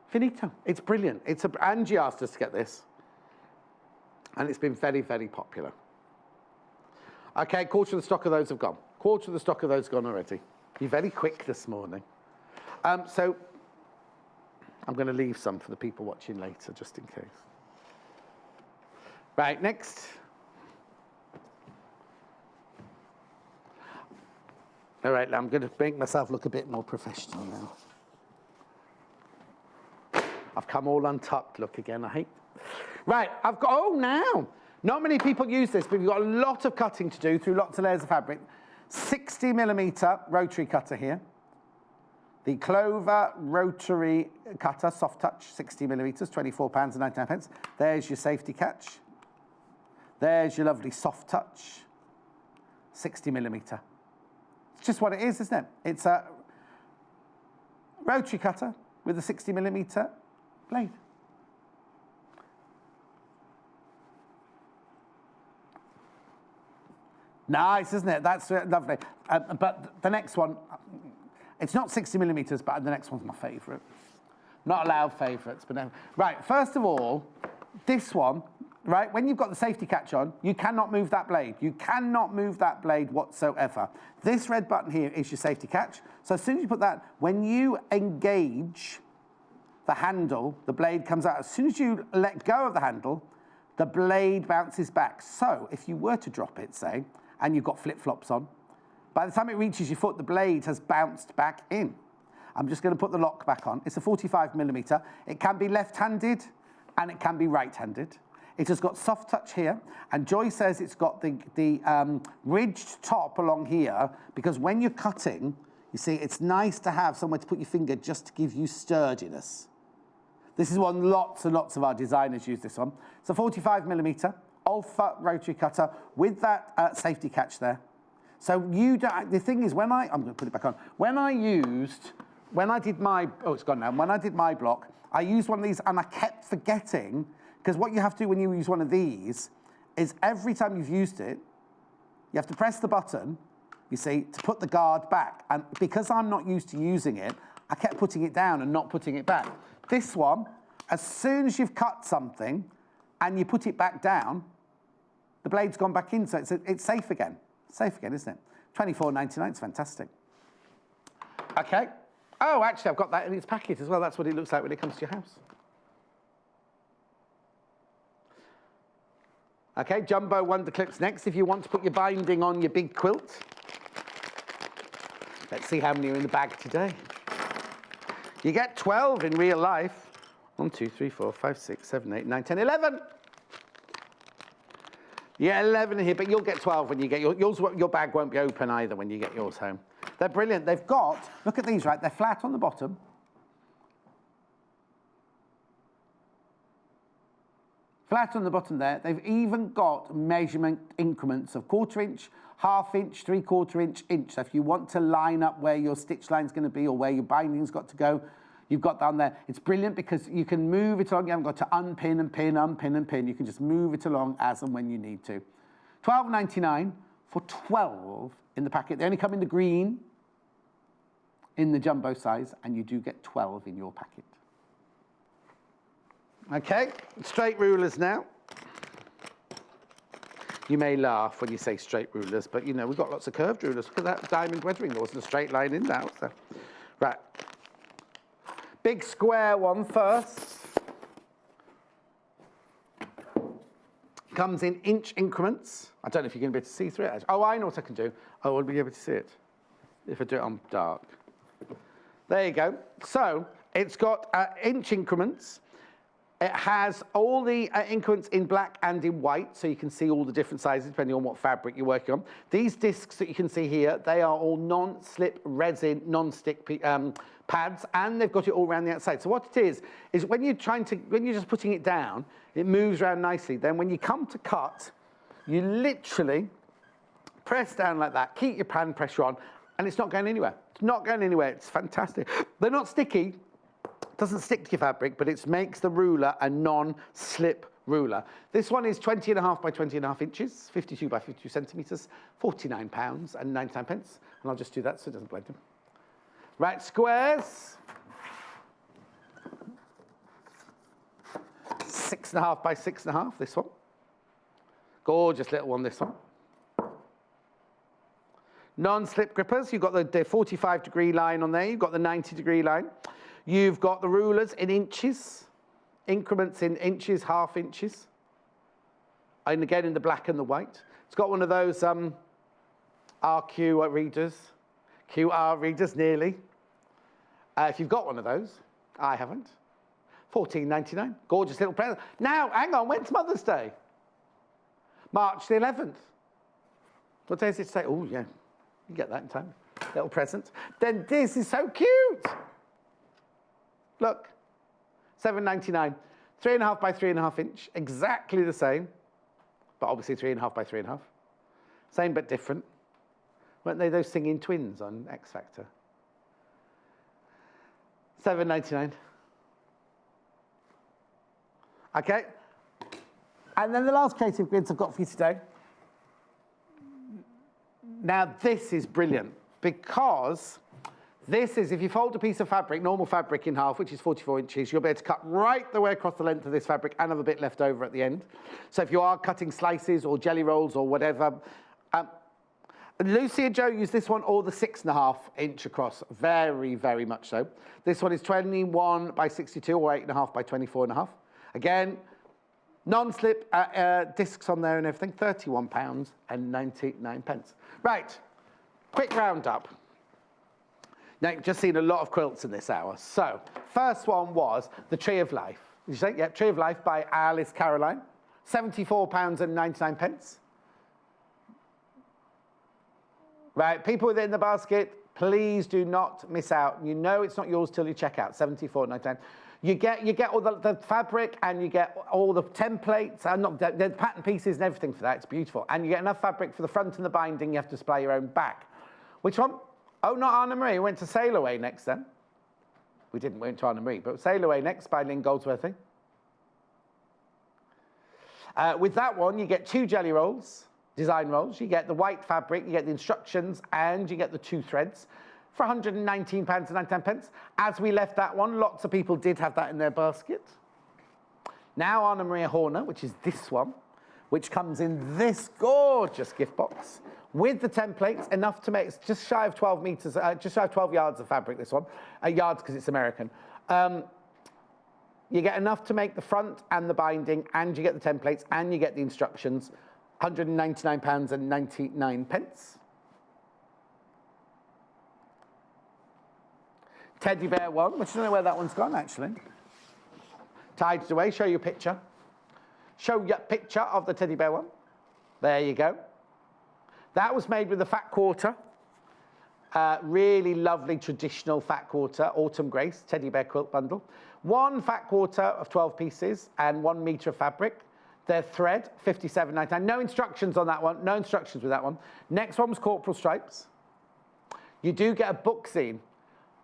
Finito. It's brilliant. Angie asked us to get this, and it's been very, very popular. Okay, quarter of the stock of those have gone. Quarter of the stock of those have gone already. You're very quick this morning. So I'm going to leave some for the people watching later, just in case. Right, next. All right, now I'm going to make myself look a bit more professional now. I've come all untucked, look again, I hate. Right, I've got, oh, now. Not many people use this, but we've got a lot of cutting to do through lots of layers of fabric. 60mm rotary cutter here. The Clover rotary cutter, soft touch, 60mm, £24.99. There's your safety catch. There's your lovely soft touch, 60mm. It's just what it is, isn't it? It's a rotary cutter with a 60mm blade. Nice, isn't it? That's lovely. But the next one, it's not 60mm, but the next one's my favourite. Not allowed favourites, but no. Right, first of all, this one, right, when you've got the safety catch on, you cannot move that blade. You cannot move that blade whatsoever. This red button here is your safety catch. So as soon as you put that, when you engage the handle, the blade comes out. As soon as you let go of the handle, the blade bounces back. So if you were to drop it, say, and you've got flip-flops on, by the time it reaches your foot, the blade has bounced back in. I'm just going to put the lock back on. It's a 45mm. It can be left-handed and it can be right-handed. It has got soft touch here, and Joy says it's got the ridged top along here, because when you're cutting, you see, it's nice to have somewhere to put your finger just to give you sturdiness. This is one lots and lots of our designers use this one. It's a 45mm Alpha rotary cutter with that safety catch there. So you don't, the thing is, I'm going to put it back on. When I did my, oh, it's gone now. When I did my block, I used one of these, and I kept forgetting, because what you have to do when you use one of these is every time you've used it, you have to press the button, you see, to put the guard back. And because I'm not used to using it, I kept putting it down and not putting it back. This one, as soon as you've cut something and you put it back down, the blade's gone back in, so it's safe again. Safe again, isn't it? £24.99, it's fantastic. Okay. Oh, actually, I've got that in its packet as well. That's what it looks like when it comes to your house. Okay, jumbo wonder clips next if you want to put your binding on your big quilt. Let's see how many are in the bag today. You get 12 in real life. 1, 2, 3, 4, 5, 6, 7, 8, 9, 10, 11. Yeah, 11 in here, but you'll get 12 when you get yours. Your bag won't be open either when you get yours home. They're brilliant. They've got, look at these, right? They're flat on the bottom. Flat on the bottom there. They've even got measurement increments of 1/4 inch, 1/2 inch, 3/4 inch, inch. So if you want to line up where your stitch line's going to be or where your binding's got to go, you've got down there. It's brilliant because you can move it along. You haven't got to unpin and pin, unpin and pin. You can just move it along as and when you need to. £12.99 for 12 in the packet. They only come in the green, in the jumbo size, and you do get 12 in your packet. Okay, straight rulers now. You may laugh when you say straight rulers, but you know, we've got lots of curved rulers. Look at that diamond weathering. There wasn't a straight line in that. So. Right. Big square one first. Comes in inch increments. I don't know if you're going to be able to see through it. Oh, I know what I can do. I will be able to see it if I do it on dark. There you go. So it's got inch increments. It has all the increments in black and in white, so you can see all the different sizes depending on what fabric you're working on. These discs that you can see here, they are all non-slip resin, non-stick pads, and they've got it all around the outside. So what it is when you're just putting it down, it moves around nicely. Then when you come to cut, you literally press down like that, keep your pan pressure on, and it's not going anywhere. It's not going anywhere. It's fantastic. They're not sticky. It doesn't stick to your fabric, but it makes the ruler a non-slip ruler. This one is 20.5 by 20.5 inches, 52 by 52 centimetres, £49 and 99 pence. And I'll just do that so it doesn't blend them. Right, squares. 6.5 by 6.5, this one. Gorgeous little one, this one. Non-slip grippers, you've got the 45-degree line on there, you've got the 90-degree line. You've got the rulers in inches, increments in inches, half inches. And again in the black and the white. It's got one of those RQ readers, QR readers, nearly. If you've got one of those, I haven't. £14.99, gorgeous little present. Now, hang on, when's Mother's Day? March the 11th. What day is it today? Oh, yeah, you get that in time. Little present. Then this is so cute. Look, £7.99, 3.5 by 3.5 inch, exactly the same, but obviously 3.5 by 3.5. Same but different. Weren't they those singing twins on X Factor? £7.99. Okay. And then the last creative grids I've got for you today. Now this is brilliant because this is, if you fold a piece of fabric, normal fabric in half, which is 44 inches, you'll be able to cut right the way across the length of this fabric and have a bit left over at the end. So if you are cutting slices or jelly rolls or whatever, Lucy and Joe use this one or the 6.5 inch across, very, very much so. This one is 21 by 62 or 8.5 by 24.5. Again, non-slip discs on there and everything, £31 and 99 pence. Right, quick roundup. Now, you've just seen a lot of quilts in this hour. So, first one was the Tree of Life. Did you say? Yeah, Tree of Life by Alice Caroline. £74 and 99 pence. Right, people within the basket, please do not miss out. You know it's not yours till you check out, £74.99. You get all the fabric and you get all the templates, and not the pattern pieces and everything for that. It's beautiful. And you get enough fabric for the front and the binding. You have to supply your own back. Which one? Oh, not Anna Marie. We went to Sail Away next then. We went to Anna Marie, but Sail Away next by Lynn Goldsworthy. With that one, you get 2 jelly rolls, design rolls. You get the white fabric, you get the instructions, and you get the 2 threads for £119 and 99 pence. As we left that one, lots of people did have that in their basket. Now Anna Maria Horner, which is this one, which comes in this gorgeous gift box with the templates, enough to make, it's just shy of 12 meters, just shy of 12 yards of fabric, this one. Yards because it's American. You get enough to make the front and the binding, and you get the templates, and you get the instructions. £199 and 99 pence. Teddy bear one, which I don't know where that one's gone, actually. Tidied away, show you a picture. Show you a picture of the teddy bear one. There you go. That was made with the fat quarter. Really lovely traditional fat quarter, Autumn Grace, teddy bear quilt bundle. 1 fat quarter of 12 pieces and 1 metre of fabric. Their thread, £57.99. No instructions on that one, no instructions with that one. Next one was corporal stripes. You do get a book zine.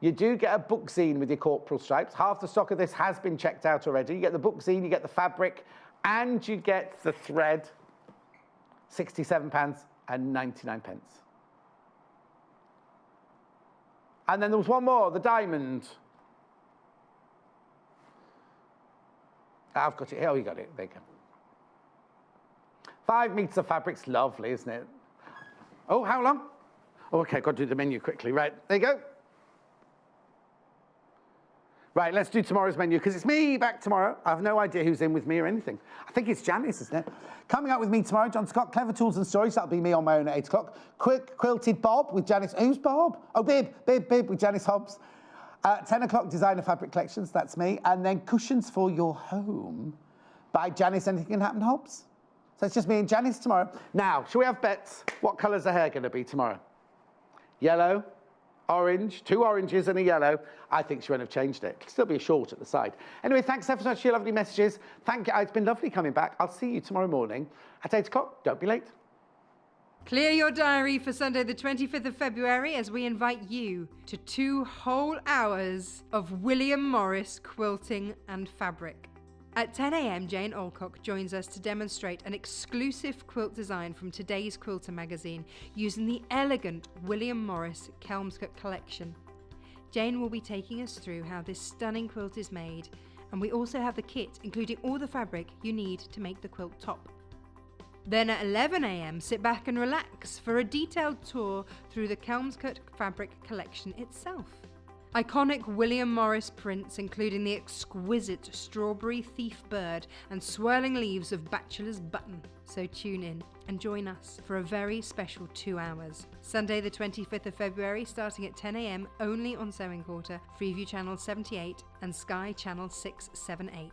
You do get a book zine with your corporal stripes. Half the stock of this has been checked out already. You get the book zine, you get the fabric, and you get the thread, £67 and 99 pence. And then there was one more, the diamond. I've got it here. Oh, you got it. There you go. 5 metres of fabric's lovely, isn't it? Oh, how long? Oh, OK, got to do the menu quickly. Right, there you go. Right, let's do tomorrow's menu, because it's me back tomorrow. I have no idea who's in with me or anything. I think it's Janice, isn't it? Coming up with me tomorrow, John Scott, Clever Tools and Stories. That'll be me on my own at 8 o'clock. Quick Quilted Bob with Janice. Who's Bob? Oh, Bib with Janice Hobbs. 10 o'clock, designer fabric collections, that's me. And then cushions for your home by Janice. Anything Can Happen Hobbs. So it's just me and Janice tomorrow. Now, shall we have bets? What colour's the hair going to be tomorrow? Yellow, orange, 2 oranges and a yellow. I think she won't have changed it. It'll still be a short at the side. Anyway, thanks so much for your lovely messages. Thank you. It's been lovely coming back. I'll see you tomorrow morning at 8 o'clock. Don't be late. Clear your diary for Sunday the 25th of February as we invite you to 2 whole hours of William Morris quilting and fabric. At 10 a.m, Jane Alcock joins us to demonstrate an exclusive quilt design from Today's Quilter magazine using the elegant William Morris Kelmscott collection. Jane will be taking us through how this stunning quilt is made, and we also have the kit including all the fabric you need to make the quilt top. Then at 11 a.m, sit back and relax for a detailed tour through the Kelmscott fabric collection itself. Iconic William Morris prints including the exquisite strawberry thief bird and swirling leaves of bachelor's button. So tune in and join us for a very special 2 hours. Sunday the 25th of February starting at 10 a.m. only on Sewing Quarter, Freeview Channel 78 and Sky Channel 678.